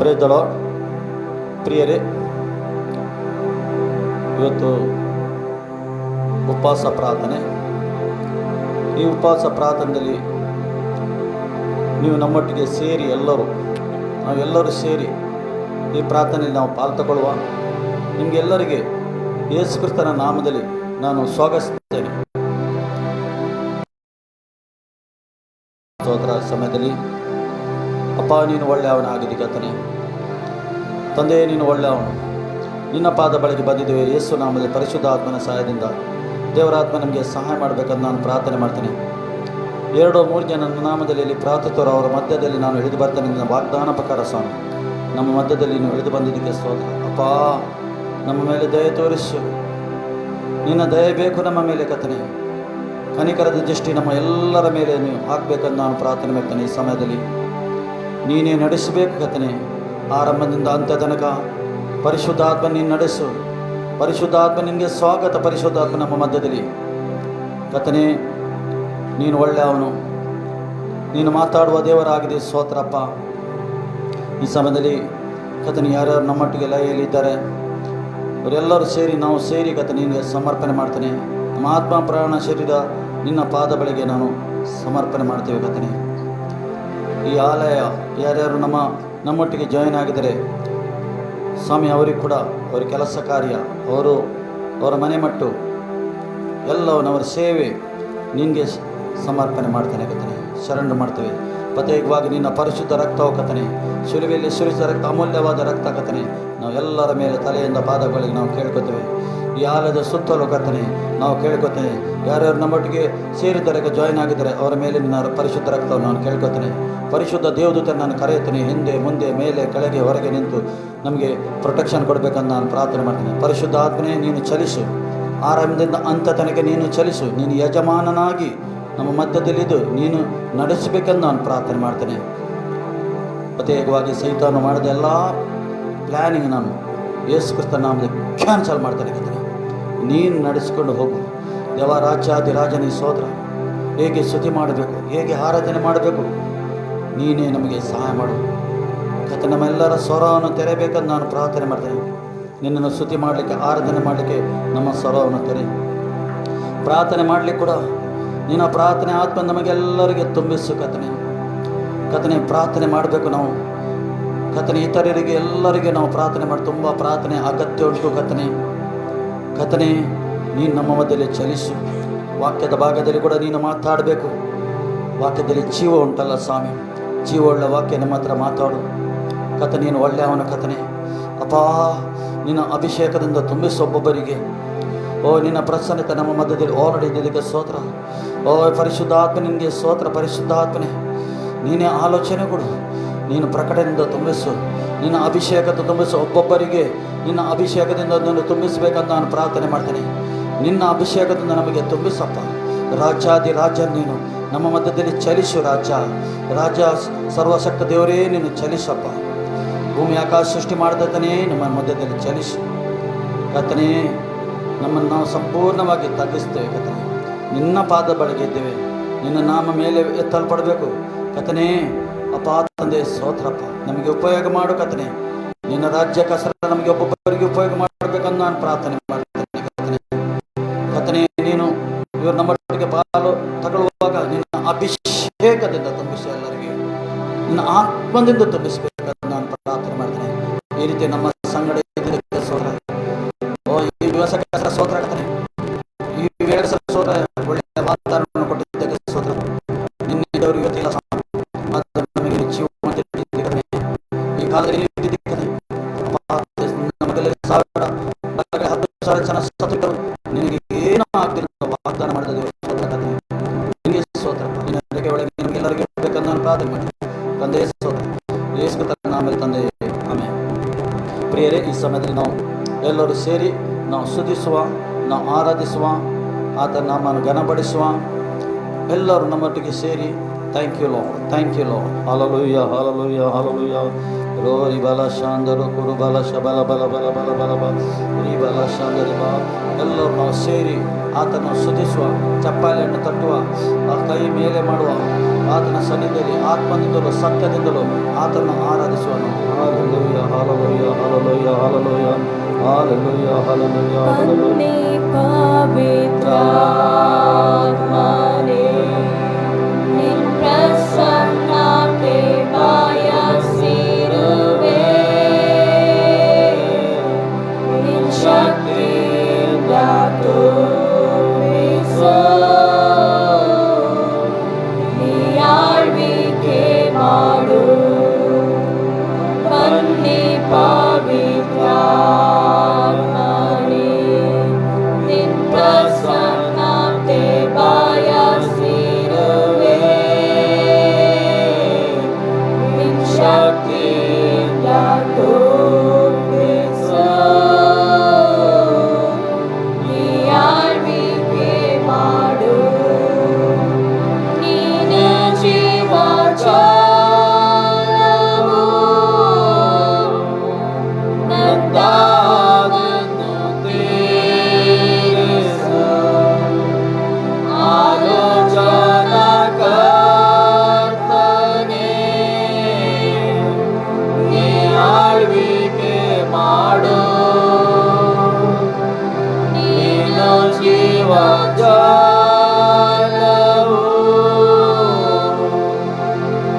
Praise the lord. ಪ್ರಿಯರೇ, ಇವತ್ತು ಉಪವಾಸ ಪ್ರಾರ್ಥನೆ. ಈ ಉಪವಾಸ ಪ್ರಾರ್ಥನೆಯಲ್ಲಿ ನೀವು ನಮ್ಮೊಟ್ಟಿಗೆ ಸೇರಿ ನಾವೆಲ್ಲರೂ ಸೇರಿ ಈ ಪ್ರಾರ್ಥನೆಯಲ್ಲಿ ನಾವು ಪಾಲು ತಗೊಳ್ಳುವ. ನಿಮಗೆಲ್ಲರಿಗೆ ಯೇಸು ಕ್ರಿಸ್ತನ ನಾಮದಲ್ಲಿ ನಾನು ಸ್ವಾಗತಿಸುತ್ತೇನೆ. ಸ್ತೋತ್ರ ಸಮಯದಲ್ಲಿ ಅಪ್ಪ, ನೀನು ಒಳ್ಳೆಯವನಾಗಿದ್ದಿ ಕರ್ತನೇ. ತಂದೆ, ನೀನು ಒಳ್ಳೆಯವನು. ನಿನ್ನ ಪಾದ ಬಳಿಗೆ ಬಂದಿದ್ದೇವೆ ಯೇಸು ನಾಮದಲ್ಲಿ. ಪರಿಶುದ್ಧ ಆತ್ಮನ ಸಹಾಯದಿಂದ ದೇವರಾತ್ಮ ನಮಗೆ ಸಹಾಯ ಮಾಡಬೇಕಂತ ನಾನು ಪ್ರಾರ್ಥನೆ ಮಾಡ್ತೇನೆ. 2-3 ಜನ ನನ್ನ ನಾಮದಲ್ಲಿ ಇಲ್ಲಿ ಪ್ರಾರ್ಥಿತರು ಅವರ ಮಧ್ಯದಲ್ಲಿ ನಾನು ಇಳಿದು ಬರ್ತೇನೆ. ನಿನ್ನ ವಾಗ್ದಾನ ಪ್ರಕಾರ ಸ್ವಾಮಿ, ನಮ್ಮ ಮಧ್ಯದಲ್ಲಿ ನೀನು ಇಳಿದು ಬಂದಿದ್ದಕ್ಕೆ ಸ್ತೋತ್ರ. ಅಪ್ಪ, ನಮ್ಮ ಮೇಲೆ ದಯೆ ತೋರಿಸು. ನಿನ್ನ ದಯೆ ಬೇಕು ನಮ್ಮ ಮೇಲೆ ಕರ್ತನೇ. ಕನಿಕರದ ದೃಷ್ಟಿ ನಮ್ಮ ಎಲ್ಲರ ಮೇಲೆ ನೀವು ಹಾಕಬೇಕಂತ ನಾನು ಪ್ರಾರ್ಥನೆ ಮಾಡ್ತೇನೆ. ಈ ಸಮಯದಲ್ಲಿ ನೀನೇ ನಡೆಸಬೇಕು ಕರ್ತನೇ. ಆರಂಭದಿಂದ ಅಂತ್ಯ ತನಕ ಪರಿಶುದ್ಧಾತ್ಮ ನೀನು ನಡೆಸು. ಪರಿಶುದ್ಧಾತ್ಮ ನಿನಗೆ ಸ್ವಾಗತ. ಪರಿಶುದ್ಧಾತ್ಮ ನಮ್ಮ ಮಧ್ಯದಲ್ಲಿ ಕರ್ತನೇ, ನೀನು ಒಳ್ಳೆಯವನು. ನೀನು ಮಾತಾಡುವ ದೇವರಾಗಿದೆ. ಸ್ತೋತ್ರಪ್ಪ. ಈ ಸಮಯದಲ್ಲಿ ಕರ್ತನೇ, ಯಾರ್ಯಾರು ನಮ್ಮೊಟ್ಟಿಗೆ ಲಯಲ್ಲಿದ್ದಾರೆ ಅವರೆಲ್ಲರೂ ನಾವು ಸೇರಿ ಕರ್ತನೇ ನಿನಗೆ ಸಮರ್ಪಣೆ ಮಾಡ್ತೇನೆ. ನಮ್ಮ ಆತ್ಮ ಪ್ರಾಣ ಶರೀರ ನಿನ್ನ ಪಾದ ಬಳಿಗೆ ನಾನು ಸಮರ್ಪಣೆ ಮಾಡ್ತೇವೆ ಕರ್ತನೇ. ಈ ಆಲಯ ಯಾರ್ಯಾರು ನಮ್ಮೊಟ್ಟಿಗೆ ಜಾಯಿನ್ ಆಗಿದ್ದಾರೆ ಸ್ವಾಮಿ, ಅವರಿಗೆ ಕೂಡ ಅವರ ಕೆಲಸ ಕಾರ್ಯ, ಅವರ ಮನೆ ಮಟ್ಟು ಎಲ್ಲವನ್ನು ಅವರ ಸೇವೆ ನಿನಗೆ ಸಮರ್ಪಣೆ ಮಾಡ್ತೇನೆ ಕರ್ತನೇ. ಶರಣು ಮಾಡ್ತೇವೆ. ಪ್ರತ್ಯೇಕವಾಗಿ ನಿನ್ನ ಪರಿಶುದ್ಧ ರಕ್ತವು ಕರ್ತನೇ, ಶಿಲುಬೆಯಲ್ಲಿ ಸುರಿಸಿದ ರಕ್ತ, ಅಮೂಲ್ಯವಾದ ರಕ್ತ ಕರ್ತನೇ, ನಾವು ಎಲ್ಲರ ಮೇಲೆ ತಲೆಯಿಂದ ಪಾದಗಳಿಗೆ ನಾವು ಕೇಳ್ಕೊತೇವೆ. ಈ ಆಲಯದ ಸುತ್ತಲೂ ಕರ್ತನೇ ನಾವು ಕೇಳ್ಕೊತೇನೆ. ಯಾರ್ಯಾರು ನಮ್ಮೊಟ್ಟಿಗೆ ಸೇರಿದ್ದಾರೆ, ಜಾಯಿನ್ ಆಗಿದ್ದಾರೆ, ಅವರ ಮೇಲೆ ನಿನ್ನ ಪರಿಶುದ್ಧ ರಕ್ತವನ್ನು ನಾನು ಕೇಳ್ಕೊತೇನೆ. ಪರಿಶುದ್ಧ ದೇವದೂತನ ನಾನು ಕರೆಯುತ್ತೇನೆ. ಹಿಂದೆ ಮುಂದೆ ಮೇಲೆ ಕೆಳಗೆ ಹೊರಗೆ ನಿಂತು ನಮಗೆ ಪ್ರೊಟೆಕ್ಷನ್ ಕೊಡಬೇಕಂತ ನಾನು ಪ್ರಾರ್ಥನೆ ಮಾಡ್ತೇನೆ. ಪರಿಶುದ್ಧ ಆತ್ಮನೇ, ನೀನು ಚಲಿಸು. ಆರಂಭದಿಂದ ಅಂತ್ಯ ತನಕ ನೀನು ಚಲಿಸು. ನೀನು ಯಜಮಾನನಾಗಿ ನಮ್ಮ ಮಧ್ಯದಲ್ಲಿದ್ದು ನೀನು ನಡೆಸಬೇಕೆಂದು ನಾನು ಪ್ರಾರ್ಥನೆ ಮಾಡ್ತೇನೆ. ಪ್ರತ್ಯೇಕವಾಗಿ ಸೈತಾನು ಮಾಡಿದ ಎಲ್ಲ ಪ್ಲ್ಯಾನಿಂಗ್ ನಾನು ಯೇಸು ಕ್ರಿಸ್ತನ ನಾಮದಲ್ಲಿ ಕ್ಯಾನ್ಸಲ್ ಮಾಡ್ತೇನೆ ಕರ್ತನೇ. ನೀನು ನಡೆಸಿಕೊಂಡು ಹೋಗು. ದೇವರಾಜ್ಯಾಧಿರಾಜನೇ ಸ್ತೋತ್ರ. ಹೇಗೆ ಸ್ತುತಿ ಮಾಡಬೇಕು, ಹೇಗೆ ಆರಾಧನೆ ಮಾಡಬೇಕು, ನೀನೇ ನಮಗೆ ಸಹಾಯ ಮಾಡು ಕರ್ತನೇ. ನಮ್ಮೆಲ್ಲರ ಸ್ವರವನ್ನು ತೆರೆಯಬೇಕಂತ ನಾನು ಪ್ರಾರ್ಥನೆ ಮಾಡ್ತೇನೆ. ನಿನ್ನನ್ನು ಸ್ತುತಿ ಮಾಡಲಿಕ್ಕೆ, ಆರಾಧನೆ ಮಾಡಲಿಕ್ಕೆ ನಮ್ಮ ಸ್ವರವನ್ನು ತೆರೆ. ಪ್ರಾರ್ಥನೆ ಮಾಡಲಿಕ್ಕೆ ಕೂಡ ನಿನ್ನ ಪ್ರಾರ್ಥನೆ ಆತ್ಮ ನಮಗೆಲ್ಲರಿಗೆ ತುಂಬಿಸು ಕರ್ತನೇ. ಪ್ರಾರ್ಥನೆ ಮಾಡಬೇಕು ನಾವು ಕರ್ತನೇ. ಇತರರಿಗೆ ಎಲ್ಲರಿಗೆ ನಾವು ಪ್ರಾರ್ಥನೆ ಮಾಡಿ, ತುಂಬ ಪ್ರಾರ್ಥನೆ ಅಗತ್ಯ ಉಂಟು ಕರ್ತನೇ. ನೀನು ನಮ್ಮ ಮಧ್ಯದಲ್ಲಿ ಚಲಿಸು. ವಾಕ್ಯದ ಭಾಗದಲ್ಲಿ ಕೂಡ ನೀನು ಮಾತಾಡಬೇಕು. ವಾಕ್ಯದಲ್ಲಿ ಜೀವ ಉಂಟಲ್ಲ ಸ್ವಾಮಿ, ಜೀವವುಳ್ಳ ವಾಕ್ಯ ನಮ್ಮ ಹತ್ರ ಮಾತಾಡು ಕರ್ತನೇ. ನೀನು ಒಳ್ಳೆಯವನ ಕರ್ತನೇ. ಅಪ್ಪ, ನಿನ್ನ ಅಭಿಷೇಕದಿಂದ ತುಂಬಿಸು ಒಬ್ಬೊಬ್ಬರಿಗೆ. ಓ, ನಿನ್ನ ಪ್ರಸನ್ನತೆ ನಮ್ಮ ಮಧ್ಯದಲ್ಲಿ ಓಡಾಡಿದ್ದಕ್ಕೆ ಸ್ತೋತ್ರ. ಓ ಪರಿಶುದ್ಧಾತ್ಮ, ನಿನಗೆ ಸ್ತೋತ್ರ. ಪರಿಶುದ್ಧಾತ್ಮನೇ, ನೀನೇ ಆಲೋಚನೆ ಕೊಡು. ನೀನು ಪ್ರಕಟಣೆಯಿಂದ ತುಂಬಿಸು. ನಿನ್ನ ಅಭಿಷೇಕದ ತುಂಬಿಸು. ಒಬ್ಬೊಬ್ಬರಿಗೆ ನಿನ್ನ ಅಭಿಷೇಕದಿಂದ ನೀನು ತುಂಬಿಸಬೇಕಂತ ನಾನು ಪ್ರಾರ್ಥನೆ ಮಾಡ್ತೇನೆ. ನಿನ್ನ ಅಭಿಷೇಕದಿಂದ ನಮಗೆ ತುಂಬಿಸಪ್ಪ. ರಾಜ್ಯಾಧಿರಾಜ ನೀನು ನಮ್ಮ ಮಧ್ಯದಲ್ಲಿ ಚಲಿಸು. ರಾಜ ಸರ್ವಶಕ್ತ ದೇವರೇ, ನೀನು ಚಲಿಸಪ್ಪ. ಭೂಮಿ ಆಕಾಶ ಸೃಷ್ಟಿ ಮಾಡಿದತನೇ ನಮ್ಮ ಮಧ್ಯದಲ್ಲಿ ಚಲಿಸು ಕರ್ತನೇ. ನಮ್ಮನ್ನು ನಾವು ಸಂಪೂರ್ಣವಾಗಿ ತಗ್ಗಿಸ್ತೇವೆ ಕರ್ತನೇ. ನಿನ್ನ ಪಾದ ಬಳಿಗೆ ಇದ್ದೇವೆ. ನಿನ್ನ ನಾಮ ಮೇಲೆ ಎತ್ತಲ್ಪಡಬೇಕು ಕರ್ತನೇ. ಅಪ್ಪ ತಂದೆ ಸ್ತೋತ್ರಪ್ಪ. ನಮಗೆ ಉಪಯೋಗ ಮಾಡು ಕರ್ತನೇ. ನಿನ್ನ ರಾಜ್ಯ ಕಸರ ನಮಗೆ ಒಬ್ಬೊಬ್ಬರಿಗೆ ಉಪಯೋಗ ಮಾಡಬೇಕಂತ ನಾನು ಪ್ರಾರ್ಥನೆ ಮಾಡ್ತೇನೆ ಕರ್ತನೇ. ನೀನು ಇವರು ನಮ್ಮೊಟ್ಟಿಗೆ ಪಾಲು ತಗೊಳ್ಳುವಾಗ ನಿನ್ನ ಅಭಿಷೇಕದಿಂದ ತುಂಬಿಸಿ, ಎಲ್ಲರಿಗೆ ನಿನ್ನ ಆತ್ಮದಿಂದ ತುಂಬಿಸಬೇಕಂತ ನಾನು ಪ್ರಾರ್ಥನೆ ಮಾಡ್ತೇನೆ. ಈ ರೀತಿ ನಮ್ಮ ಸಂಗಡ ಸ್ತೋತ್ರ. ಓ, ಈ ದಿವಸ ಸ್ತೋತ್ರ ಕರ್ತನೇ. ಈ ವೇಳೆ ಸ್ತೋತ್ರ. ಒಳ್ಳೆಯ ವಾತಾವರಣ ಕೊಟ್ಟಿದ್ದಕ್ಕೆ ಸ್ತೋತ್ರ. ನಿನ್ನೆದವರಿಗೆ ಗೊತ್ತಿಲ್ಲ ನಮಗೆ ಜೀವ ಈ ಕಾಲದಲ್ಲಿ ನಮಗೆಲ್ಲ 10,000 ಜನ ಸತ್ತಿದ್ದರು. ನಿನಗೆ ಏನೋ ಆಗ್ತಿಲ್ಲ ವಾಗ್ದಾನ ಮಾಡಿದ ನಿನಗೆ ಸ್ತೋತ್ರ. ನಿನ್ನ ಒಳಗೆ ನಮಗೆಲ್ಲರಿಗೆ ಬೇಕಂತ ನಾನು ಪ್ರಾರ್ಥನೆ ಮಾಡ್ತೀನಿ ತಂದೆ. ಸ್ತೋತ್ರ ಯೇಸು ಕ್ರಿಸ್ತನ ನಾಮದಲ್ಲಿ ತಂದೆ, ಆಮೆನ್. ಪ್ರಿಯರೇ, ಈ ಸಮಯದಲ್ಲಿ ನಾವು ಎಲ್ಲರೂ ಸೇರಿ ನಾವು ಸ್ತುತಿಸುವ, ನಾವು ಆರಾಧಿಸುವ, ಆತನ ನಾಮವನ್ನು ಘನಪಡಿಸುವ. ಎಲ್ಲರೂ ನಮ್ಮೊಟ್ಟಿಗೆ ಸೇರಿ thank you Lord, thank you Lord. Hallelujah, hallelujah, hallelujah. ರೋರಿ ಬಲ ಶಾಂದರು ಕುರು ಬಲ ಶಬಲ ಬಲ ಬಲ ಬಲ ಬಲ ಬಲ ರೀ ಬಲ ಶಾಂದರಿ ಬಾ. ಎಲ್ಲರೂ ನಾವು ಸೇರಿ ಆತನ ಸ್ತುತಿಸುವ, ಚಪ್ಪಾಳೆಯನ್ನು ತಟ್ಟುವ, ಆ ಕೈ ಮೇಲೆ ಮಾಡುವ, ಆತನ ಸನ್ನಿಧಿಯಲ್ಲಿ ಆತ್ಮದಿಂದಲೂ ಸತ್ಯದಿಂದಲೂ ಆತನನ್ನು ಆರಾಧಿಸುವನು. Hallelujah, hallelujah, hallelujah, hallelujah, hallelujah, hallelujah, hallelujah. ಪವಿತ್ರಾತ್ಮನೇ ನಿನ್ ಪ್ರಸನ್ನತೆ ಬಯಸಿರುವೆ, ನಿನ್ ಶಕ್ತಿಯಿಂದ ತುಂಬಿಸು, ನೀ ಆಳ್ವಿಕೆ ಮಾಡು. ಬನ್ನಿ ಪವಿತ್ರಾತ್ಮನೇ ನಿನ್ ಪ್ರಸನ್ನತೆ ಬಯಸಿರುವೆ, ನಿನ್ ಶಕ್ತಿಯಿಂದ ತುಂಬಿಸು, ನೀ ಆಳ್ವಿಕೆ ಮಾಡು. ನೀನೇ ಜೀವಜಲವು, ನಂದಾದನ್ನು ತೀರಿಸು. ಆಲೋಚನಕರ್ತನೇ, ನೀ ಆಳ್ವಿಕೆ ಮಾಡು. ನೀನು ಜೀವಜಲವು,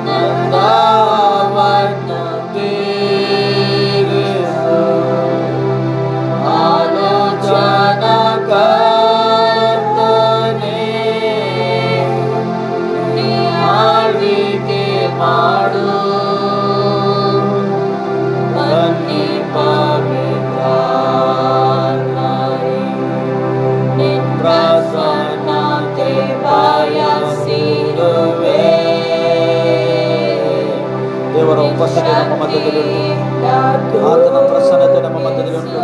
ನಂದಾವನ್ನು ತೀರಿಸು. ಆಲೋಚನಕರ್ತನೇ, ನೀ ಆಳ್ವಿಕೆ ಮಾಡು. ಬನ್ನಿ ಪವಿತ್ರಾತ್ಮನೇ ನಿನ್ ಪ್ರಸನ್ನತೆ ಬಯಸಿರುವೆ, ದೇವರ ಉಪಸ್ಥಿತಿ ನಮ್ಮ ಮಧ್ಯದಲ್ಲಿ ಉಂಟು. ಆತನ ಪ್ರಸನ್ನತೆ ನಮ್ಮ ಮಧ್ಯದಲ್ಲಿ ಉಂಟು.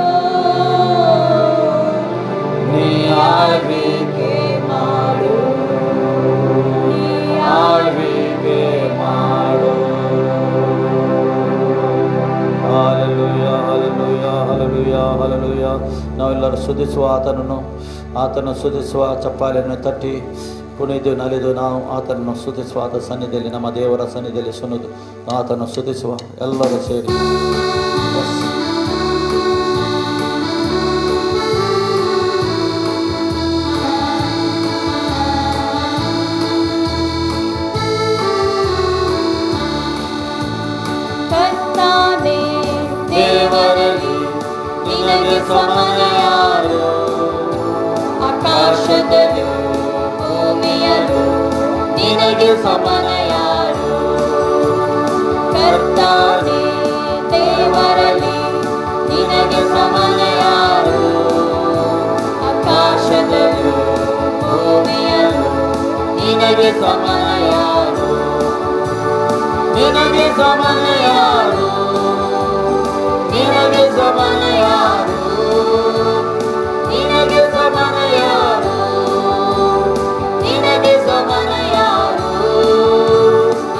ನೀ ಆಳ್ವಿಕೆ ಮಾಡು, ನೀ ಆಳ್ವಿಕೆ ಮಾಡು. Hallelujah, hallelujah, hallelujah, hallelujah. ನಾವೆಲ್ಲರೂ ಸ್ತುತಿಸುವ ಆತನನ್ನು ಸ್ತುತಿಸುವ, ಚಪ್ಪಾಳೆಯನ್ನು ತಟ್ಟಿ ಕುಣಿದು ನಲಿದು ನಾವು ಆತನನ್ನು ಸ್ತುತಿಸುವ. ಆತ ಸನ್ನಿಧಿಯಲ್ಲಿ, ನಮ್ಮ ದೇವರ ಸನ್ನಿಧಿಯಲ್ಲಿ ಸುನಿದು ಆತನನ್ನು ಸ್ತುತಿಸುವ ಎಲ್ಲರೂ ಸೇರಿ. ಕರ್ತಾನೇ ದೇವರಲ್ಲಿ ನಿನಗೆ ಸಮನ ಯಾರು? ಆಕಾಶದಲ್ಲೂ ಭೂಮಿಯಲ್ಲೂ ನಿನಗೆ ಸಮನ ಯಾರು? ಕರ್ತಾನೇ ದೇವರಲ್ಲಿ ನಿನಗೆ ಸಮನ ಯಾರು? ಆಕಾಶದಲ್ಲೂ ಭೂಮಿಯಲ್ಲೂ ನಿನಗೆ ಸಮನ ಯಾರು? ನಿನಗೆ ಸಮನ ಯಾರು? ನಿನಗೆ ಸಮನ ಯಾರು? ನಿನಗೆ ಸಮನ ಯಾರು? ನಿನಗೆ ಸಮನ ಯಾರು?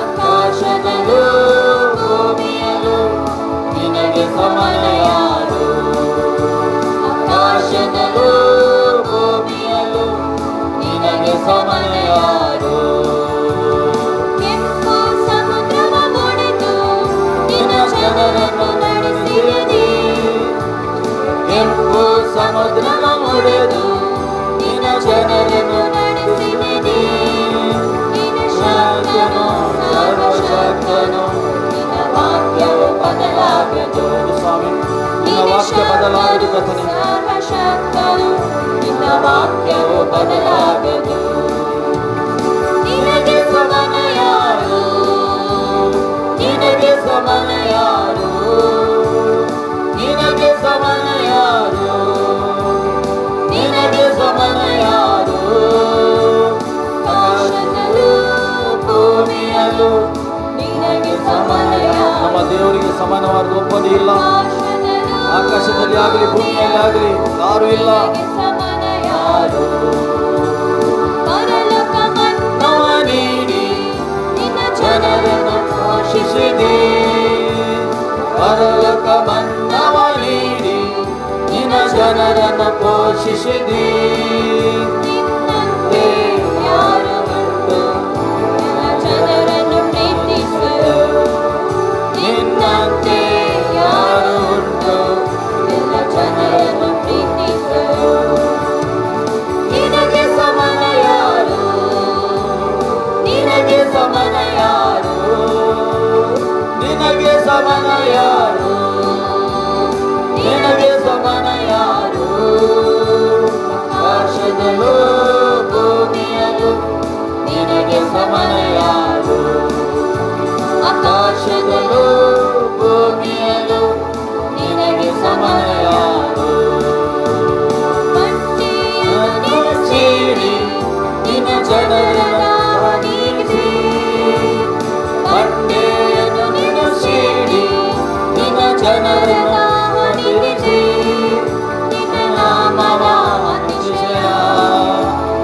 ಆಕಾಶದಲ್ಲೂ ಭೂಮಿಯಲ್ಲೂ ನಿನಗೆ ಸಮನ ಯಾರು? ಆಕಾಶದಲ್ಲೂ ಭೂಮಿಯಲ್ಲೂ ನಿನಗೆ ಸಮನ ಯಾರು? ಕೆಂಪು ಸಮುದ್ರವ ಒಡೆದು ನಿನ್ನ ಜನರನ್ನು ನಡೆಸಿದಿ. ಕೆಂಪು ಸಮುದ್ರವ ಒಡೆದು ನಿನ್ನ ಜನರನ್ನು ನಡೆಸಿದಿ. ನೀನು ಶಕ್ತನು, ಸರ್ವಶಕ್ತನು, ನಿನ್ನ ವಾಕ್ಯವು ಬದಲಾಗದು. ಸ್ವಾಮಿ, ನಿನ್ನ ವಾಕ್ಯ ಬದಲಾಗದು ಕಥನೆ. ಸರ್ವಶಕ್ತನು, ನಿನ್ನ ವಾಕ್ಯವು ಬದಲಾಗದು. ನಿನಗೆ ಸಮನ ಯಾರು? ನಿನಗೆ ಸಮನ ಯಾರು? ನಿನಗೆ ಸಮನ ಯಾರು? ನಿನಗೆ ಸಮನ ಯಾರು? ಆಕಾಶದಲ್ಲೂ ಭೂಮಿಯಲ್ಲೂ ನಿನಗೆ ಸಮನ ಯಾರು? ನಮ್ಮ ದೇವರಿಗೆ ಸಮಾನವಾದ ಒಬ್ಬನು ಇಲ್ಲ. ಆಕಾಶದಲ್ಲಿ ಆಗಲಿ ಭೂಮಿಯಲ್ಲಿ ಆಗಲಿ ಯಾರು ಇಲ್ಲ. ನಿನಗೆ ಸಮನ ಯಾರು? ಪರಲೋಕ ಮನ್ನವ ನೀಡಿ ನಿನ್ನ ಜನರನ್ನು ಪೋಷಿಸಿದೆ. ಪರಲೋಕ ಮನ್ನವ ನೀಡಿ ನಿನ್ನ ಜನರನ್ನು ಜನರನ್ನು ಪೋಷಿಸಿದಿ. ನಿನ್ನಂತೆ ಯಾರು ಉಂಟು ಎಲ್ಲ ಜನರನ್ನು ಪ್ರೀತಿಸಲು. ನಿನ್ನಂತೆ ಯಾರು ಉಂಟು ಎಲ್ಲ ಜನರನ್ನು ಪ್ರೀತಿಸಲು. ನಿನಗೆ ಸಮನ ಯಾರು, ನಿನಗೆ ಸಮನ ಯಾರು, ನಿನಗೆ ಸಮನ ಯಾರು, ನಿನಗೆ ಸಮನ ಯಾರು. ಆಕಾಶದಲ್ಲೂ ಭೂಮಿಯಲ್ಲೂ ನಿನಗೆ ಸಮನ ಯಾರು. ಆಕಾಶದಲ್ಲೂ ಭೂಮಿಯಲ್ಲೂ ನಿನಗೆ ಸಮನ ಯಾರು. ಮಣ್ಣಿಯನ್ನು ಚೀಡಿ ನಿನ್ನ ಜನರನ್ನು ನೀಗಿಸಿ. ಬಂಡೆಯನ್ನು ನೀನು ಸೀಡಿ ನಿನ್ನ ಜನರನ್ನು ನೀಗಿಸಿ. ನಿನ್ನ ನಾಮವ ಅತಿಶಯ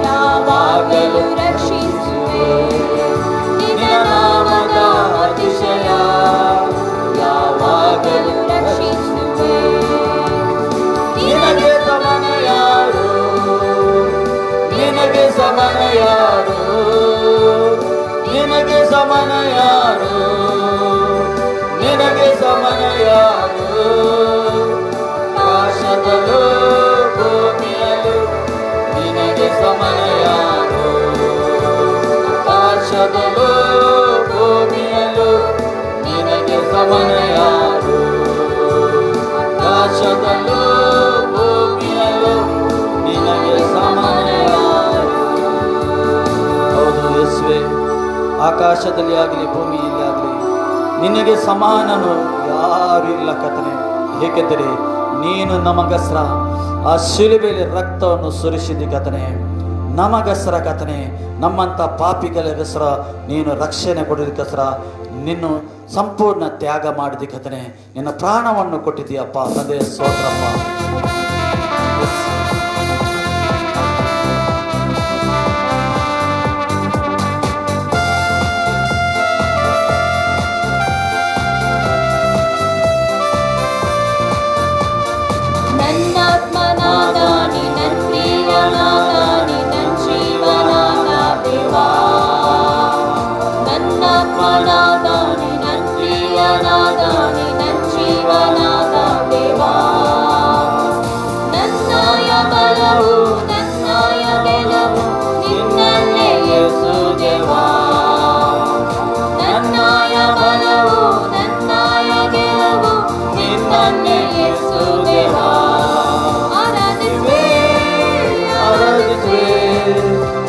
ಯಾವಾಗಲೂ ರಕ್ಷಿಸುವೆ. ನಿನ್ನ ನಾಮದ ಅತಿಶಯ ಯಾವಾಗಲೂ ರಕ್ಷಿಸುವೆ. ನಿನಗೆ ಸಮನ ಯಾರು, ನಿನಗೆ ಸಮನ ಯಾರು, ನಿನಗೆ ಸಮನ ಯಾರು, ನಿನಗೆ ಸಮನ ಯಾರು. ಆಕಾಶದಲ್ಲೂ ಭೂಮಿಯಲ್ಲೂ ನಿನಗೆ ಸಮನ ಯಾರು. ಆಕಾಶದಲ್ಲೂ ಭೂಮಿಯಲ್ಲೂ ನಿನಗೆ ಸಮನ ಯಾರು. ಆಕಾಶದಲ್ಲೂ ಭೂಮಿಯಲ್ಲೂ ನಿನಗೆ ಸಮನ ಯಾರು. ಹೌದು ಯೇಸುವೆ, ಆಕಾಶದಲ್ಲಿ ಆಗಲಿ ಭೂಮಿಯಲ್ಲಿ ಆಗಲಿ ನಿನಗೆ ಸಮಾನನು ಯಾರು ಇಲ್ಲ ಕರ್ತನೇ. ಏಕೆಂದರೆ ನೀನು ನಮಗೋಸ್ಕರ ಆ ಶಿಲುಬೆಯಲ್ಲಿ ರಕ್ತವನ್ನು ಸುರಿಸಿದಿ ಕರ್ತನೇ. ನಮಗೋಸ್ಕರ ಕರ್ತನೇ, ನಮ್ಮಂಥ ಪಾಪಿಗಳಿಗೋಸ್ಕರ ನೀನು ರಕ್ಷಣೆ ಕೊಡೋದಕ್ಕೋಸ್ಕರ ನಿನ್ನ ಸಂಪೂರ್ಣ ತ್ಯಾಗ ಮಾಡಿದಿ ಕರ್ತನೇ. ನಿನ್ನ ಪ್ರಾಣವನ್ನು ಕೊಟ್ಟಿದ್ದೀಯಪ್ಪ ತಂದೆ, ಸ್ತೋತ್ರಪ್ಪ. ನನ್ನಾತ್ಮನಾದ ನಿನ್ನ ಪ್ರಿಯನಾದ ನಿನ್ನ ಜೀವನಾದ ದೇವಾ. ನನ್ನಾತ್ಮನಾದ ನಿನ್ನ ಪ್ರಿಯನಾದ ನಿನ್ನ ಜೀವನಾದ ದೇವಾ. ನನ್ನಯ ಬಲವು ನನ್ನಯ ಗೆಲುವು ನಿನ್ನಲ್ಲೇ ಯೇಸು ದೇವಾ. ನನ್ನಯ ಬಲವು ನನ್ನಯ ಗೆಲುವು ನಿನ್ನಲ್ಲೇ ಯೇಸು ದೇವಾ. ಆರಾಧಿಸುವೆ ಆರಾಧಿಸುವೆ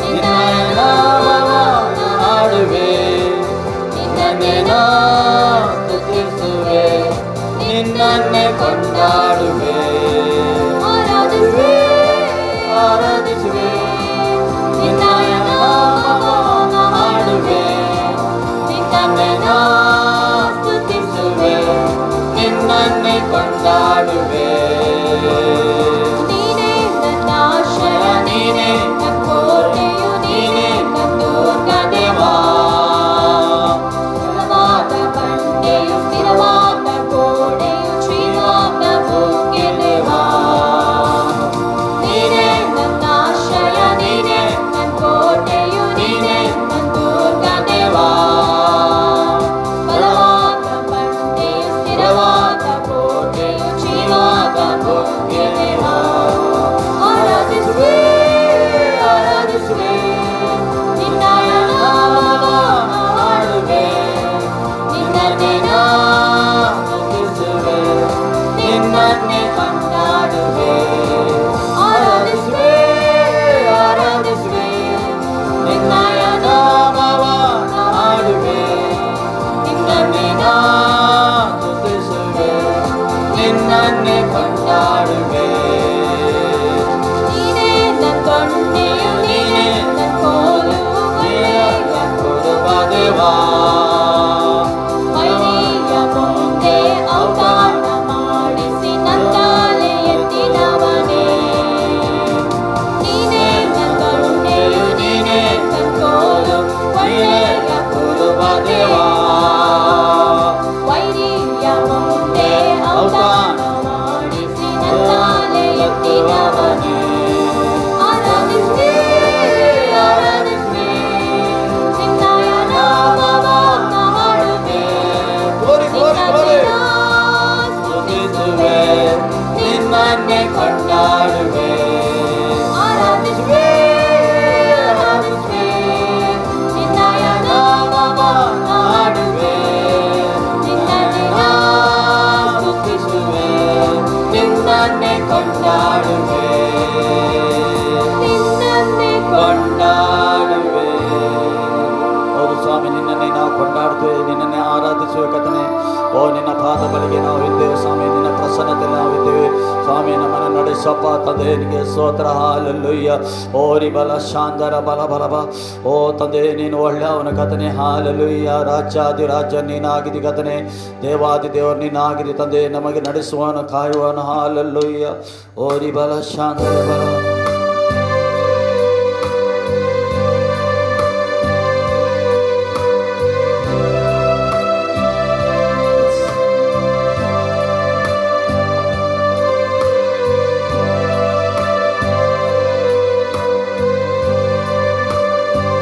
ನಿನ್ನಯ ನಾಮವನ್ನು ಹಾಡುವೆ. ನಿನ್ನನ್ನೇ ನಾ ಸ್ತುತಿಸುವೆ, ನಿನ್ನನ್ನೇ ಕೊಂಡಾಡುವೆ. ಆರಾಧಿಸುವೆ ಆರಾಧಿಸುವೆ ನಿನ್ನಯ ನಾಮವನ್ನು ಹಾಡುವೆ. ನಿನ್ನನ್ನೇ ನಾ ಸ್ತುತಿಸುವೆ, ನಿನ್ನನ್ನೇ ಕೊಂಡಾಡುವೆ. ನೀನೇ ನನ್ನ ಆಶ್ರಯ, ನೀನೇ ನನ್ನ ಕೋಟೆಯು, ನೀನೇ ನನ್ನ ದುರ್ಗ ದೇವಾ. ಬಲವಾದ ಬಂಡೆಯು, ಸ್ಥಿರವಾದ ಗೋಡೆಯು, ಶ್ರೀವಾದ ಬುಗ್ಗೆ ದೇವಾ. ನೀನೇ ನನ್ನ ಆಶ್ರಯ, ನೀನೇ ನನ್ನ ಕೋಟೆಯು, ನೀನೇ ನನ್ನ ದುರ್ಗ ದೇವಾ. ಬಲವಾದ ಬಂಡೆಯು, ಸ್ಥಿರವಾದ ಕೋಟೆಯು, ಶ್ರೀವಾದ ಬುಗ್ಗೆ ದೇವಾ. ಆರಾಧಿಸುವೆ ಆರಾಧಿಸುವೆ ನಿನ್ನಯ ನಾಮವನ್ನು ಹಾಡುವೆ. ನಿನ್ನನ್ನೇ ನಾ ಸ್ತುತಿಸುವೆ, ನಿನ್ನನ್ನೇ ಕೊಂಡಾಡುವೆ. ಆರಾಧಿಸುವೆ ಆರಾಧಿಸುವೆ ನಿನ್ನಯ ನಾಮವನ್ನು ಹಾಡುವೆ. ನಿನ್ನನ್ನೇ ನಾ ಸ್ತುತಿಸುವೆ, ನಿನ್ನನ್ನೇ ಕೊಂಡಾಡುವೆ. ನೀನೇ ನನ್ನ ದೊಣ್ಣೆಯು, ನೀನೇ ನನ್ನ ಕೋಲು, ಒಳ್ಳೆಯ ಕುರುಬ ದೇವಾ. ವೈರಿಯ ಮುಂದೆ ಅವಮಾನ ಮಾಡಿಸಿ ನನ್ನಾಲೆ ಎತ್ತಿದವನೇ. ನೀನೇ ನನ್ನ ದೊಣ್ಣೆಯು, ನೀನೇ ನನ್ನ ಕೋಲು, ಒಳ್ಳೆಯ ಕುರುಬ ದೇವಾ. ವೈರಿಯ ಮುಂದೆ ಅವಮಾನ ಮಾಡಿಸಿ ನನ್ನಾಲೆ ಎತ್ತಿದವನೇ. ಓ ನಿನ್ನ ಪಾದ ಬಳಿಗೆ ನಾವಿದ್ದೇವೆ ಸ್ವಾಮಿ, ನಿನ್ನ ಪ್ರಸನ್ನತೆಯಲ್ಲಿ ನಾವಿದ್ದೇವೆ ಸ್ವಾಮಿ. ನಮ್ಮನ್ನು ನಡೆಸಪ್ಪ ತಂದೆ, ನಿನಗೆ ಸ್ತೋತ್ರ. ಹಾಲೆಲೂಯ್ಯ. ಓ ಬಲ ಶಾಂದರ ಬಲ ಬಲಬ. ಓ ತಂದೆ, ನೀನು ಒಳ್ಳೆಯವನ ಕಥನೆ. ಹಾಲೆಲೂಯ್ಯ. ರಾಜ್ಯಾದಿರಾಜ್ಯ ನೀನಾಗಿದಿ ಕಥನೆ, ದೇವಾದಿ ದೇವರು ನೀನಾಗಿದಿ ತಂದೆ. ನಮಗೆ ನಡೆಸುವನು, ಕಾಯುವನು. ಹಾಲೆಲೂಯ್ಯ. ಓ ಬಲ ಶಾಂದರ ಬಲ.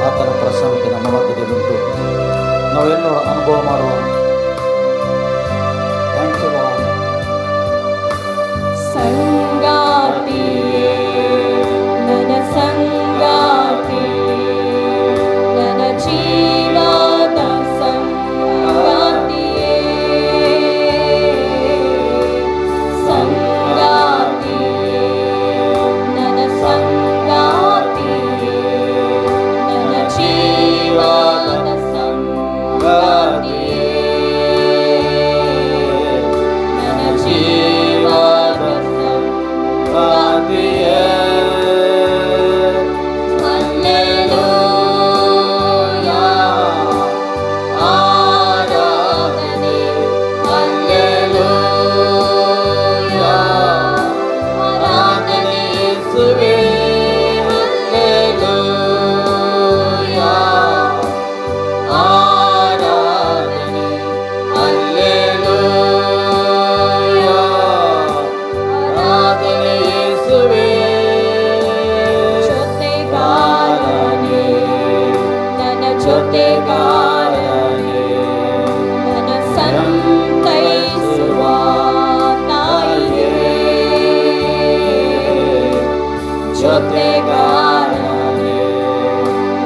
ಆತನ ಪ್ರಸನ್ನತೆ ನಮ್ಮ ಮಧ್ಯದಲ್ಲಿ ಉಂಟು, ನಾವೆಲ್ಲರೂ ಅನುಭವ ಮಾಡುವ. Thank you lord. ಸಂಗಾತಿಯೇ ನನ್ನ ಸಂಗಾತಿಯೇ, ನನ್ನ ಜೀವದ ಸಂಗಾತಿಯೇ, ಸಂಗಾತಿಯೇ ನನ್ನ ಸಂಗಾತಿಯೇ, ನನ್ನ ಜೀವದ ಸಂಗಾತಿಯೇ, ನನ್ನ ಜೀವದ ಸಂಗಾತಿಯೇ. ಹಲ್ಲೆಲೂಯಾ, ಆರಾಧನೆ. ಹಲ್ಲೆಲೂಯಾ, ಆರಾಧನೆ ಯೇಸುವೇ. ಹಲ್ಲೆಲೂಯಾ, ಆರಾಧನೆ. ಹಲ್ಲೆಲೂಯಾ, ಆರಾಧನೆ ಯೇಸುವೇ. ಜೊತೆಗಾರನೇ, ನನ್ನ ಜೊತೆಗಾರನೇ, ನನ್ನ ಸಂತೈಸುವ ತಾಯಿಯೇ. ಜೊತೆಗಾರನೇ,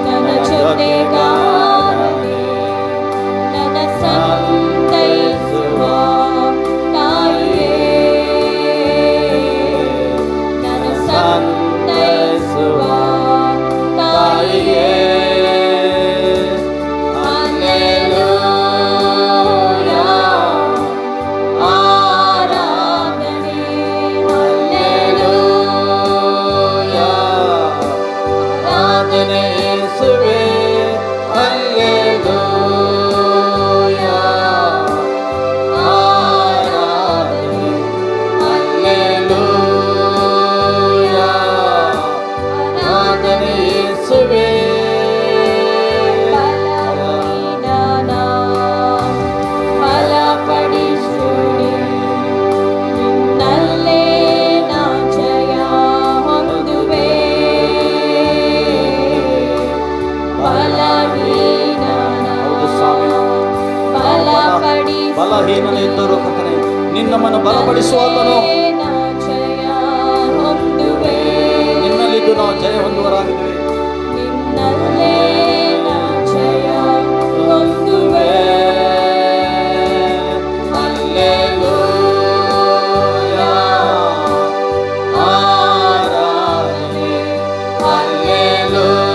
ನನ್ನ ಜೊತೆಗಾರನೇ, ನನ್ನ ಸಂತೈಸುವ ತಾಯಿಯೇ, ನನ್ನ ಸಂತೈಸುವ ತಾಯಿಯೇ. ಹಲ್ಲೆಲೂಯಾ, ಆರಾಧನೆ. ಹಲ್ಲೆಲೂಯಾ, ಆರಾಧನೆ ಯೇಸುವೇ. ಹಲ್ಲೆಲೂಯಾ, ಆರಾಧನೆ. ಹಲ್ಲೆಲೂಯಾ, ಆರಾಧನೆ ಯೇಸುವೇ. ಬಲಪಡಿಸುವೆ, ನಿನ್ನಲ್ಲೇ ನಾ ಜಯ ಹೊಂದುವೆ. ಹೌದು ಸ್ವಾಮಿ. ಬಲಹೀನನಿದ್ದರೂ ಕರ್ತನೇ, ನಿನ್ನಮ್ಮನ್ನು ಬಲಪಡಿಸುವಾತನು. ನಾ ಜಯ ಹೊಂದುವೆ. ನಿನ್ನಲ್ಲಿದ್ದು ನಾವು ಜಯ ಹೊಂದುವರಾಗಿದ್ದೇವೆ. ನಿನ್ನಲ್ಲೇ ನಾ ಜಯ ಹೊಂದುವೆ. ಹಲ್ಲೆಲೂಯಾ, ಆರಾಧನೆ. ಹಲ್ಲೆಲೂಯಾ,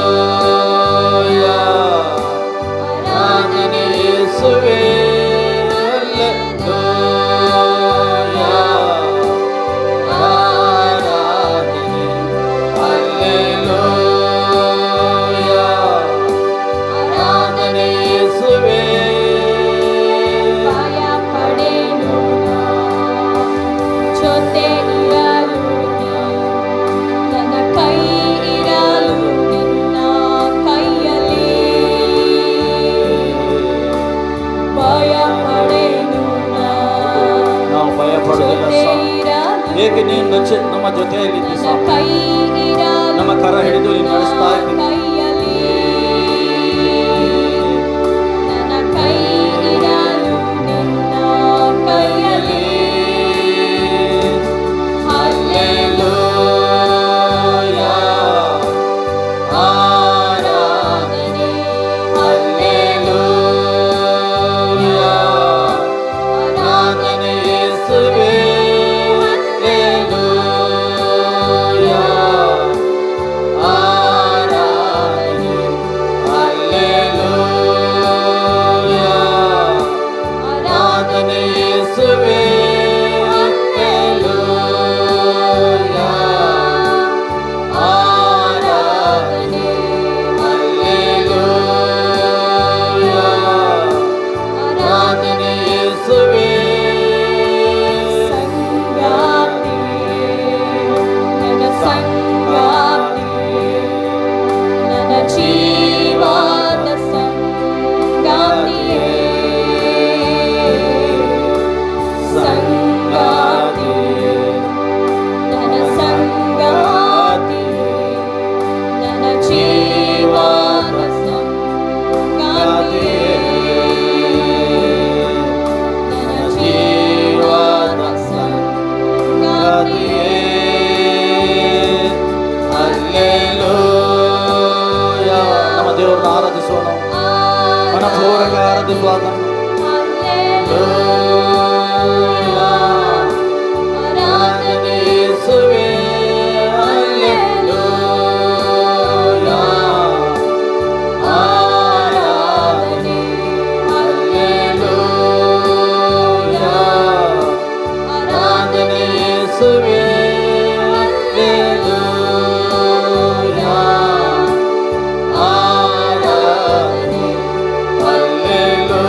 ಆರಾಧನೆ ಯೇಸುವೇ. ಹಲ್ಲೆಲೂಯಾ, ಆರಾಧನೆ. ಹಲ್ಲೆಲೂಯಾ, ಆರಾಧನೆ ಯೇಸುವೇ. ಭಯ ಪಡೆನು ನಾ, ಜೊತೆ ಇರಲು ನೀ, ನನ್ನ ಕೈ ಇರಲು ನಿನ್ನ ಕೈಯಲ್ಲಿ. ಭಯ ಪಡೆನು ನಾ, ನಾವು ಭಯ ಪಡುವುದಿಲ್ಲ ಜೊತೆ ಸ್ವಾಮಿ. ಇರಲು ಏಕೆ ನೀನು ನಮ್ಮ ಜೊತೆಯಲ್ಲಿದ್ದಿ ನನ್ನ ಸ್ವಾಮಿ. ಕೈ ಇರಲು ನಮ್ಮ ಕರ ಹಿಡಿದು ನೀನು ನಡೆಸ್ತಾ ಇದ್ದೀನಿ. ಕೈಯಲ್ಲಿ. ನನ್ನ ಕೈ ಇರಲು ನಿನ್ನ ಕೈಯಲ್ಲಿ. ಹಲ್ಲೆಲೂಯಾ, ಆರಾಧನೆ. ಹಲ್ಲೆಲೂಯಾ, ಆರಾಧನೆ ಯೇಸುವೇ. ಹಲ್ಲೆಲೂಯಾ, ಆರಾಧನೆ. ಆರಾಧಿಸುವ ಆತನನ್ನು. ಹಲ್ಲೆಲೂಯಾ ಆರಾಧನೆ ಯೇಸುವೇ ಹಲ್ಲೆಲೂಯಾ ಆರಾಧನೆ ಹಲ್ಲೆಲೂಯಾ ಆರಾಧನೆ ಯೇಸುವೇ ಹಲ್ಲೆಲೂಯಾ ಆರಾಧನೆ ಹಲ್ಲೆಲೂಯಾ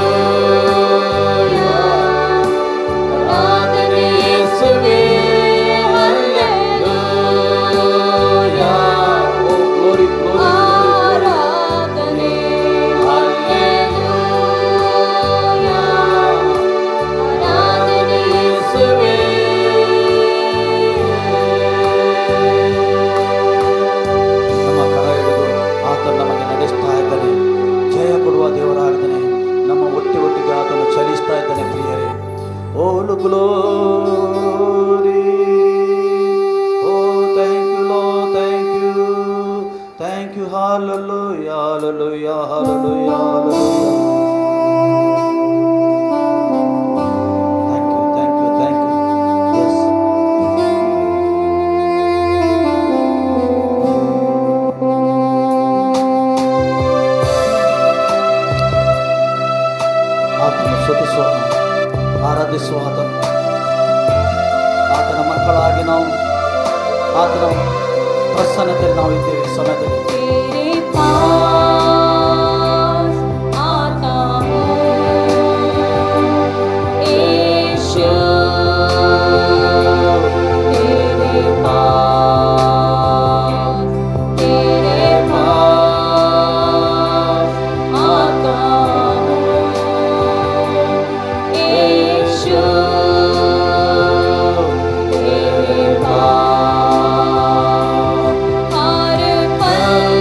ಆರಾಧನೆ ಯೇಸುವೇ ಹಲ್ಲೆಲೂಯಾ. ಓ ಗ್ಲೋರಿ ಗ್ಲೋರಿ ಆರಾಧನೆ ಹಲ್ಲೆಲೂಯಾ ಆರಾಧನೆ ಯೇಸುವೇ. ನಮ್ಮ ಕರ ಹಿಡಿದು ಆತನು ನಮಗೆ ನಡೆಸ್ತಾ ಇದ್ದಾನೆ. ಜಯ ಕೊಡುವ ದೇವರಾಗಿದ್ದಾನೆ. ನಮ್ಮ ಒಟ್ಟಿಗೆ ಆತನು ಚಲಿಸ್ತಾ ಇದ್ದಾನೆ ಪ್ರಿಯರೇ. All glory. Oh thank you lord, thank you, thank you. Hallelujah hallelujah hallelujah hallelujah. Thank you thank you thank you. Yes ಆತನು ಸ್ತುತಿಸೋಣ, ಆರಾಧಿಸುವ ಆತನು. ಆತನ ಮಕ್ಕಳಾಗಿ ನಾವು ಆತನ ಪ್ರಸನ್ನತೆಯಲ್ಲಿ ನಾವು ಇದ್ದೇವೆ ಈ ಸಮಯದಲ್ಲಿ. तेरे पास आता हूँ यीशु तेरे पास आता हूँ यीशु तेरे पास हर पल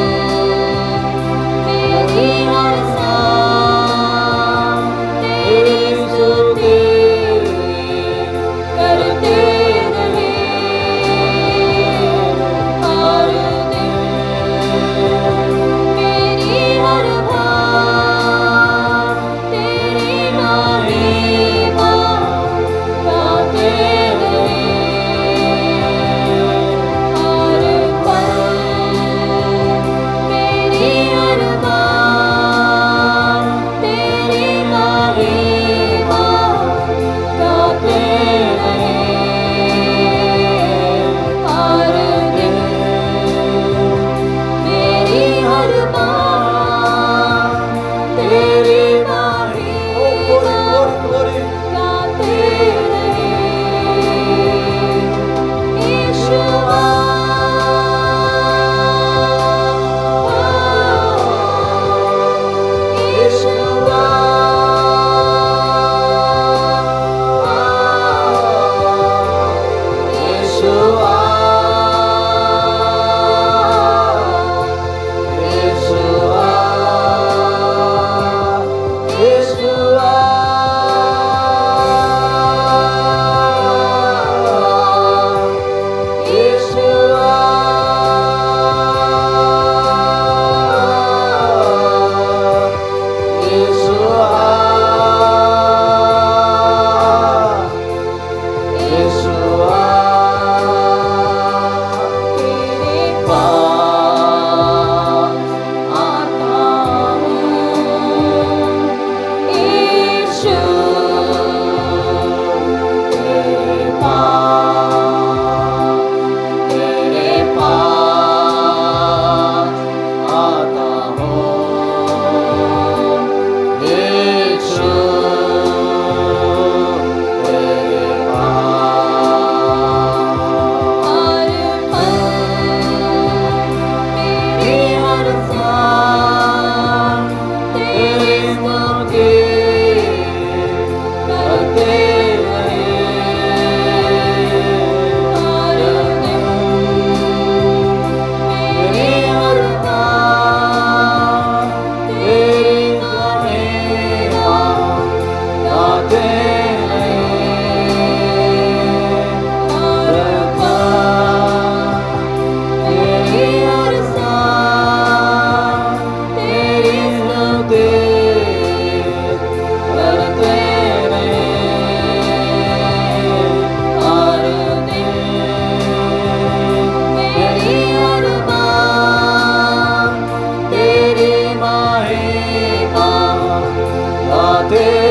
तेरे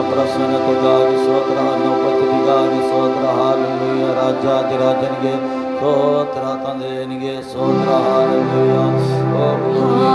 ಪ್ರಸನ್ನತೆಗಾಗಿ ಸ್ತೋತ್ರ, ಉಪಸ್ಥಿತಿಗಾಗಿ ಸ್ತೋತ್ರ. ಹಾಲೆಲೂಯ. ರಾಜಾಧಿರಾಜನಿಗೆ ಸ್ತೋತ್ರ, ತಂದೆಯನಿಗೆ ಸ್ತೋತ್ರ. ಹಾಲೆಲೂಯ. ಓ ಗ್ಲೋರಿ.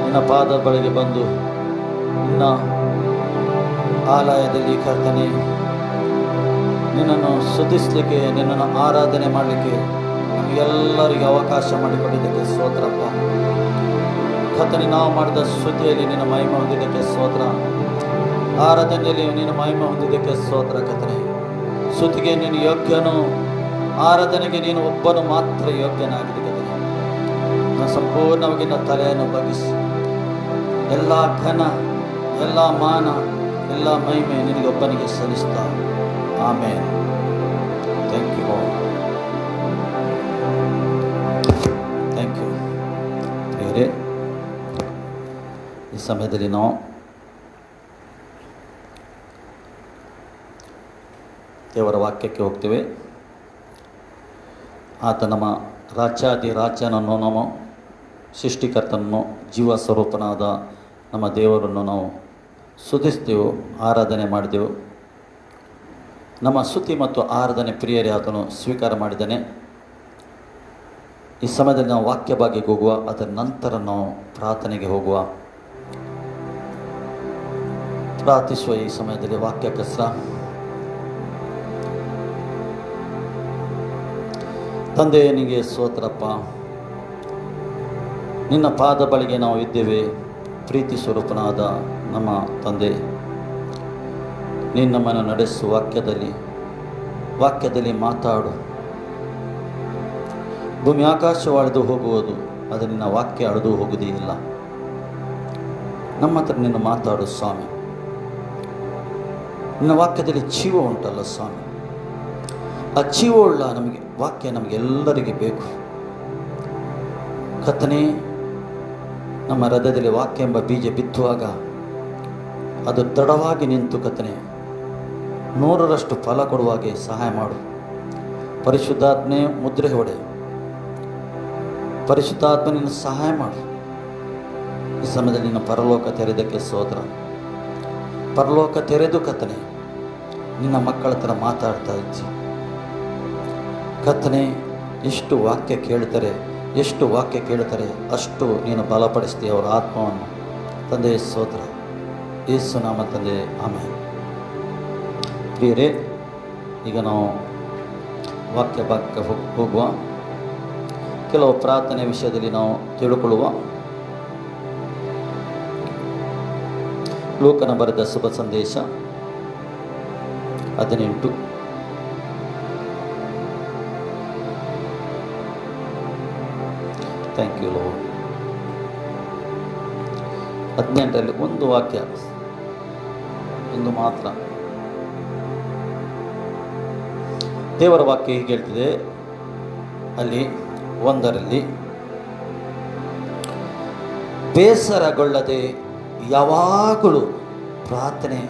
ನಿನ್ನ ಪಾದ ಬಳಿಗೆ ಬಂದು ನಿನ್ನ ಆಲಯದಲ್ಲಿ ಕರ್ತನೆ ನಿನ್ನನ್ನು ಸ್ತುತಿಸಲಿಕ್ಕೆ, ನಿನ್ನನ್ನು ಆರಾಧನೆ ಮಾಡಲಿಕ್ಕೆ ನಮಗೆಲ್ಲರಿಗೆ ಅವಕಾಶ ಮಾಡಿಕೊಟ್ಟಿದ್ದಕ್ಕೆ ಸ್ತೋತ್ರಪ್ಪ. ಕರ್ತನೆ, ನಾವು ಮಾಡಿದ ಸ್ತುತಿಯಲ್ಲಿ ನಿನ್ನ ಮಹಿಮೆ ಹೊಂದಿದ್ದಕ್ಕೆ ಸ್ತೋತ್ರ, ಆರಾಧನೆಯಲ್ಲಿ ನಿನ್ನ ಮಹಿಮೆ ಹೊಂದಿದ್ದಕ್ಕೆ ಸ್ತೋತ್ರ. ಕರ್ತನೆ, ಸ್ತುತಿಗೆ ನೀನು ಯೋಗ್ಯನು, ಆರಾಧನೆಗೆ ನೀನು ಒಬ್ಬನು ಮಾತ್ರ ಯೋಗ್ಯನಾಗಿದೆ. ಕರ್ತನೆ, ನಾನು ಸಂಪೂರ್ಣವಾಗಿ ನನ್ನ ತಲೆಯನ್ನು ಬಗ್ಗಿಸಿ ಎಲ್ಲ ಘನ, ಎಲ್ಲ ಮಾನ, ಎಲ್ಲ ಮಹಿಮೆ ನಿನಗೊಬ್ಬನಿಗೆ ಸಲ್ಲಿಸ್ತಾ. ಆಮೇಲೆ ಥ್ಯಾಂಕ್ ಯು, ಥ್ಯಾಂಕ್ ಯು. ಪ್ರಿಯರೇ, ಈ ಸಮಯದಲ್ಲಿ ನಾವು ದೇವರ ವಾಕ್ಯಕ್ಕೆ ಹೋಗ್ತೇವೆ. ಆತ ನಮ್ಮ ರಾಜ್ಯಾಧಿರಾಜ್ಯನನ್ನು, ನಮ್ಮ ಸೃಷ್ಟಿಕರ್ತನನ್ನು, ಜೀವ ಸ್ವರೂಪನಾದ ನಮ್ಮ ದೇವರನ್ನು ನಾವು ಸ್ತುತಿಸ್ತೇವೆ, ಆರಾಧನೆ ಮಾಡಿದೆವು. ನಮ್ಮ ಸ್ತುತಿ ಮತ್ತು ಆರಾಧನೆ ಪ್ರಿಯರೇ ಆತನು ಸ್ವೀಕಾರ ಮಾಡಿದ್ದಾನೆ. ಈ ಸಮಯದಲ್ಲಿ ನಾವು ವಾಕ್ಯ ಭಾಗಕ್ಕೆ ಹೋಗುವ, ಅದರ ನಂತರ ನಾವು ಪ್ರಾರ್ಥನೆಗೆ ಹೋಗುವ. ಪ್ರಾರ್ಥಿಸುವ ಈ ಸಮಯದಲ್ಲಿ ವಾಕ್ಯ ಕಸ್ರ. ತಂದೆ, ನಿನಗೆ ಸ್ತೋತ್ರಪ್ಪ. ನಿನ್ನ ಪಾದ ಬಳಿಗೆ ನಾವು ಇದ್ದೇವೆ. ಪ್ರೀತಿ ಸ್ವರೂಪನಾದ ನಮ್ಮ ತಂದೆ, ನೀನು ನಮ್ಮನ್ನು ನಡೆಸು. ವಾಕ್ಯದಲ್ಲಿ ಮಾತಾಡು. ಭೂಮಿ ಆಕಾಶ ಅಳೆದು ಹೋಗುವುದು, ಅದು ನಿನ್ನ ವಾಕ್ಯ ಅಳೆದು ಹೋಗುವುದೇ ಇಲ್ಲ. ನಮ್ಮ ಹತ್ರ ನಿನ್ನ ಮಾತಾಡು ಸ್ವಾಮಿ. ನಿನ್ನ ವಾಕ್ಯದಲ್ಲಿ ಜೀವ ಉಂಟಲ್ಲ ಸ್ವಾಮಿ, ಆ ಜೀವವುಳ್ಳ ನಮಗೆ ವಾಕ್ಯ ನಮಗೆಲ್ಲರಿಗೆ ಬೇಕು. ಕರ್ತನೇ, ನಮ್ಮ ಹೃದಯದಲ್ಲಿ ವಾಕ್ಯ ಎಂಬ ಬೀಜ ಬಿತ್ತುವಾಗ ಅದು ದೃಢವಾಗಿ ನಿಂತು ಕರ್ತನೇ 100ರಷ್ಟು ಫಲ ಕೊಡುವಾಗೆ ಸಹಾಯ ಮಾಡು. ಪರಿಶುದ್ಧಾತ್ಮನೇ ಮುದ್ರೆ ಹೊಡೆ. ಪರಿಶುದ್ಧಾತ್ಮನಿಂದ ಸಹಾಯ ಮಾಡು. ಈ ಸಮಯದಲ್ಲಿ ನಿನ್ನ ಪರಲೋಕ ತೆರೆದಕ್ಕೆ ಸ್ತೋತ್ರ. ಪರಲೋಕ ತೆರೆದು ಕರ್ತನೇ ನಿನ್ನ ಮಕ್ಕಳ ಹತ್ರ ಮಾತಾಡ್ತಾ ಇದ್ದಿ. ಕರ್ತನೇ, ಎಷ್ಟು ವಾಕ್ಯ ಕೇಳ್ತಾರೆ ಅಷ್ಟು ನೀನು ಬಲಪಡಿಸ್ತೀಯ ಅವರ ಆತ್ಮವನ್ನು. ತಂದೆ ಸ್ತೋತ್ರ, ಯೇಸು ನಾಮ ತಂದೆ, ಆಮೇಲೆ. ಪ್ರಿಯರೇ, ಈಗ ನಾವು ವಾಕ್ಯ ಭಾಗಕ್ಕೆ ಹೋಗುವ. ಕೆಲವು ಪ್ರಾರ್ಥನೆ ವಿಷಯದಲ್ಲಿ ನಾವು ತಿಳ್ಕೊಳ್ಳುವ. ಲೂಕನ ಬರೆದ ಶುಭ ಸಂದೇಶ 18. Thank you lord. 18ರಲ್ಲಿ ಒಂದು ವಾಕ್ಯ, ಒಂದು ಮಾತ್ರ. ದೇವರ ವಾಕ್ಯ ಹೀಗೆ ಹೇಳ್ತಿದೆ. ಅಲ್ಲಿ 1ರಲ್ಲಿ, ಬೇಸರಗೊಳ್ಳದೆ ಯಾವಾಗಲೂ ಪ್ರಾರ್ಥನೆ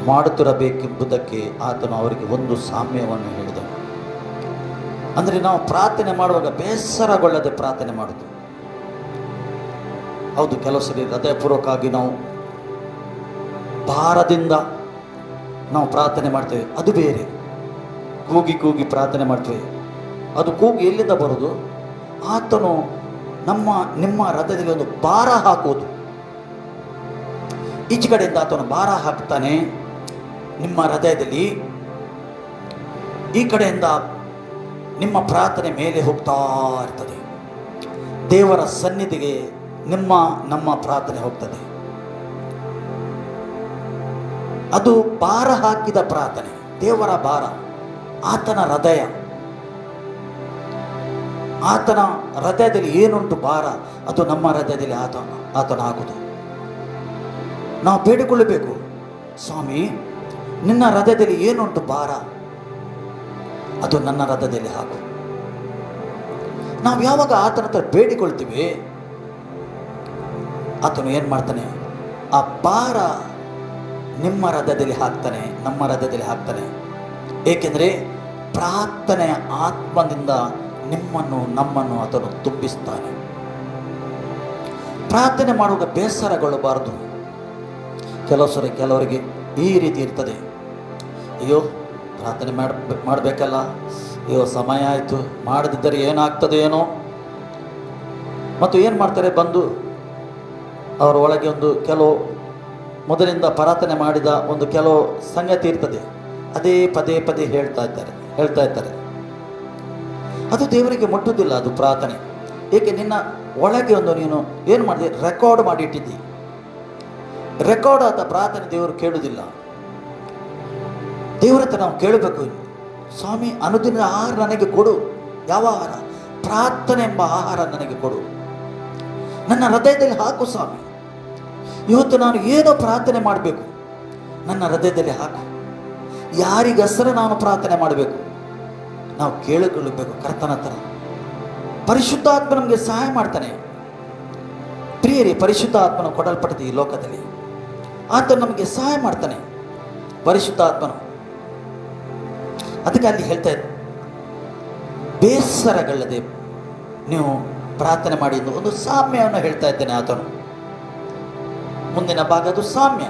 ಮಾಡುತ್ತಿರಬೇಕೆಂಬುದಕ್ಕೆ ಆತನು ಅವರಿಗೆ ಒಂದು ಸಾಮ್ಯವನ್ನು ಹೇಳಿದನು. ಅಂದರೆ ನಾವು ಪ್ರಾರ್ಥನೆ ಮಾಡುವಾಗ ಬೇಸರಗೊಳ್ಳದೆ ಪ್ರಾರ್ಥನೆ ಮಾಡೋದು. ಹೌದು, ಕೆಲವು ಸರಿ ಹೃದಯಪೂರ್ವಕವಾಗಿ ನಾವು ಭಾರದಿಂದ ನಾವು ಪ್ರಾರ್ಥನೆ ಮಾಡ್ತೇವೆ, ಅದು ಬೇರೆ. ಕೂಗಿ ಪ್ರಾರ್ಥನೆ ಮಾಡ್ತೇವೆ, ಅದು ಕೂಗಿ ಎಲ್ಲಿಂದ ಬರೋದು? ಆತನು ನಿಮ್ಮ ಹೃದಯದಲ್ಲಿ ಒಂದು ಭಾರ ಹಾಕುವುದು. ಈಚೆ ಕಡೆಯಿಂದ ಆತನು ಭಾರ ಹಾಕ್ತಾನೆ ನಿಮ್ಮ ಹೃದಯದಲ್ಲಿ, ಈ ಕಡೆಯಿಂದ ನಿಮ್ಮ ಪ್ರಾರ್ಥನೆ ಮೇಲೆ ಹೋಗ್ತಾ ಇರ್ತದೆ. ದೇವರ ಸನ್ನಿಧಿಗೆ ನಮ್ಮ ಪ್ರಾರ್ಥನೆ ಹೋಗ್ತದೆ. ಅದು ಭಾರ ಹಾಕಿದ ಪ್ರಾರ್ಥನೆ. ದೇವರ ಭಾರ, ಆತನ ಹೃದಯದಲ್ಲಿ ಏನುಂಟು ಭಾರ, ಅದು ನಮ್ಮ ಹೃದಯದಲ್ಲಿ ಆತನ ಹಾಕುದು. ನಾವು ಬೇಡಿಕೊಳ್ಳಬೇಕು, ಸ್ವಾಮಿ ನಿನ್ನ ಹೃದಯದಲ್ಲಿ ಏನುಂಟು ಭಾರ, ಅದು ನನ್ನ ಹೃದಯದಲ್ಲಿ ಹಾಕು. ನಾವು ಯಾವಾಗ ಆತನ ಹತ್ರ ಬೇಡಿಕೊಳ್ತೀವಿ, ಆತನು ಏನು ಮಾಡ್ತಾನೆ? ಆ ಭಾರ ನಿಮ್ಮ ಹೃದಯದಲ್ಲಿ ಹಾಕ್ತಾನೆ, ನಮ್ಮ ಹೃದಯದಲ್ಲಿ ಹಾಕ್ತಾನೆ. ಏಕೆಂದರೆ ಪ್ರಾರ್ಥನೆಯ ಆತ್ಮದಿಂದ ನಮ್ಮನ್ನು ಆತನು ತುಂಬಿಸ್ತಾನೆ. ಪ್ರಾರ್ಥನೆ ಮಾಡುವಾಗ ಬೇಸರಗೊಳ್ಳಬಾರದು. ಕೆಲವರಿಗೆ ಈ ರೀತಿ ಇರ್ತದೆ, ಅಯ್ಯೋ ಪ್ರಾರ್ಥನೆ ಮಾಡಬೇಕಲ್ಲ, ಅಯ್ಯೋ ಸಮಯ ಆಯಿತು, ಮಾಡದಿದ್ದರೆ ಏನಾಗ್ತದೆ ಏನೋ. ಮತ್ತು ಏನು ಮಾಡ್ತಾರೆ? ಬಂದು ಅವರ ಒಳಗೆ ಒಂದು ಕೆಲವು ಮೊದಲಿಂದ ಪ್ರಾರ್ಥನೆ ಮಾಡಿದ ಒಂದು ಕೆಲವು ಸಂಗತಿ ಇರ್ತದೆ, ಅದೇ ಪದೇ ಪದೇ ಹೇಳ್ತಾ ಇರ್ತಾರೆ. ಅದು ದೇವರಿಗೆ ಮುಟ್ಟುವುದಿಲ್ಲ, ಅದು ಪ್ರಾರ್ಥನೆ. ಏಕೆ? ನಿನ್ನ ಒಳಗೆ ಒಂದು ನೀನು ಏನು ಮಾಡಿದೆ, ರೆಕಾರ್ಡ್ ಮಾಡಿಟ್ಟಿದ್ದಿ. ರೆಕಾರ್ಡ್ ಆದ ಪ್ರಾರ್ಥನೆ ದೇವರು ಕೇಳುವುದಿಲ್ಲ. ದೇವರ ಹತ್ರ ನಾವು ಕೇಳಬೇಕು, ಸ್ವಾಮಿ ಅನುದಿನ ಆಹಾರ ನನಗೆ ಕೊಡು. ಯಾವ ಆಹಾರ? ಪ್ರಾರ್ಥನೆ ಎಂಬ ಆಹಾರ ನನಗೆ ಕೊಡು. ನನ್ನ ಹೃದಯದಲ್ಲಿ ಹಾಕು ಸ್ವಾಮಿ. ಇವತ್ತು ನಾನು ಏನೋ ಪ್ರಾರ್ಥನೆ ಮಾಡಬೇಕು, ನನ್ನ ಹೃದಯದಲ್ಲಿ ಹಾಕು. ಯಾರಿಗಸರ ನಾನು ಪ್ರಾರ್ಥನೆ ಮಾಡಬೇಕು, ನಾವು ಕೇಳಿಕೊಳ್ಳಬೇಕು ಕರ್ತನ ಹತ್ರ. ಪರಿಶುದ್ಧಾತ್ಮ ನಮಗೆ ಸಹಾಯ ಮಾಡ್ತಾನೆ. ಪ್ರಿಯರೇ, ಪರಿಶುದ್ಧಾತ್ಮನು ಕೊಡಲ್ಪಟ್ಟಿದೆ ಈ ಲೋಕದಲ್ಲಿ. ಆತ ನಮಗೆ ಸಹಾಯ ಮಾಡ್ತಾನೆ, ಪರಿಶುದ್ಧಾತ್ಮನು. ಅದಕ್ಕೆ ಅಲ್ಲಿ ಹೇಳ್ತಾ ಇದ್ದ, ಬೇಸರಗೊಳ್ಳದೆ ನೀವು ಪ್ರಾರ್ಥನೆ ಮಾಡಿ ಎಂದು ಒಂದು ಸಾಮ್ಯವನ್ನು ಹೇಳ್ತಾ ಇದ್ದೇನೆ. ಆತನು ಮುಂದಿನ ಭಾಗ ಅದು ಸಾಮ್ಯ.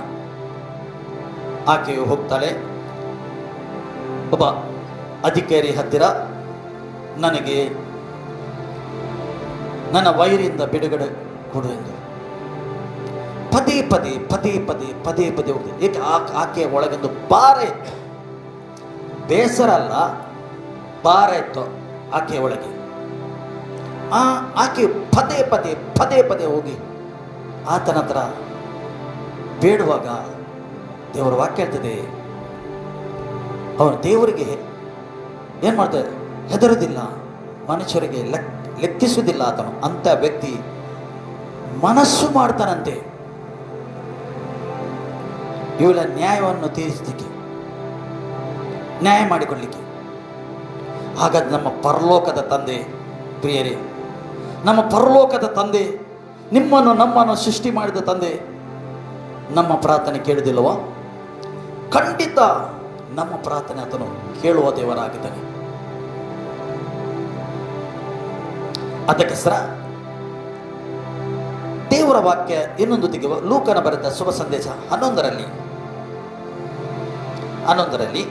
ಆಕೆಯು ಹೋಗ್ತಾಳೆ ಒಬ್ಬ ಅಧಿಕಾರಿ ಹತ್ತಿರ, ನನಗೆ ನನ್ನ ವೈರಿಯಿಂದ ಬಿಡುಗಡೆ ಕೊಡು ಎಂದು ಪದೇ ಪದೇ ಹೋಗ್ತದೆ. ಏಕೆ? ಆಕೆಯ ಒಳಗೊಂದು ಭಾರ ಇತ್ತು, ಬೇಸರ ಅಲ್ಲ, ಭಾರ ಇತ್ತು ಆಕೆಯ ಒಳಗೆ. ಆಕೆ ಪದೇ ಹೋಗಿ ಆತನ ಹತ್ರ ಬೇಡುವಾಗ ದೇವರ ವಾಕ್ಯ ಹೇಳ್ತದೆ, ಅವನು ದೇವರಿಗೆ ಏನು ಮಾಡ್ತಾರೆ, ಹೆದರುವುದಿಲ್ಲ, ಮನುಷ್ಯರಿಗೆ ಲೆಕ್ಕಿಸುವುದಿಲ್ಲ ಆತನು. ಅಂಥ ವ್ಯಕ್ತಿ ಮನಸ್ಸು ಮಾಡ್ತಾನಂತೆ ಇವಳ ನ್ಯಾಯವನ್ನು ತೀರಿಸಲಿಕ್ಕೆ, ನ್ಯಾಯ ಮಾಡಿಕೊಳ್ಳಲಿಕ್ಕೆ. ಹಾಗಾದ್ರೆ ನಮ್ಮ ಪರಲೋಕದ ತಂದೆ, ಪ್ರಿಯರೇ, ನಮ್ಮ ಪರಲೋಕದ ತಂದೆ, ನಮ್ಮನ್ನು ಸೃಷ್ಟಿ ಮಾಡಿದ ತಂದೆ ನಮ್ಮ ಪ್ರಾರ್ಥನೆ ಕೇಳುವುದಿಲ್ಲವಾ? ಖಂಡಿತ ನಮ್ಮ ಪ್ರಾರ್ಥನೆ ಆತನು ಕೇಳುವ ದೇವರಾಗಿದ್ದಾನೆ. ಅದಕ್ಕೆ ಸರ ದೇವರ ವಾಕ್ಯ ಇನ್ನೊಂದು ತೆಗೆಯುವ, ಲೂಕನ ಬರೆದ ಶುಭ ಸಂದೇಶ 11ರಲ್ಲಿ 9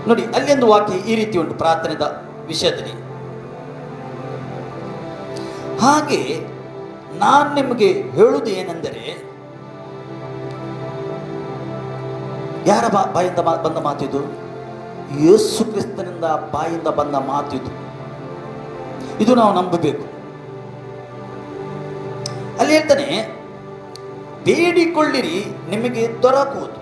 ನೋಡಿ, ಅಲ್ಲಿ ಒಂದು ವಾಕ್ಯ ಈ ರೀತಿ ಉಂಟು ಪ್ರಾರ್ಥನೆದ ವಿಷಯದಲ್ಲಿ. ಹಾಗೆ ನಾನು ನಿಮಗೆ ಹೇಳುವುದು ಏನೆಂದರೆ, ಯಾರ ಬಾಯಿಂದ ಬಂದ ಮಾತಿದು? ಯೇಸು ಕ್ರಿಸ್ತನಿಂದ ಬಾಯಿಂದ ಬಂದ ಮಾತಿದು. ಇದು ನಾವು ನಂಬಬೇಕು. ಅಲ್ಲಿ ಹೇಳ್ತಾನೆ, ಬೇಡಿಕೊಳ್ಳಿರಿ ನಿಮಗೆ ದೊರಕುವುದು.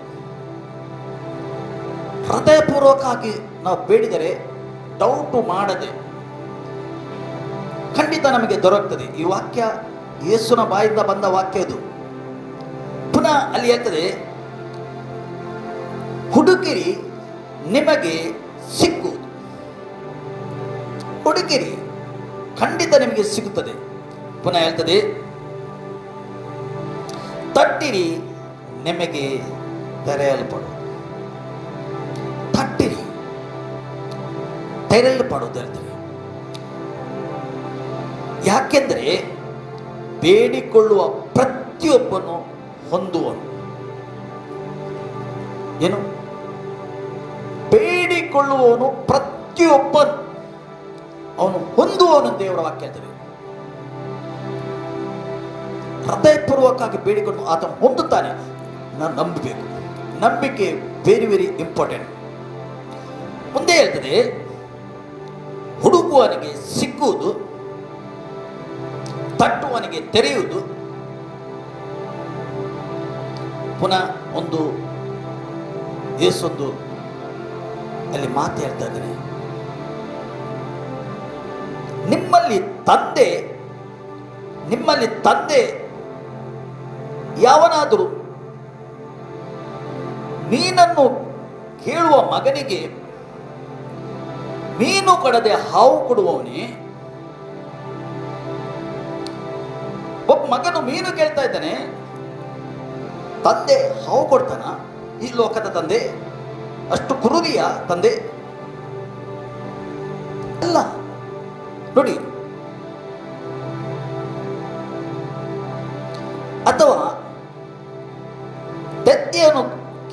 ಹೃದಯಪೂರ್ವಕವಾಗಿ ನಾವು ಬೇಡಿದರೆ, ಡೌಟು ಮಾಡದೆ ಖಂಡಿತ ನಮಗೆ ದೊರಕ್ತದೆ. ಈ ವಾಕ್ಯ ಯೇಸುನ ಬಾಯಿಂದ ಬಂದ ವಾಕ್ಯ ಇದು. ಪುನಃ ಅಲ್ಲಿ ಹೇಳ್ತದೆ, ಹುಡುಕಿರಿ ನಿಮಗೆ ಸಿಕ್ಕುವುದು. ಹುಡುಕಿರಿ, ಖಂಡಿತ ನಿಮಗೆ ಸಿಗುತ್ತದೆ. ಪುನಃ ಹೇಳ್ತದೆ, ತಟ್ಟಿರಿ ನಿಮಗೆ ತೆರೆಯಲ್ಪಡು. ತಟ್ಟಿರಿ, ತೆರೆಯಲ್ಪಡುವುದು ಹೇಳ್ತದೆ. ಯಾಕೆಂದರೆ ಬೇಡಿಕೊಳ್ಳುವ ಪ್ರತಿಯೊಬ್ಬನು ಹೊಂದುವನು. ಏನು? ಬೇಡಿಕೊಳ್ಳುವವನು ಪ್ರತಿಯೊಬ್ಬನು ಅವನು ಹೊಂದುವವನು. ದೇವರ ವಾಕ್ಯ ಹೇಳ್ತದೆ, ಹೃದಯಪೂರ್ವಕವಾಗಿ ಬೇಡಿಕೊಂಡು ಆತನು ಹೊಂದುತ್ತಾನೆ. ನಾನು ನಂಬಬೇಕು. ನಂಬಿಕೆ ವೆರಿ ಇಂಪಾರ್ಟೆಂಟ್. ಮುಂದೆ ಹೇಳ್ತದೆ, ಹುಡುಕುವವನಿಗೆ ಸಿಕ್ಕುವುದು, ತಟ್ಟುವವನಿಗೆ ತೆರೆಯುವುದು. ಪುನಃ ಒಂದು ಯೇಸೊಂದು ಅಲ್ಲಿ ಮಾತು ಹೇಳ್ತಾ ಇದ್ದಾನೆ, ನಿಮ್ಮಲ್ಲಿ ತಂದೆ ಯಾವನಾದರೂ ಮೀನನ್ನು ಕೇಳುವ ಮಗನಿಗೆ ಮೀನು ಕೊಡದೆ ಹಾವು ಕೊಡುವವನೇ? ಒಬ್ಬ ಮಗನು ಮೀನು ಕೇಳ್ತಾ ಇದ್ದಾನೆ, ತಂದೆ ಹಾವು ಕೊಡ್ತಾನ? ಈ ಲೋಕದ ತಂದೆ ಅಷ್ಟು ಕ್ರೂರಿಯ ತಂದೆ ಅಲ್ಲ. ನೋಡಿ, ಅಥವಾ ತೆತ್ತೆಯನ್ನು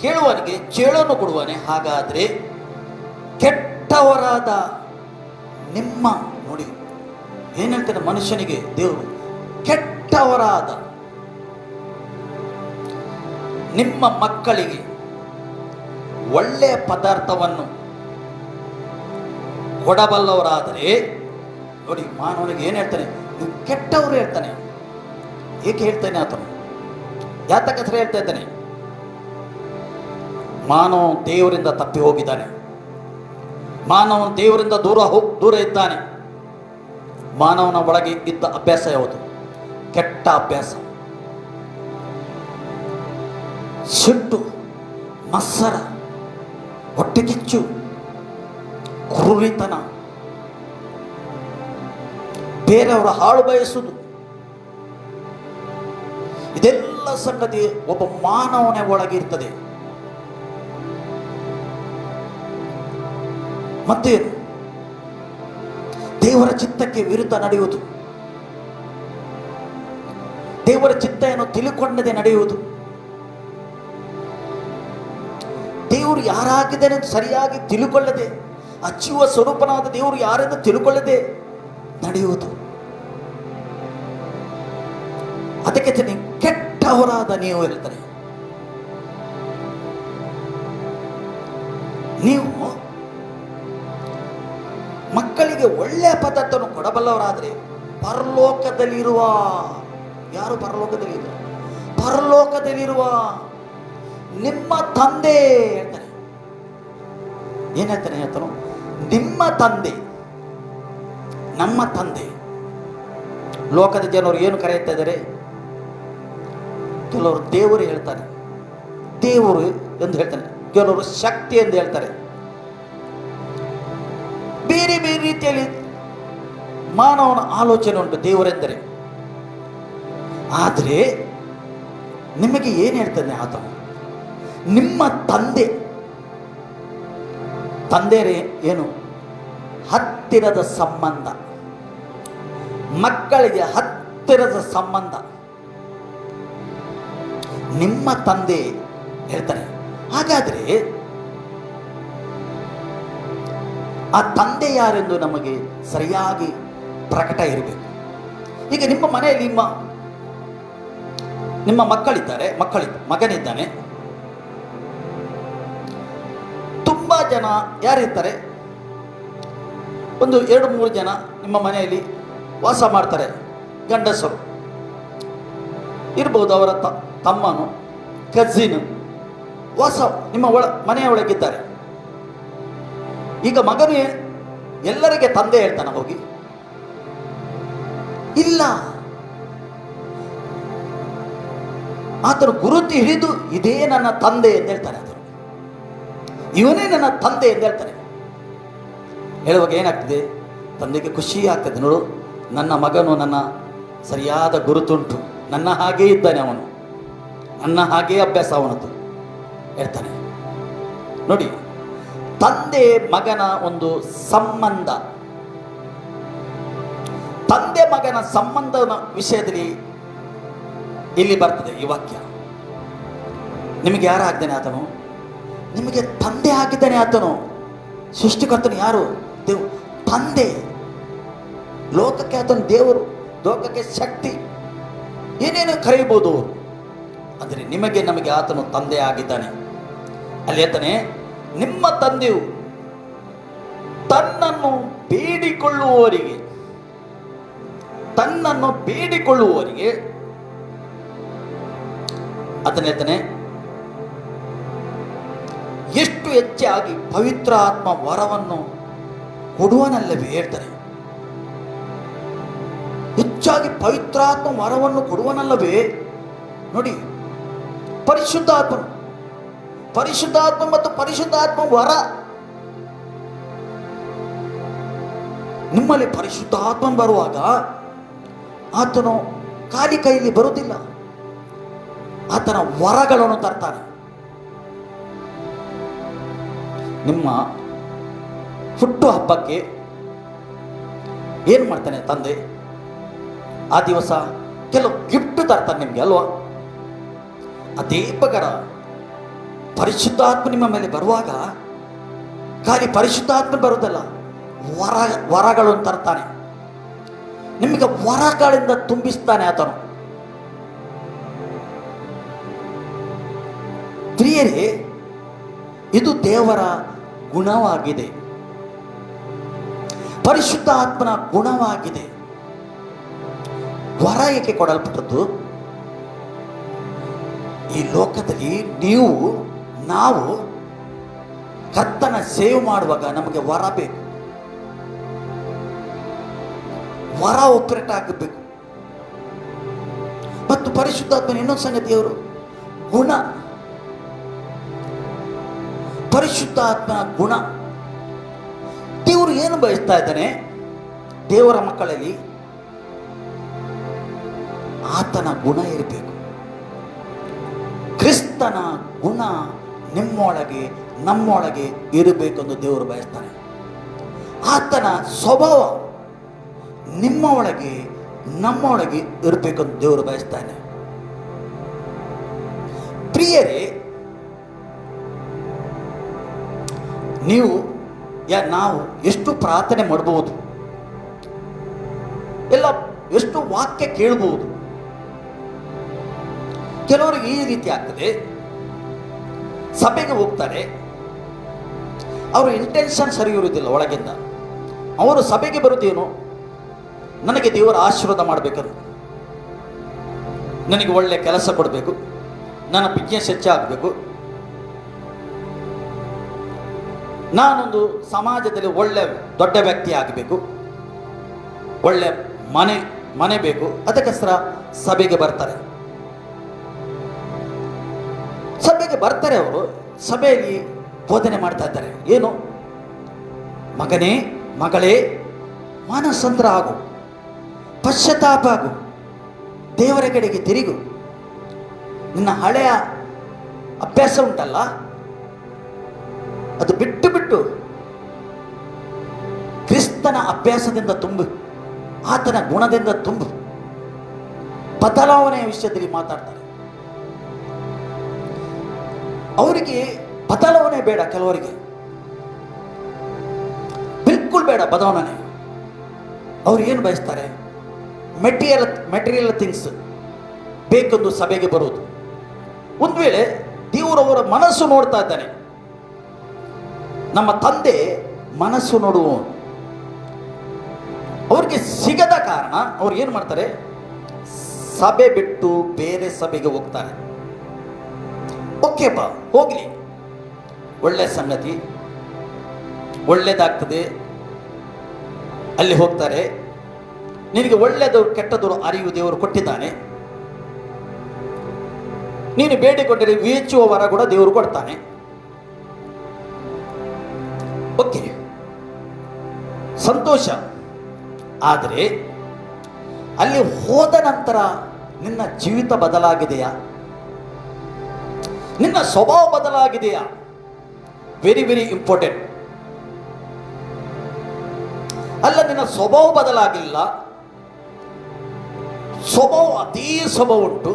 ಕೇಳುವವನಿಗೆ ಚೇಳನ್ನು ಕೊಡುವನೆ? ಹಾಗಾದ್ರೆ ಕೆಟ್ಟವರಾದ ನಿಮ್ಮ, ನೋಡಿ ಏನು ಹೇಳ್ತಾರೆ ಮನುಷ್ಯನಿಗೆ ದೇವರು, ಕೆಟ್ಟವರಾದ ನಿಮ್ಮ ಮಕ್ಕಳಿಗೆ ಒಳ್ಳೆಯ ಪದಾರ್ಥವನ್ನು ಕೊಡಬಲ್ಲವರಾದರೆ, ನೋಡಿ ಮಾನವನಿಗೆ ಏನು ಹೇಳ್ತಾನೆ, ನೀವು ಕೆಟ್ಟವರು ಹೇಳ್ತಾನೆ. ಏಕೆ ಹೇಳ್ತಾನೆ ಆತನು? ಯಾತಕ ಹೆಸರು ಹೇಳ್ತಾ ಇದ್ದಾನೆ? ಮಾನವ ದೇವರಿಂದ ತಪ್ಪಿ ಹೋಗಿದ್ದಾನೆ. ಮಾನವನ ದೇವರಿಂದ ದೂರ ಇದ್ದಾನೆ. ಮಾನವನ ಒಳಗೆ ಇದ್ದ ಅಭ್ಯಾಸ ಯಾವುದು? ಕೆಟ್ಟ ಅಭ್ಯಾಸ. ಸಿಟ್ಟು, ಮತ್ಸರ, ಹೊಟ್ಟೆಕಿಚ್ಚು, ಕ್ರೂರಿತನ, ಬೇರೆಯವರ ಹಾಳು ಬಯಸುವುದು, ಇದೆಲ್ಲ ಸಂಗತಿ ಒಬ್ಬ ಮಾನವನ ಒಳಗೆ ಇರ್ತದೆ. ಮತ್ತೇನು? ದೇವರ ಚಿತ್ತಕ್ಕೆ ವಿರುದ್ಧ ನಡೆಯುವುದು, ದೇವರ ಚಿತ್ತವನ್ನು ತಿಳುಕೊಂಡದೆ ನಡೆಯುವುದು, ದೇವರು ಯಾರಾಗಿದ್ದಾನೆ ಸರಿಯಾಗಿ ತಿಳುಕೊಳ್ಳದೆ, ಆ ಜೀವ ಸ್ವರೂಪನಾದ ದೇವರು ಯಾರೆಂದು ತಿಳುಕೊಳ್ಳದೆ ನಡೆಯುವುದು. ಅದಕ್ಕೆ ಕೆಟ್ಟವರಾದ ನೀವು ಹೇಳ್ತಾರೆ. ನೀವು ಮಕ್ಕಳಿಗೆ ಒಳ್ಳೆಯ ಪದಾರ್ಥವನ್ನು ಕೊಡಬಲ್ಲವರಾದರೆ ಪರಲೋಕದಲ್ಲಿರುವ, ಯಾರು ಪರಲೋಕದಲ್ಲಿರುವ? ಪರಲೋಕದಲ್ಲಿರುವ ನಿಮ್ಮ ತಂದೆ ಹೇಳ್ತಾನೆ. ಏನ್ ಹೇಳ್ತಾನೆ ಆತನು? ನಿಮ್ಮ ತಂದೆ, ನಮ್ಮ ತಂದೆ. ಲೋಕದ ಜನರು ಏನು ಕರೆಯುತ್ತಾ ಇದ್ದಾರೆ? ಕೆಲವರು ದೇವರು ಹೇಳ್ತಾರೆ, ದೇವರು ಎಂದು ಹೇಳ್ತಾನೆ. ಕೆಲವರು ಶಕ್ತಿ ಎಂದು ಹೇಳ್ತಾರೆ. ಬೇರೆ ಬೇರೆ ರೀತಿಯಲ್ಲಿ ಮಾನವನ ಆಲೋಚನೆ ಉಂಟು ದೇವರೆಂದರೆ. ಆದರೆ ನಿಮಗೆ ಏನು ಹೇಳ್ತಾನೆ ಆತನು? ನಿಮ್ಮ ತಂದೆ. ತಂದೆಯರೇ ಏನು? ಹತ್ತಿರದ ಸಂಬಂಧ, ಮಕ್ಕಳಿಗೆ ಹತ್ತಿರದ ಸಂಬಂಧ. ನಿಮ್ಮ ತಂದೆ ಹೇಳ್ತಾನೆ. ಹಾಗಾದ್ರೆ ಆ ತಂದೆ ಯಾರೆಂದು ನಮಗೆ ಸರಿಯಾಗಿ ಪ್ರಕಟ ಇರಬೇಕು. ಈಗ ನಿಮ್ಮ ಮನೆಯಲ್ಲಿ ನಿಮ್ಮ ಮಕ್ಕಳಿದ್ದಾರೆ, ಮಗನಿದ್ದಾನೆ. ತುಂಬಾ ಜನ ಯಾರಿರ್ತಾರೆ? ಒಂದು 2-3 ಜನ ನಿಮ್ಮ ಮನೆಯಲ್ಲಿ ವಾಸ ಮಾಡ್ತಾರೆ. ಗಂಡಸರು ಇರ್ಬೋದು, ಅವರ ತಮ್ಮನು, ಕಜಿನ್ ವಾಸ ನಿಮ್ಮ ಮನೆಯ ಒಳಗಿದ್ದಾರೆ. ಈಗ ಮಗನು ಎಲ್ಲರಿಗೆ ತಂದೆ ಹೇಳ್ತಾನೆ ಹೋಗಿ? ಇಲ್ಲ. ಆತನು ಗುರುತು ಹಿಡಿದು ಇದೇ ನನ್ನ ತಂದೆ ಎಂದು ಹೇಳ್ತಾನೆ. ಆತನು ಇವನೇ ನನ್ನ ತಂದೆ ಎಂದು ಹೇಳ್ತಾನೆ. ಹೇಳುವಾಗ ಏನಾಗ್ತದೆ? ತಂದೆಗೆ ಖುಷಿ ಆಗ್ತದೆ. ನೋಡು, ನನ್ನ ಮಗನು ನನ್ನ ಸರಿಯಾದ ಗುರುತುಂಟು, ನನ್ನ ಹಾಗೇ ಇದ್ದಾನೆ, ಅವನು ನನ್ನ ಹಾಗೇ ಅಭ್ಯಾಸ ಅವನದ್ದು ಹೇಳ್ತಾನೆ. ನೋಡಿ, ತಂದೆ ಮಗನ ಒಂದು ಸಂಬಂಧ, ತಂದೆ ಮಗನ ಸಂಬಂಧದ ವಿಷಯದಲ್ಲಿ ಇಲ್ಲಿ ಬರ್ತದೆ ಈ ವಾಕ್ಯ. ನಿಮಗೆ ಯಾರು ಆಗಿದ್ದಾನೆ ಆತನು? ನಿಮಗೆ ತಂದೆ ಆಗಿದ್ದಾನೆ ಆತನು. ಸೃಷ್ಟಿಕರ್ತನು ಯಾರು? ದೇವ್ ತಂದೆ. ಲೋಕಕ್ಕೆ ಆತನು ದೇವರು, ಲೋಕಕ್ಕೆ ಶಕ್ತಿ, ಏನೇನು ಕರೆಯಬಹುದು. ಅಂದರೆ ನಿಮಗೆ ನಮಗೆ ಆತನು ತಂದೆ ಆಗಿದ್ದಾನೆ. ಅಲ್ಲಿ ಹೇಳ್ತಾನೆ, ನಿಮ್ಮ ತಂದೆಯು ತನ್ನನ್ನು ಬೇಡಿಕೊಳ್ಳುವವರಿಗೆ ಅದನ್ನ ಹೇಳ್ತಾನೆ, ಎಷ್ಟು ಹೆಚ್ಚಾಗಿ ಪವಿತ್ರ ಆತ್ಮ ವರವನ್ನು ಕೊಡುವನಲ್ಲವೇ ಹೇಳ್ತಾನೆ. ಹೆಚ್ಚಾಗಿ ಪವಿತ್ರಾತ್ಮ ವರವನ್ನು ಕೊಡುವನಲ್ಲವೇ. ನೋಡಿ, ಪರಿಶುದ್ಧಾತ್ಮ ಮತ್ತು ಪರಿಶುದ್ಧಾತ್ಮ ವರ. ನಿಮ್ಮಲ್ಲಿ ಪರಿಶುದ್ಧಾತ್ಮ ಬರುವಾಗ ಆತನು ಖಾಲಿ ಕೈಯಲ್ಲಿ ಬರುವುದಿಲ್ಲ, ಆತನ ವರಗಳನ್ನು ತರ್ತಾನೆ. ನಿಮ್ಮ ಹುಟ್ಟು ಹಬ್ಬಕ್ಕೆ ಏನು ಮಾಡ್ತಾನೆ ತಂದೆ? ಆ ದಿವಸ ಕೆಲವು ಗಿಫ್ಟ್ ತರ್ತಾನೆ ನಿಮಗೆ ಅಲ್ವಾ? ಅದೇ ಪ್ರಕಾರ ಪರಿಶುದ್ಧಾತ್ಮ ನಿಮ್ಮ ಮೇಲೆ ಬರುವಾಗ ಖಾಲಿ ಪರಿಶುದ್ಧಾತ್ಮ ಬರುವುದಲ್ಲ, ವರಗಳನ್ನು ತರ್ತಾನೆ. ನಿಮಗೆ ವರಗಳಿಂದ ತುಂಬಿಸ್ತಾನೆ ಆತನು. ಪ್ರಿಯರೇ, ಇದು ದೇವರ ಗುಣವಾಗಿದೆ, ಪರಿಶುದ್ಧ ಆತ್ಮನ ಗುಣವಾಗಿದೆ. ವರ ಏಕೆ ಕೊಡಲ್ಪಟ್ಟದ್ದು? ಈ ಲೋಕದಲ್ಲಿ ನಾವು ಕರ್ತನ ಸೇವ್ ಮಾಡುವಾಗ ನಮಗೆ ವರ ಬೇಕು. ವರ ಆಪರೇಟ್ ಆಗಬೇಕು. ಮತ್ತು ಪರಿಶುದ್ಧಾತ್ಮನ ಇನ್ನೊಂದು ಸಂಗತಿಯವರು ಗುಣ, ಪರಿಶುದ್ಧ ಆತ್ಮನ ಗುಣ. ದೇವರು ಏನು ಬಯಸ್ತಾ ಇದ್ದಾನೆ? ದೇವರ ಮಕ್ಕಳಲ್ಲಿ ಆತನ ಗುಣ ಇರಬೇಕು. ಕ್ರಿಸ್ತನ ಗುಣ ನಿಮ್ಮೊಳಗೆ ನಮ್ಮೊಳಗೆ ಇರಬೇಕೆಂದು ದೇವರು ಬಯಸ್ತಾನೆ. ಆತನ ಸ್ವಭಾವ ನಿಮ್ಮ ಒಳಗೆ ನಮ್ಮೊಳಗೆ ಇರಬೇಕೆಂದು ದೇವರು ಬಯಸ್ತಾನೆ. ಪ್ರಿಯರೇ, ನಾವು ಎಷ್ಟು ಪ್ರಾರ್ಥನೆ ಮಾಡಬಹುದು, ಎಲ್ಲ ಎಷ್ಟು ವಾಕ್ಯ ಕೇಳಬಹುದು. ಕೆಲವರಿಗೆ ಈ ರೀತಿ ಆಗ್ತದೆ, ಸಭೆಗೆ ಹೋಗ್ತಾರೆ, ಅವರ ಇಂಟೆನ್ಷನ್ ಸರಿ ಇರುವುದಿಲ್ಲ. ಒಳಗಿಂದ ಅವರು ಸಭೆಗೆ ಬರುತ್ತೇನು, ನನಗೆ ದೇವರ ಆಶೀರ್ವಾದ ಮಾಡಬೇಕಂತ, ನನಗೆ ಒಳ್ಳೆ ಕೆಲಸ ಕೊಡಬೇಕು, ನನ್ನ ಬಿಸ್ನೆಸ್ ಹೆಚ್ಚಾಗಬೇಕು, ನಾನೊಂದು ಸಮಾಜದಲ್ಲಿ ಒಳ್ಳೆ ದೊಡ್ಡ ವ್ಯಕ್ತಿ ಆಗಬೇಕು, ಒಳ್ಳೆ ಮನೆ ಬೇಕು. ಅದಕ್ಕೋಸ್ಕರ ಸಭೆಗೆ ಬರ್ತಾರೆ. ಅವರು ಸಭೆಯಲ್ಲಿ ಬೋಧನೆ ಮಾಡ್ತಾ ಇದ್ದಾರೆ. ಏನು? ಮಗನೇ, ಮಗಳೇ, ಮಾನಸಾಂತರ ಆಗು, ಪಶ್ಚಾತ್ತಾಪ ಆಗು, ದೇವರ ಕಡೆಗೆ ತಿರುಗು. ನಿನ್ನ ಹಳೆಯ ಅಭ್ಯಾಸ ಉಂಟಲ್ಲ, ಅದು ಬಿಟ್ಟು ಕ್ರಿಸ್ತನ ಅಭ್ಯಾಸದಿಂದ ತುಂಬು, ಆತನ ಗುಣದಿಂದ ತುಂಬು. ಬದಲಾವಣೆಯ ವಿಷಯದಲ್ಲಿ ಮಾತಾಡ್ತಾರೆ. ಅವರಿಗೆ ಬದಲಾವಣೆ ಬೇಡ, ಕೆಲವರಿಗೆ ಬಿಲ್ಕುಲ್ ಬೇಡ ಬದಲಾವಣೆ. ಅವ್ರು ಏನು ಬಯಸ್ತಾರೆ? ಮೆಟೀರಿಯಲ್ ಥಿಂಗ್ಸ್ ಬೇಕೆಂದು ಸಭೆಗೆ ಬರುವುದು. ಒಂದು ವೇಳೆ ದೇವರವರ ಮನಸ್ಸು ನೋಡ್ತಾ ಇದ್ದಾನೆ. ನಮ್ಮ ತಂದೆ ಮನಸ್ಸು ನೋಡುವವನು. ಅವ್ರಿಗೆ ಸಿಗದ ಕಾರಣ ಅವ್ರು ಏನು ಮಾಡ್ತಾರೆ? ಸಭೆ ಬಿಟ್ಟು ಬೇರೆ ಸಭೆಗೆ ಹೋಗ್ತಾರೆ. ಓಕೆಪ್ಪ, ಹೋಗ್ಲಿ, ಒಳ್ಳೆ ಸಂಗತಿ, ಒಳ್ಳೇದಾಗ್ತದೆ, ಅಲ್ಲಿ ಹೋಗ್ತಾರೆ. ನಿನಗೆ ಒಳ್ಳೆಯದವರು ಕೆಟ್ಟದವರು ಅರಿವು ದೇವರು ಕೊಟ್ಟಿದ್ದಾನೆ. ನೀನು ಬೇಡಿಕೊಂಡರೆ ವೀಚುವ ವರ ಕೂಡ ದೇವರು ಕೊಡ್ತಾನೆ. ಓಕೆ, ಸಂತೋಷ. ಆದರೆ ಅಲ್ಲಿ ಹೋದ ನಂತರ ನಿನ್ನ ಜೀವಿತ ಬದಲಾಗಿದೆಯಾ? ನಿನ್ನ ಸ್ವಭಾವ ಬದಲಾಗಿದೆಯಾ? Very very important. ಅಲ್ಲ, ನಿನ್ನ ಸ್ವಭಾವ ಬದಲಾಗಿಲ್ಲ. ಸ್ವಭಾವ ಅದೇ ಸ್ವಭಾವ ಉಂಟು,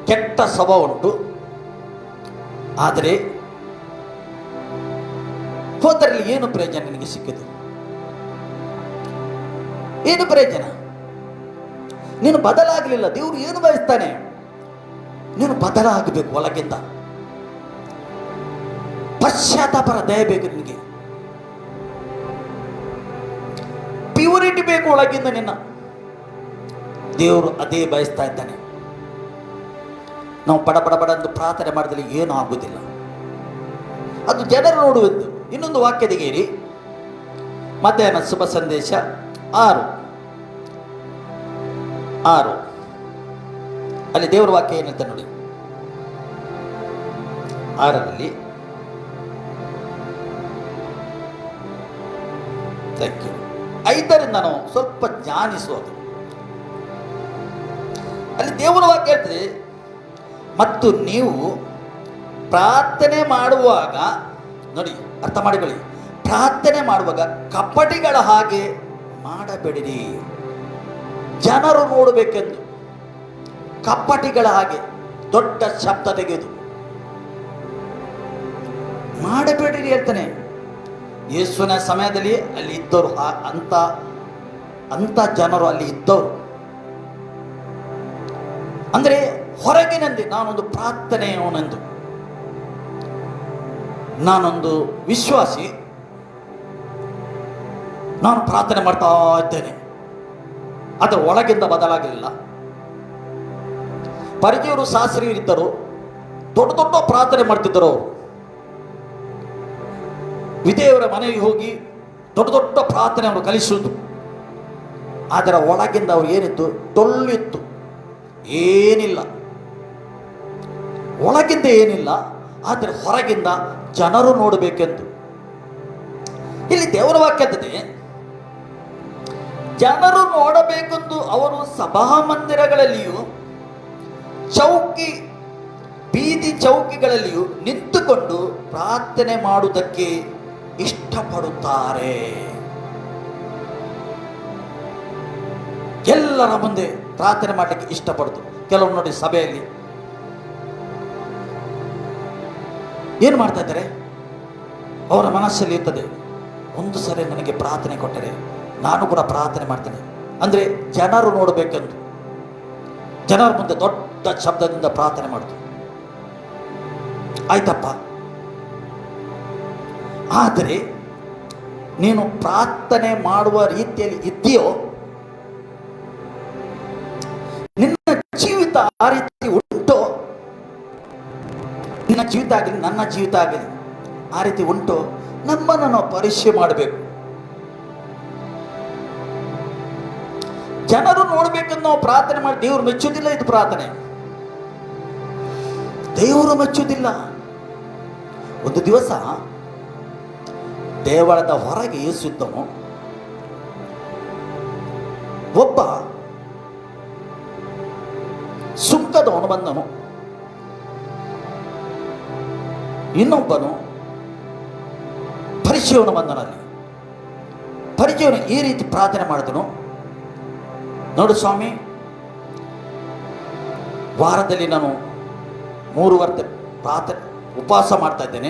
ಕೆಟ್ಟ ಸ್ವಭಾವ ಉಂಟು. ಆದರೆ ಹೋದರಲ್ಲಿ ಏನು ಪ್ರಯೋಜನ? ನಿನಗೆ ಸಿಕ್ಕಿತು ಏನು ಪ್ರಯೋಜನ? ನೀನು ಬದಲಾಗಲಿಲ್ಲ. ದೇವರು ಏನು ಬಯಸ್ತಾನೆ? ನೀನು ಬದಲಾಗಬೇಕು. ಒಳಗಿಂದ ಪಶ್ಚಾತ್ತಾಪರ ದಯ ಬೇಕು ನಿನಗೆ, ಪ್ಯೂರಿಟಿ ಬೇಕು ಒಳಗಿಂದ. ನಿನ್ನ ದೇವರು ಅದೇ ಬಯಸ್ತಾ ಇದ್ದಾನೆ. ನಾವು ಪಡ ಎಂದು ಪ್ರಾರ್ಥನೆ ಮಾಡಿದಲ್ಲಿ ಏನೂ ಆಗುವುದಿಲ್ಲ. ಅದು ಜನರು ನೋಡುವುದು. ಇನ್ನೊಂದು ವಾಕ್ಯ ತೆಗೆಯಿರಿ, ಮಧ್ಯಾಹ್ನ ಶುಭ ಸಂದೇಶ 6 ಅಲ್ಲಿ ದೇವರ ವಾಕ್ಯ ಏನಂತ ನೋಡಿ. 6ರಲ್ಲಿ ಥ್ಯಾಂಕ್ ಯು 5ರಿಂದ ನಾವು ಸ್ವಲ್ಪ ಧ್ಯಾನಿಸುವುದು. ಅಲ್ಲಿ ದೇವರ ವಾಕ್ಯ ಹೇಳ್ತದೆ, ಮತ್ತು ನೀವು ಪ್ರಾರ್ಥನೆ ಮಾಡುವಾಗ, ನೋಡಿ ಅರ್ಥ ಮಾಡಿಕೊಳ್ಳಿ, ಪ್ರಾರ್ಥನೆ ಮಾಡುವಾಗ ಕಪಟಿಗಳ ಹಾಗೆ ಮಾಡಬೇಡಿರಿ. ಜನರು ನೋಡಬೇಕೆಂದು ಕಪಟಿಗಳ ಹಾಗೆ ದೊಡ್ಡ ಶಬ್ದ ತೆಗೆದು ಮಾಡಬೇಡಿರಿ ಹೇಳ್ತಾನೆ. ಯೇಸುವಿನ ಸಮಯದಲ್ಲಿ ಅಲ್ಲಿ ಇದ್ದವರು ಅಂತ ಜನರು ಅಲ್ಲಿ ಇದ್ದವರು. ಅಂದರೆ ಹೊರಗಿನಲ್ಲಿ ನಾನೊಂದು ಪ್ರಾರ್ಥನೆಯವನೆಂದು, ನಾನೊಂದು ವಿಶ್ವಾಸಿ, ನಾನು ಪ್ರಾರ್ಥನೆ ಮಾಡ್ತಾ ಇದ್ದೇನೆ, ಅದರ ಒಳಗಿಂದ ಬದಲಾಗಲಿಲ್ಲ. ಪರಿಚಯರು ಶಾಸ್ತ್ರೀಯರು ಇದ್ದರು, ದೊಡ್ಡ ದೊಡ್ಡ ಪ್ರಾರ್ಥನೆ ಮಾಡ್ತಿದ್ದರು. ಅವರು ವಿಧೇಯವರ ಮನೆಗೆ ಹೋಗಿ ದೊಡ್ಡ ದೊಡ್ಡ ಪ್ರಾರ್ಥನೆ ಅವರು ಕಲಿಸುವುದು. ಅದರ ಒಳಗಿಂದ ಅವ್ರು ಏನಿತ್ತು? ಟೊಳ್ಳಿತ್ತು, ಏನಿಲ್ಲ. ಒಳಗಿಂದ ಏನಿಲ್ಲ, ಆದರೆ ಹೊರಗಿಂದ ಜನರು ನೋಡಬೇಕೆಂದು. ಇಲ್ಲಿ ದೇವರ ವಾಕ್ಯದಲ್ಲಿ ಜನರು ನೋಡಬೇಕೆಂದು ಅವರು ಸಭಾಮಂದಿರಗಳಲ್ಲಿಯೂ ಬೀದಿ ಚೌಕಿಗಳಲ್ಲಿಯೂ ನಿಂತುಕೊಂಡು ಪ್ರಾರ್ಥನೆ ಮಾಡುವುದಕ್ಕೆ ಇಷ್ಟಪಡುತ್ತಾರೆ. ಎಲ್ಲರ ಮುಂದೆ ಪ್ರಾರ್ಥನೆ ಮಾಡಲಿಕ್ಕೆ ಇಷ್ಟಪಡ್ತು. ಕೆಲವರು ನೋಡಿ ಸಭೆಯಲ್ಲಿ ಏನು ಮಾಡ್ತಾ ಇದ್ದಾರೆ? ಅವರ ಮನಸ್ಸಲ್ಲಿ ಇರ್ತದೆ, ಒಂದು ಸರಿ ನನಗೆ ಪ್ರಾರ್ಥನೆ ಕೊಟ್ಟರೆ ನಾನು ಕೂಡ ಪ್ರಾರ್ಥನೆ ಮಾಡ್ತೇನೆ. ಅಂದರೆ ಜನರು ನೋಡಬೇಕೆಂದು ಜನರ ಮುಂದೆ ದೊಡ್ಡ ಶಬ್ದದಿಂದ ಪ್ರಾರ್ಥನೆ ಮಾಡ್ತು. ಆಯ್ತಪ್ಪ, ಆದರೆ ನೀನು ಪ್ರಾರ್ಥನೆ ಮಾಡುವ ರೀತಿಯಲ್ಲಿ ಇದ್ದೀಯೋ, ನಿನ್ನ ಜೀವಿತ ಆ ರೀತಿ ಉಂಟೋ, ನಿನ್ನ ಜೀವಿತ ಆಗಲಿ ನನ್ನ ಜೀವಿತ ಆಗಲಿ ಆ ರೀತಿ ಉಂಟೋ, ನಮ್ಮನ್ನು ನಾವು ಪರೀಕ್ಷೆ ಮಾಡಬೇಕು. ಜನರು ನೋಡ್ಬೇಕಂತ ನಾವು ಪ್ರಾರ್ಥನೆ ಮಾಡಿ ದೇವರು ಮೆಚ್ಚುವುದಿಲ್ಲ. ಇದು ಪ್ರಾರ್ಥನೆ ದೇವರು ಮೆಚ್ಚುವುದಿಲ್ಲ. ಒಂದು ದಿವಸ ದೇವಳದ ಹೊರಗೆ ಯೇಸುದ್ದನು. ಒಬ್ಬ ಸುಂಕದವನು ಬಂದನು, ಇನ್ನೊಬ್ಬನು ಪರಿಚಯವನು ಬಂದನಲ್ಲಿ. ಪರಿಚಯವನು ಈ ರೀತಿ ಪ್ರಾರ್ಥನೆ ಮಾಡಿದನು, ನೋಡು ಸ್ವಾಮಿ, ವಾರದಲ್ಲಿ ನಾನು 3 ವರ್ಷ ಪ್ರಾರ್ಥನೆ ಉಪವಾಸ ಮಾಡ್ತಾ ಇದ್ದೇನೆ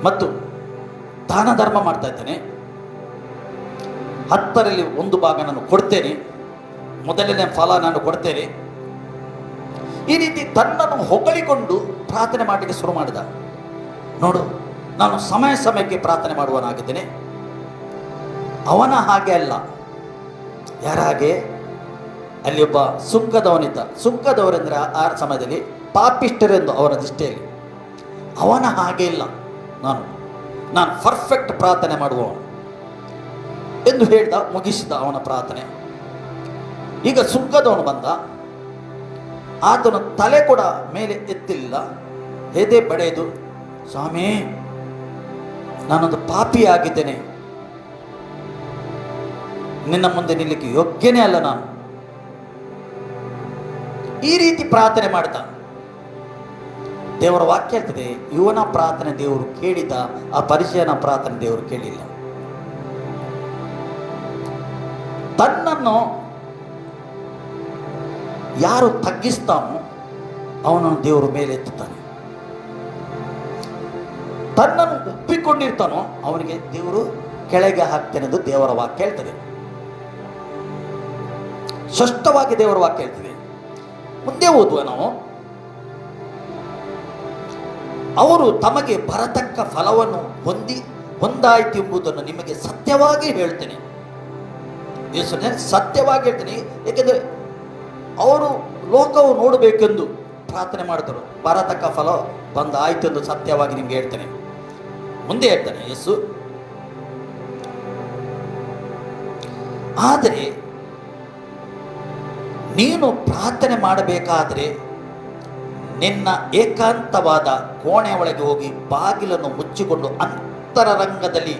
ಮತ್ತು ದಾನ ಧರ್ಮ ಮಾಡ್ತಾ ಇದ್ದೇನೆ. 10ರಲ್ಲಿ 1 ಭಾಗ ನಾನು ಕೊಡ್ತೇನೆ, ಮೊದಲನೇ ಫಲ ನಾನು ಕೊಡ್ತೇನೆ. ಈ ರೀತಿ ತನ್ನನ್ನು ಹೊಗಳಿಕೊಂಡು ಪ್ರಾರ್ಥನೆ ಮಾಡಲಿಕ್ಕೆ ಶುರು ಮಾಡಿದ. ನೋಡು, ನಾನು ಸಮಯಕ್ಕೆ ಪ್ರಾರ್ಥನೆ ಮಾಡುವನಾಗಿದ್ದೇನೆ. ಅವನ ಹಾಗೆ ಅಲ್ಲ. ಯಾರ ಹಾಗೆ? ಅಲ್ಲಿ ಒಬ್ಬ ಸುಂಕದವನಿದ್ದ. ಸುಂಕದವರೆಂದರೆ ಆ ಸಮಯದಲ್ಲಿ ಪಾಪಿಷ್ಟರೆಂದು ಅವರ ದೃಷ್ಟಿಯಲ್ಲಿ. ಅವನ ಹಾಗೆ ಇಲ್ಲ. ನಾನು ಪರ್ಫೆಕ್ಟ್ ಪ್ರಾರ್ಥನೆ ಮಾಡುವವನು ಎಂದು ಹೇಳಿದ. ಮುಗಿಸಿದ ಅವನ ಪ್ರಾರ್ಥನೆ. ಈಗ ಸುಂಕದವನು ಬಂದ. ಆತನ ತಲೆ ಕೂಡ ಮೇಲೆ ಎತ್ತಿಲ್ಲ, ಎದೆ ಬಡೆದು, ಸ್ವಾಮಿ, ನಾನೊಂದು ಪಾಪಿಯಾಗಿದ್ದೇನೆ, ನಿನ್ನ ಮುಂದೆ ನಿಲ್ಲಕ್ಕೆ ಯೋಗ್ಯನೇ ಅಲ್ಲ ನಾನು. ಈ ರೀತಿ ಪ್ರಾರ್ಥನೆ ಮಾಡ್ತಾ ದೇವರ ವಾಕ್ಯ ಹೇಳ್ತದೆ, ಇವನ ಪ್ರಾರ್ಥನೆ ದೇವರು ಕೇಳಿದ, ಆ ಪರಿಚಯನ ಪ್ರಾರ್ಥನೆ ದೇವರು ಕೇಳಿಲ್ಲ. ತನ್ನನ್ನು ಯಾರು ತಗ್ಗಿಸ್ತಾನೋ ಅವನನ್ನು ದೇವರು ಮೇಲೆ ಎತ್ತುತ್ತಾನೆ. ತನ್ನನ್ನು ಒಪ್ಪಿಕೊಂಡಿರ್ತಾನೋ ಅವನಿಗೆ ದೇವರು ಕೆಳಗೆ ಹಾಕ್ತೇನೆ ಎಂದು ದೇವರ ವಾಕ್ಯ ಹೇಳ್ತದೆ. ಸ್ಪಷ್ಟವಾಗಿ ದೇವರ ವಾಕ್ಯ ಹೇಳ್ತದೆ. ಮುಂದೆ ಓದುವ ನಾವು, ಅವರು ತಮಗೆ ಬರತಕ್ಕ ಫಲವನ್ನು ಹೊಂದಾಯಿತು ಎಂಬುದನ್ನು ನಿಮಗೆ ಸತ್ಯವಾಗಿ ಹೇಳ್ತೇನೆ. ಯೇಸು ಸತ್ಯವಾಗಿ ಹೇಳ್ತೇನೆ, ಏಕೆಂದರೆ ಅವರು ಲೋಕವು ನೋಡಬೇಕೆಂದು ಪ್ರಾರ್ಥನೆ ಮಾಡಿದರು. ಬರತಕ್ಕ ಫಲ ಬಂದಾಯಿತು ಎಂದು ಸತ್ಯವಾಗಿ ನಿಮ್ಗೆ ಹೇಳ್ತೇನೆ. ಮುಂದೆ ಹೇಳ್ತಾನೆ ಯೇಸು, ಆದರೆ ನೀನು ಪ್ರಾರ್ಥನೆ ಮಾಡಬೇಕಾದರೆ ನಿನ್ನ ಏಕಾಂತವಾದ ಕೋಣೆ ಒಳಗೆ ಹೋಗಿ ಬಾಗಿಲನ್ನು ಮುಚ್ಚಿಕೊಂಡು ಅಂತರಂಗದಲ್ಲಿ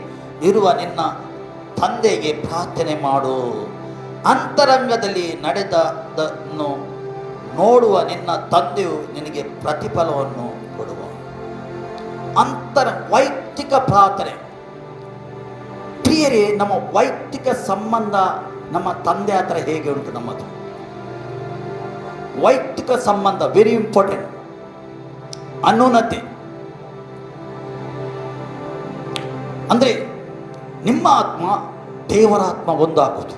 ಇರುವ ನಿನ್ನ ತಂದೆಗೆ ಪ್ರಾರ್ಥನೆ ಮಾಡು. ಅಂತರಂಗದಲ್ಲಿ ನಡೆದದನ್ನು ನೋಡುವ ನಿನ್ನ ತಂದೆಯು ನಿನಗೆ ಪ್ರತಿಫಲವನ್ನು ಕೊಡುವ. ವೈಯಕ್ತಿಕ ಪ್ರಾರ್ಥನೆ. ಪ್ರಿಯರೇ, ನಮ್ಮ ವೈಯಕ್ತಿಕ ಸಂಬಂಧ ನಮ್ಮ ತಂದೆ ಹತ್ರ ಹೇಗೆ ಉಂಟು? ನಮ್ಮದು ವೈಯಕ್ತಿಕ ಸಂಬಂಧ ವೆರಿ ಇಂಪಾರ್ಟೆಂಟ್. ಅನುನ್ನತಿ ಅಂದರೆ ನಿಮ್ಮ ಆತ್ಮ ದೇವರ ಆತ್ಮ ಒಂದಾಗುವುದು.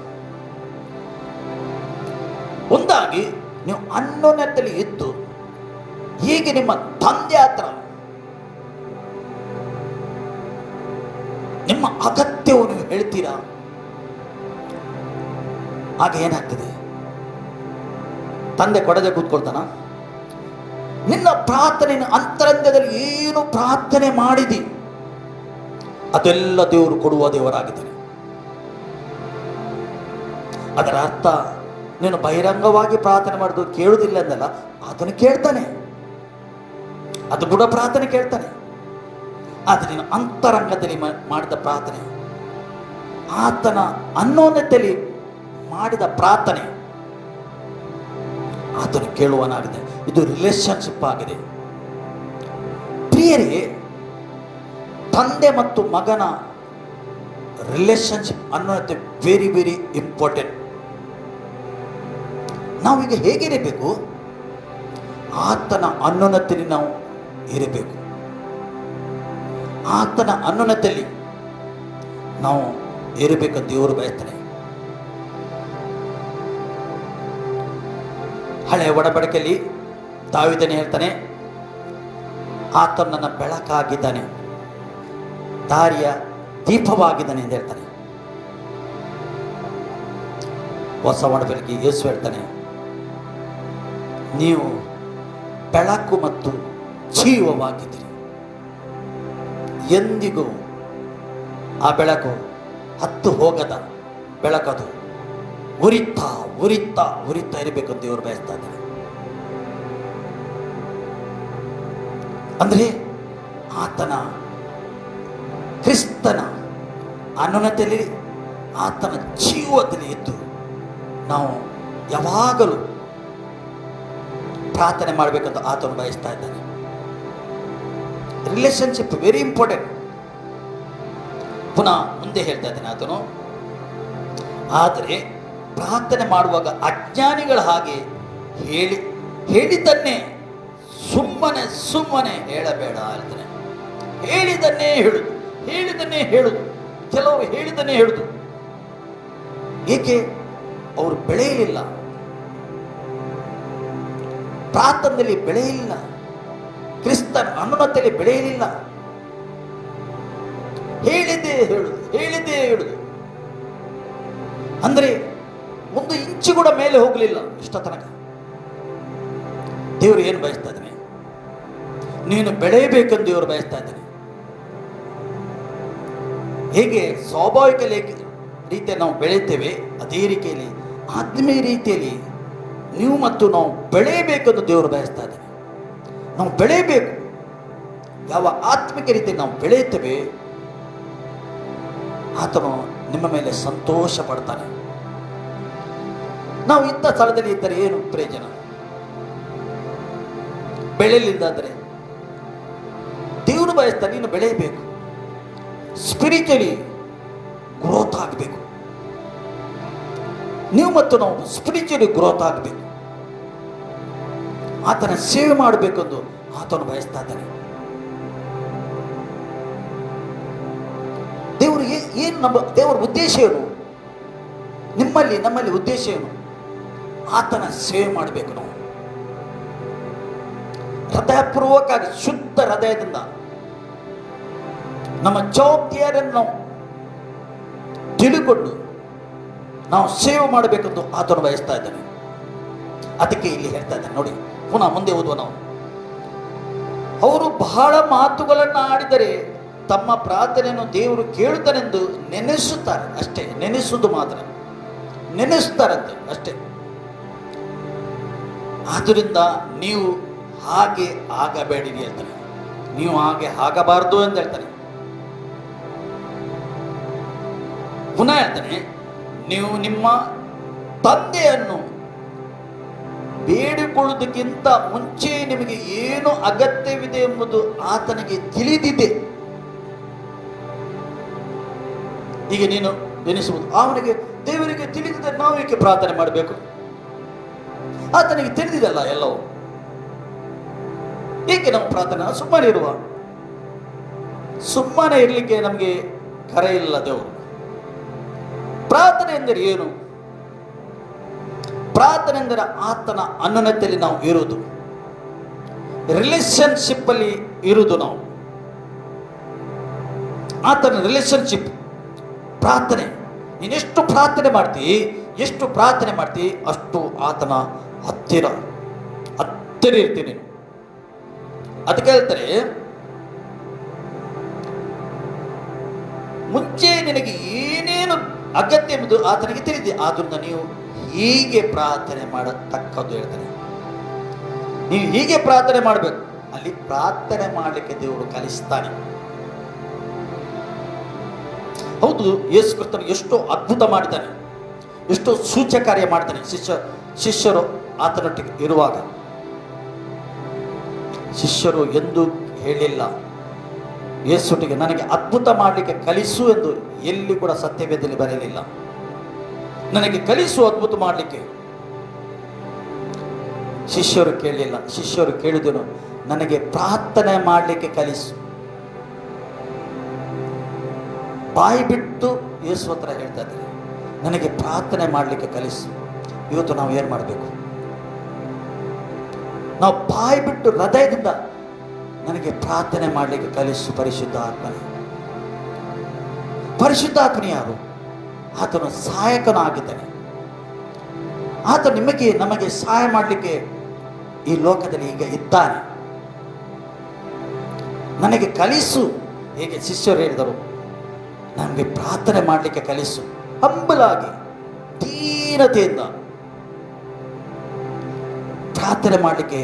ಒಂದಾಗಿ ನೀವು ಅನ್ಯೋನ್ಯತೆಯಲ್ಲಿ ಇದ್ದು ಹೀಗೆ ನಿಮ್ಮ ತಂದೆ ಹತ್ರ ನಿಮ್ಮ ಅಗತ್ಯವನ್ನು ನೀವು ಹೇಳ್ತೀರಾ, ಆಗ ಏನಾಗ್ತದೆ? ತಂದೆ ಕೊಡದೆ ಕೂತ್ಕೊಳ್ತಾನ? ನಿನ್ನ ಪ್ರಾರ್ಥನೆಯ ಅಂತರಂಗದಲ್ಲಿ ಏನು ಪ್ರಾರ್ಥನೆ ಮಾಡಿದಿ ಅದೆಲ್ಲ ದೇವರು ಕೊಡುವ ದೇವರಾಗಿದ್ದಾನೆ. ಅದರ ಅರ್ಥ ನೀನು ಬಹಿರಂಗವಾಗಿ ಪ್ರಾರ್ಥನೆ ಮಾಡೋದು ಕೇಳುವುದಿಲ್ಲ ಅಂದಲ್ಲ, ಅದನ್ನು ಕೇಳ್ತಾನೆ, ಅದು ಕೂಡ ಪ್ರಾರ್ಥನೆ ಕೇಳ್ತಾನೆ. ಆದರೆ ನೀನು ಅಂತರಂಗದಲ್ಲಿ ಮಾಡಿದ ಪ್ರಾರ್ಥನೆ, ಆತನ ಅನ್ಯೋನ್ಯತೆಯಲ್ಲಿ ಮಾಡಿದ ಪ್ರಾರ್ಥನೆ ಆತನು ಕೇಳುವನಾಗಿದೆ. ಇದು ರಿಲೇಶನ್ಶಿಪ್ ಆಗಿದೆ. ಪ್ರಿಯರೇ, ತಂದೆ ಮತ್ತು ಮಗನ ರಿಲೇಶನ್ಶಿಪ್ ಅನ್ಯೋನ್ಯತೆ ವೆರಿ ವೆರಿ ಇಂಪಾರ್ಟೆಂಟ್. ನಾವೀಗ ಹೇಗಿರಬೇಕು? ಆತನ ಅನ್ಯೋನ್ಯತೆಯಲ್ಲಿ ನಾವು ಇರಬೇಕು. ಆತನ ಅನ್ಯೋನ್ಯತೆಯಲ್ಲಿ ನಾವು ಇರಬೇಕಂತ ದೇವರು ಬಯಸ್ತಾನೆ. ಹಳೆಯ ಒಡಂಬಡಿಕೆಯಲ್ಲಿ ದಾವೀದನೇ ಹೇಳ್ತಾನೆ, ಆತನು ನನ್ನ ಬೆಳಕಾಗಿದ್ದಾನೆ, ದಾರಿಯ ದೀಪವಾಗಿದ್ದಾನೆ ಎಂದು ಹೇಳ್ತಾನೆ. ಹೊಸ ಒಡಂಬಡಿಕೆಯಲ್ಲಿ ಯೇಸು ಹೇಳ್ತಾನೆ, ನೀವು ಬೆಳಕು ಮತ್ತು ಜೀವವಾಗಿದ್ದೀರಿ. ಎಂದಿಗೂ ಆ ಬೆಳಕು ಹತ್ತು ಹೋಗದ ಬೆಳಕದು ಉರಿತಾ ಉರಿತಾ ಉರಿತಾ ಇರಬೇಕು ಅಂತ ದೇವರು ಬಯಸ್ತಾ ಇದ್ದಾರೆ. ಅಂದರೆ ಆತನ ಕ್ರಿಸ್ತನ ಅನ್ಯೋನ್ಯತೆಯಲ್ಲಿ ಆತನ ಜೀವದಲ್ಲಿ ಇದ್ದು ನಾವು ಯಾವಾಗಲೂ ಪ್ರಾರ್ಥನೆ ಮಾಡಬೇಕಂತ ಆತನು ಬಯಸ್ತಾ ಇದ್ದಾನೆ. Relationship very important. ಪುನಃ ಮುಂದೆ ಹೇಳ್ತಾ ಇದ್ದಾನೆ ಆತನು, ಆದರೆ ಪ್ರಾರ್ಥನೆ ಮಾಡುವಾಗ ಅಜ್ಞಾನಿಗಳ ಹಾಗೆ ಹೇಳಿದ್ದನ್ನೇ ಸುಮ್ಮನೆ ಸುಮ್ಮನೆ ಹೇಳಬೇಡ ಹೇಳ್ತಾನೆ. ಹೇಳಿದ್ದನ್ನೇ ಹೇಳುದು. ಕೆಲವರು ಹೇಳಿದ್ದನ್ನೇ ಹೇಳುದು. ಏಕೆ? ಅವರು ಬೆಳೆಯಲಿಲ್ಲ, ಪ್ರಾರ್ಥನೆಯಲ್ಲಿ ಬೆಳೆಯಲಿಲ್ಲ, ಕ್ರಿಸ್ತನ ಅನ್ಯೋನ್ಯತೆಯಲ್ಲಿ ಬೆಳೆಯಲಿಲ್ಲ. ಹೇಳಿದ್ದೇ ಹೇಳುದು ಅಂದ್ರೆ ಒಂದು ಇಂಚು ಕೂಡ ಮೇಲೆ ಹೋಗಲಿಲ್ಲ. ಇಷ್ಟ ತನಕ ದೇವರು ಏನು ಬಯಸ್ತಾ ಇದ್ದಾನೆ? ನೀನು ಬೆಳೆಯಬೇಕೆಂದು ದೇವರು ಬಯಸ್ತಾ ಇದ್ದಾನೆ. ಹೇಗೆ ಸ್ವಾಭಾವಿಕ ರೀತಿಯಲ್ಲಿ ನಾವು ಬೆಳೆಯುತ್ತೇವೆ, ಅದೇ ರೀತಿಯಲ್ಲಿ ಆತ್ಮೀಯ ರೀತಿಯಲ್ಲಿ ನೀವು ಮತ್ತು ನಾವು ಬೆಳೆಯಬೇಕೆಂದು ದೇವರು ಬಯಸ್ತಾ ಇದ್ದಾನೆ. ನಾವು ಬೆಳೆಯಬೇಕು. ಯಾವ ಆತ್ಮಿಕ ರೀತಿಯಲ್ಲಿ ನಾವು ಬೆಳೆಯುತ್ತೇವೆ, ಆತನು ನಿಮ್ಮ ಮೇಲೆ ಸಂತೋಷ ಪಡ್ತಾನೆ. ನಾವು ಇಂಥ ಸ್ಥಳದಲ್ಲಿ ಇದ್ದರೆ ಏನು ಪ್ರಯೋಜನ? ಬೆಳೆಯಲಿಲ್ಲಾದರೆ ದೇವರು ಬಯಸ್ತಾನೆ ನೀನು ಬೆಳೆಯಬೇಕು, ಸ್ಪಿರಿಚುಲಿ ಗ್ರೋತ್ ಆಗಬೇಕು. ನೀವು ಮತ್ತು ನಾವು ಸ್ಪಿರಿಚುಲಿ ಗ್ರೋತ್ ಆಗಬೇಕು, ಆತನ ಸೇವೆ ಮಾಡಬೇಕೆಂದು ಆತನು ಬಯಸ್ತಾ ಇದ್ದಾನೆ. ದೇವರಿಗೆ ಏನು ದೇವರ ಉದ್ದೇಶ ಏನು? ನಮ್ಮಲ್ಲಿ ಉದ್ದೇಶ ಏನು? ಆತನ ಸೇವೆ ಮಾಡಬೇಕು. ನಾವು ಹೃದಯಪೂರ್ವಕವಾಗಿ ಶುದ್ಧ ಹೃದಯದಿಂದ ನಮ್ಮ ಜವಾಬ್ದಾರಿಯನ್ನು ನಾವು ತಿಳಿದುಕೊಂಡು ನಾವು ಸೇವೆ ಮಾಡಬೇಕೆಂದು ಆತನು ಬಯಸ್ತಾ ಇದ್ದಾನೆ. ಅದಕ್ಕೆ ಇಲ್ಲಿ ಹೇಳ್ತಾ ಇದ್ದಾನೆ ನೋಡಿ, ಪುನಃ ಮುಂದೆ ಓದುವ ನಾವು. ಅವರು ಬಹಳ ಮಾತುಗಳನ್ನು ಆಡಿದರೆ ತಮ್ಮ ಪ್ರಾರ್ಥನೆಯನ್ನು ದೇವರು ಕೇಳುತ್ತಾನೆಂದು ನೆನೆಸುತ್ತಾರೆ ಅಷ್ಟೇ. ನೆನೆಸುವುದು ಮಾತ್ರ, ನೆನೆಸ್ತಾರಂತೆ ಅಷ್ಟೇ. ಆದ್ದರಿಂದ ನೀವು ಹಾಗೆ ಆಗಬೇಡಿರಿ ಹೇಳ್ತಾನೆ. ನೀವು ಹಾಗೆ ಆಗಬಾರದು ಅಂತ ಹೇಳ್ತಾನೆ. ಪುನಃ ಹೇಳ್ತಾನೆ, ನೀವು ನಿಮ್ಮ ತಂದೆಯನ್ನು ಬೇಡಿಕೊಳ್ಳುವುದಕ್ಕಿಂತ ಮುಂಚೆ ನಿಮಗೆ ಏನು ಅಗತ್ಯವಿದೆ ಎಂಬುದು ಆತನಿಗೆ ತಿಳಿದಿದೆ. ಈಗ ನೀನು ಎನಿಸುವುದು, ಅವನಿಗೆ ದೇವರಿಗೆ ತಿಳಿದಿದೆ, ನಾವು ಏಕೆ ಪ್ರಾರ್ಥನೆ ಮಾಡಬೇಕು? ಆತನಿಗೆ ತಿಳಿದಿದಲ್ಲ ಎಲ್ಲವೂ, ಏಕೆ ನಾವು ಪ್ರಾರ್ಥನೆ? ಸುಮ್ಮನೆ ಇರಲಿಕ್ಕೆ ನಮಗೆ ಕರೆಯಿಲ್ಲ ದೇವರು. ಪ್ರಾರ್ಥನೆ ಎಂದರೆ ಏನು? ಪ್ರಾರ್ಥನೆ ಎಂದರೆ ಆತನ ಅನ್ಯೋನ್ಯತೆಯಲ್ಲಿ ನಾವು ಇರುವುದು, ರಿಲೇಶನ್ಶಿಪ್ ಅಲ್ಲಿ ಇರುವುದು. ನಾವು ಆತನ ರಿಲೇಶನ್ಶಿಪ್ ಪ್ರಾರ್ಥನೆ. ನೀನೆಷ್ಟು ಪ್ರಾರ್ಥನೆ ಮಾಡ್ತೀವಿ, ಎಷ್ಟು ಪ್ರಾರ್ಥನೆ ಮಾಡ್ತೀವಿ ಅಷ್ಟು ಆತನ ಹತ್ತಿರ ಇರ್ತೀನಿ ನೀನು. ಅದಕ್ಕೆ ಹೇಳ್ತಾರೆ, ಮುಂಚೆ ನಿನಗೆ ಏನೇನು ಅಗತ್ಯ ಎಂಬುದು ಆತನಿಗೆ ತಿಳಿದಿದೆ, ಆದ್ದರಿಂದ ನೀವು ಹೀಗೆ ಪ್ರಾರ್ಥನೆ ಮಾಡತಕ್ಕದ್ದು ಹೇಳ್ತಾನೆ. ನೀವು ಹೀಗೆ ಪ್ರಾರ್ಥನೆ ಮಾಡಬೇಕು. ಅಲ್ಲಿ ಪ್ರಾರ್ಥನೆ ಮಾಡಲಿಕ್ಕೆ ದೇವರು ಕಲಿಸ್ತಾನೆ. ಹೌದು, ಯೇಸು ಕ್ರಿಸ್ತನು ಎಷ್ಟೋ ಅದ್ಭುತ ಮಾಡಿದ್ದಾನೆ, ಎಷ್ಟೋ ಸೂಚಕ ಕಾರ್ಯ ಮಾಡ್ತಾನೆ. ಶಿಷ್ಯರು ಆತನೊಟ್ಟಿಗೆ ಇರುವಾಗ ಶಿಷ್ಯರು ಎಂದು ಹೇಳಿಲ್ಲ ಯೇಸುಟಿಗೆ ನನಗೆ ಅದ್ಭುತ ಮಾಡಲಿಕ್ಕೆ ಕಲಿಸು ಎಂದು. ಎಲ್ಲಿ ಕೂಡ ಸತ್ಯವೇದದಲ್ಲಿ ಬರೆಯಲಿಲ್ಲ ನನಗೆ ಕಲಿಸು ಅದ್ಭುತ ಮಾಡಲಿಕ್ಕೆ. ಶಿಷ್ಯರು ಕೇಳಲಿಲ್ಲ. ಶಿಷ್ಯರು ಕೇಳಿದನು, ನನಗೆ ಪ್ರಾರ್ಥನೆ ಮಾಡಲಿಕ್ಕೆ ಕಲಿಸು. ಬಾಯಿ ಬಿಟ್ಟು ಯೇಸು ಹತ್ರ ಹೇಳ್ತಾ ಇದ್ದಾರೆ, ನನಗೆ ಪ್ರಾರ್ಥನೆ ಮಾಡಲಿಕ್ಕೆ ಕಲಿಸು. ಇವತ್ತು ನಾವು ಏನು ಮಾಡಬೇಕು? ನಾವು ಬಾಯಿ ಬಿಟ್ಟು ಹೃದಯದಿಂದ ನನಗೆ ಪ್ರಾರ್ಥನೆ ಮಾಡಲಿಕ್ಕೆ ಕಲಿಸು ಪರಿಶುದ್ಧ ಆತ್ಮನೇ. ಪರಿಶುದ್ಧಾತ್ಮನೇ ಯಾರು? ಆತನು ಸಹಾಯಕನು ಆಗಿದ್ದಾನೆ. ಆತ ನಮಗೆ ಸಹಾಯ ಮಾಡಲಿಕ್ಕೆ ಈ ಲೋಕದಲ್ಲಿ ಈಗ ಇದ್ದಾನೆ. ನನಗೆ ಕಲಿಸು. ಹೇಗೆ ಶಿಷ್ಯರು ಹೇಳಿದರು, ನನಗೆ ಪ್ರಾರ್ಥನೆ ಮಾಡಲಿಕ್ಕೆ ಕಲಿಸು. ಹಂಬಲಾಗಿ ದೀನತೆಯಿಂದ ಪ್ರಾರ್ಥನೆ ಮಾಡಲಿಕ್ಕೆ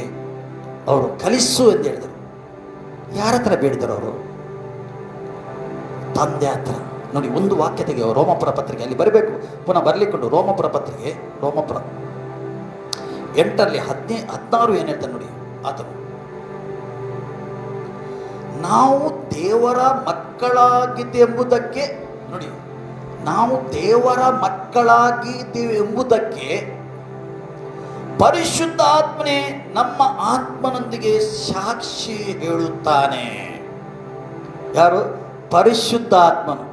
ಅವರು ಕಲಿಸು ಎಂದು ಹೇಳಿದರು. ಯಾರ ಹತ್ರ ಬೇಡಿದರು ಅವರು? ತಂದೆ ಹತ್ರ. ನೋಡಿ, ಒಂದು ವಾಕ್ಯ ತೆಗೆಯುವ ರೋಮಪುರ ಪತ್ರಿಕೆ, ಅಲ್ಲಿ ಬರಬೇಕು, ಪುನಃ ಬರಲಿಕ್ಕೊಂಡು ರೋಮಪುರ ಪತ್ರಿಕೆ, ರೋಮಪುರ 8 16 ಏನು ಹೇಳ್ತಾನೆ ನೋಡಿ. ಆತನು ನಾವು ದೇವರ ಮಕ್ಕಳಾಗಿದ್ದೇವೆ ಎಂಬುದಕ್ಕೆ, ನೋಡಿ, ನಾವು ದೇವರ ಮಕ್ಕಳಾಗಿದ್ದೇವೆ ಎಂಬುದಕ್ಕೆ ಪರಿಶುದ್ಧ ಆತ್ಮನೇ ನಮ್ಮ ಆತ್ಮನೊಂದಿಗೆ ಸಾಕ್ಷಿ ಹೇಳುತ್ತಾನೆ. ಯಾರು? ಪರಿಶುದ್ಧ ಆತ್ಮನು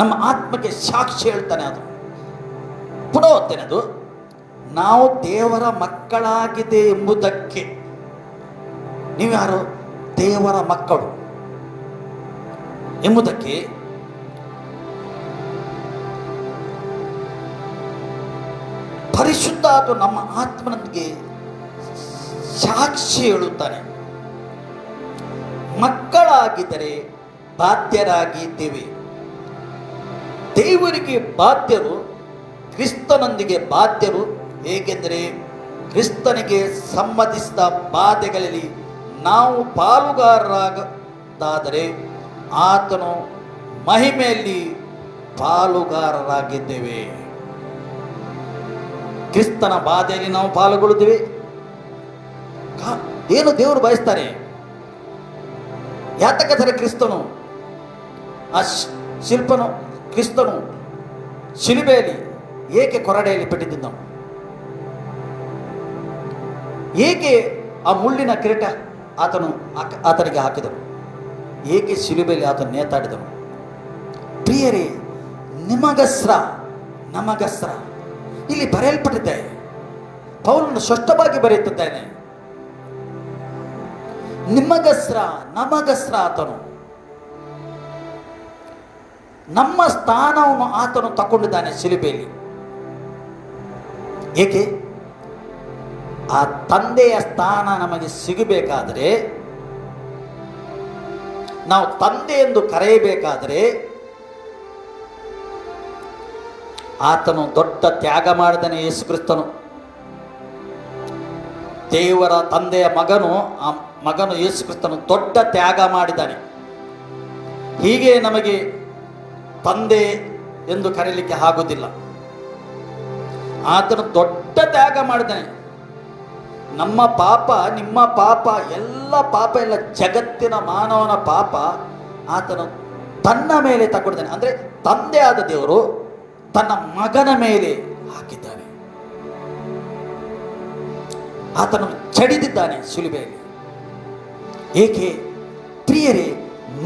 ನಮ್ಮ ಆತ್ಮಕ್ಕೆ ಸಾಕ್ಷಿ ಹೇಳ್ತಾನೆ. ಅದು ಪುನಃ ಓದ್ತೇನೆ. ಅದು ನಾವು ದೇವರ ಮಕ್ಕಳಾಗಿದೆ ಎಂಬುದಕ್ಕೆ. ನೀವು ಯಾರು? ದೇವರ ಮಕ್ಕಳು ಎಂಬುದಕ್ಕೆ ಪರಿಶುದ್ಧ ಆತ್ಮ ನಮ್ಮ ಆತ್ಮನೊಂದಿಗೆ ಸಾಕ್ಷಿ ಹೇಳುತ್ತಾನೆ. ಮಕ್ಕಳಾಗಿದ್ದರೆ ಬಾಧ್ಯರಾಗಿದ್ದೇವೆ. ದೇವರಿಗೆ ಬಾಧ್ಯರು, ಕ್ರಿಸ್ತನೊಂದಿಗೆ ಬಾಧ್ಯರು. ಹೇಗೆಂದರೆ ಕ್ರಿಸ್ತನಿಗೆ ಸಂಬಂಧಿಸಿದ ಬಾಧೆಗಳಲ್ಲಿ ನಾವು ಪಾಲುಗಾರರಾಗದಾದರೆ ಆತನು ಮಹಿಮೆಯಲ್ಲಿ ಪಾಲುಗಾರರಾಗಿದ್ದೇವೆ. ಕ್ರಿಸ್ತನ ಬಾಧೆಯಲ್ಲಿ ನಾವು ಪಾಲ್ಗೊಳ್ಳುತ್ತೇವೆ. ಏನು ದೇವರು ಬಯಸ್ತಾರೆ? ಯಾತಕಂದರೆ ಕ್ರಿಸ್ತನು ಆ ಶಿಲ್ಪನು, ಕ್ರಿಸ್ತನು ಶಿಲುಬೆಯಲ್ಲಿ ಏಕೆ ಕೊರಡೆಯಲ್ಲಿ ಪೆಟ್ಟಿದ್ದನು? ಏಕೆ ಆ ಮುಳ್ಳಿನ ಕಿರೀಟ ಆತನಿಗೆ ಹಾಕಿದನು? ಏಕೆ ಶಿಲುಬೆಯಲ್ಲಿ ಆತನು ನೇತಾಡಿದನು? ಪ್ರಿಯರೇ, ನಿಮಗಸ್ರ ನಮಗಸ್ರ ಇಲ್ಲಿ ಬರೆಯಲ್ಪಟ್ಟಿದೆ. ಪೌಲನು ಸ್ಪಷ್ಟವಾಗಿ ಬರೆಯುತ್ತಿದ್ದಾನೆ, ನಿಮಗಸ್ರ ನಮಗಸ್ರ. ಆತನು ನಮ್ಮ ಸ್ಥಾನವನ್ನು ಆತನು ತಗೊಂಡಿದ್ದಾನೆ ಶಿಲುಬೆಯಲ್ಲಿ. ಏಕೆ? ಆ ತಂದೆಯ ಸ್ಥಾನ ನಮಗೆ ಸಿಗಬೇಕಾದರೆ, ನಾವು ತಂದೆ ಎಂದು ಕರೆಯಬೇಕಾದರೆ ಆತನು ದೊಡ್ಡ ತ್ಯಾಗ ಮಾಡಿದಾನೆ. ಯೇಸು ಕ್ರಿಸ್ತನು ದೇವರ ತಂದೆಯ ಮಗನು, ಆ ಮಗನು ಯೇಸು ಕ್ರಿಸ್ತನು ದೊಡ್ಡ ತ್ಯಾಗ ಮಾಡಿದ್ದಾನೆ. ಹೀಗೆ ನಮಗೆ ತಂದೆ ಎಂದು ಕರೆಯಲಿಕ್ಕೆ ಆಗುವುದಿಲ್ಲ. ಆತನು ದೊಡ್ಡ ತ್ಯಾಗ ಮಾಡಿದ್ದಾನೆ. ನಮ್ಮ ಪಾಪ, ನಿಮ್ಮ ಪಾಪ, ಎಲ್ಲ ಪಾಪ, ಎಲ್ಲ ಜಗತ್ತಿನ ಮಾನವನ ಪಾಪ ಆತನು ತನ್ನ ಮೇಲೆ ತಗೊಂಡಿದ್ದಾನೆ. ಅಂದರೆ ತಂದೆ ಆದ ದೇವರು ತನ್ನ ಮಗನ ಮೇಲೆ ಹಾಕಿದ್ದಾನೆ. ಆತನು ಚಡಿದಿದ್ದಾನೆ ಶಿಲುಬೆಯಲ್ಲಿ. ಏಕೆ? ಪ್ರಿಯರೇ,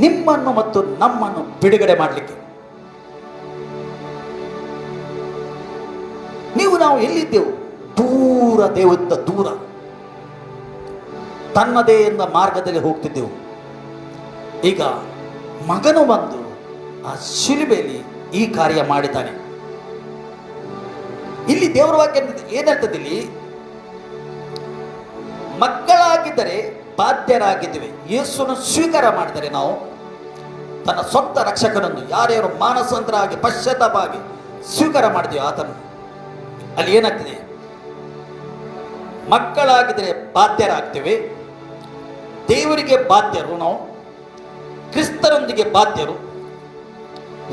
ನಿಮ್ಮನ್ನು ಮತ್ತು ನಮ್ಮನ್ನು ಬಿಡುಗಡೆ ಮಾಡಲಿಕ್ಕೆ. ನಾವು ಎಲ್ಲಿದ್ದೆವು? ದೂರ, ದೇವರಿಂದ ದೂರ, ತನ್ನದೇ ಎಂದ ಮಾರ್ಗದಲ್ಲಿ ಹೋಗ್ತಿದ್ದೆವು. ಈಗ ಮಗನು ಬಂದು ಆ ಶಿಲುಬೆಯಲ್ಲಿ ಈ ಕಾರ್ಯ ಮಾಡಿದ್ದಾನೆ. ಇಲ್ಲಿ ದೇವರ ವಾಕ್ಯ ಏನಂತದೆ? ಇಲ್ಲಿ ಮಕ್ಕಳಾಗಿದ್ದರೆ ಬಾಧ್ಯರಾಗಿದ್ದೇವೆ. ಯೇಸುವನ್ನು ಸ್ವೀಕಾರ ಮಾಡಿದರೆ ನಾವು ತನ್ನ ಸ್ವಂತ ರಕ್ಷಕನನ್ನು ಯಾರ್ಯಾರು ಮಾನಸಾಂತರವಾಗಿ ಪಶ್ಚಾತ್ತಾಪ ಆಗಿ ಸ್ವೀಕಾರ ಮಾಡಿದೆವು ಆತನು, ಅಲ್ಲಿ ಏನಾಗ್ತದೆ? ಮಕ್ಕಳಾಗಿದ್ದರೆ ಬಾಧ್ಯರಾಗ್ತೇವೆ. ದೇವರಿಗೆ ಬಾಧ್ಯರು ನಾವು, ಕ್ರಿಸ್ತನೊಂದಿಗೆ ಬಾಧ್ಯರು.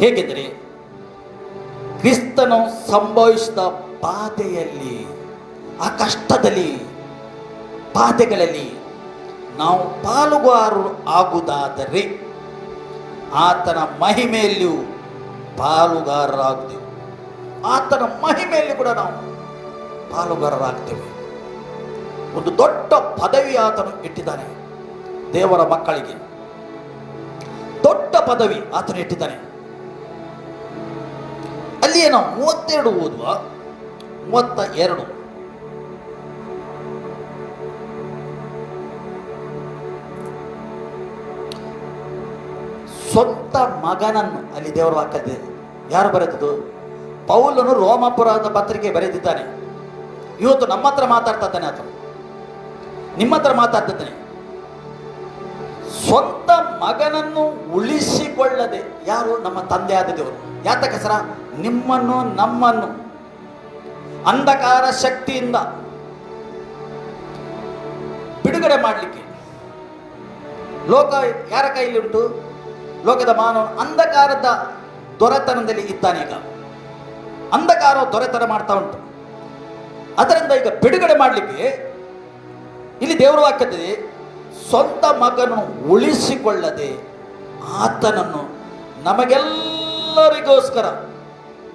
ಹೇಗೆಂದರೆ ಕ್ರಿಸ್ತನು ಸಂಭವಿಸಿದ ಬಾಧೆಯಲ್ಲಿ, ಆ ಕಷ್ಟದಲ್ಲಿ, ಬಾಧೆಗಳಲ್ಲಿ ನಾವು ಪಾಲುಗಾರರು ಆಗುವುದಾದರೆ ಆತನ ಮಹಿಮೆಯಲ್ಲಿಯೂ ಪಾಲುಗಾರರಾಗುತ್ತೇವೆ. ಆತನ ಮಹಿಮೆಯಲ್ಲಿ ಕೂಡ ನಾವು ಪಾಲುಗಾರರಾಗ್ತೇವೆ. ಒಂದು ದೊಡ್ಡ ಪದವಿ ಆತನು ಇಟ್ಟಿದ್ದಾನೆ ದೇವರ ಮಕ್ಕಳಿಗೆ. ದೊಡ್ಡ ಪದವಿ ಆತನು ಇಟ್ಟಿದ್ದಾನೆ. ಅಲ್ಲಿಯೇ ನಾವು 32 ಓದುವ. 32 ಸ್ವಂತ ಮಗನನ್ನು, ಅಲ್ಲಿ ದೇವರ ವಾಕ್ಯದ ಯಾರು ಬರೆದದ್ದು? ಪೌಲನು ರೋಮಾಪುರದ ಪತ್ರಿಕೆ ಬರೆದಿದ್ದಾನೆ. ಇವತ್ತು ನಮ್ಮ ಹತ್ರ ಮಾತಾಡ್ತಾ ಇದ್ದಾನೆ, ಆತನು ನಿಮ್ಮ ಹತ್ರ ಮಾತಾಡ್ತಿದ್ದಾನೆ. ಸ್ವಂತ ಮಗನನ್ನು ಉಳಿಸಿಕೊಳ್ಳದೆ, ಯಾರು? ನಮ್ಮ ತಂದೆಯಾದ ದೇವರು. ಯಾತಕಸರ ನಿಮ್ಮನ್ನು ನಮ್ಮನ್ನು ಅಂಧಕಾರ ಶಕ್ತಿಯಿಂದ ಬಿಡುಗಡೆ ಮಾಡಲಿಕ್ಕೆ. ಲೋಕ ಯಾರ ಕೈಲಿ ಉಂಟು? ಲೋಕದ ಮಾನವ ಅಂಧಕಾರದ ದೊರೆತನದಲ್ಲಿ ಇದ್ದಾನೆ. ಈಗ ಅಂಧಕಾರ ದೊರೆತನ ಮಾಡ್ತಾ ಉಂಟು. ಅದರಿಂದ ಈಗ ಬಿಡುಗಡೆ ಮಾಡಲಿಕ್ಕೆ ಇಲ್ಲಿ ದೇವರ ವಾಕ್ಯದಲ್ಲಿ ಸ್ವಂತ ಮಗನನ್ನು ಉಳಿಸಿಕೊಳ್ಳದೆ ಆತನನ್ನು ನಮಗೆಲ್ಲರಿಗೋಸ್ಕರ,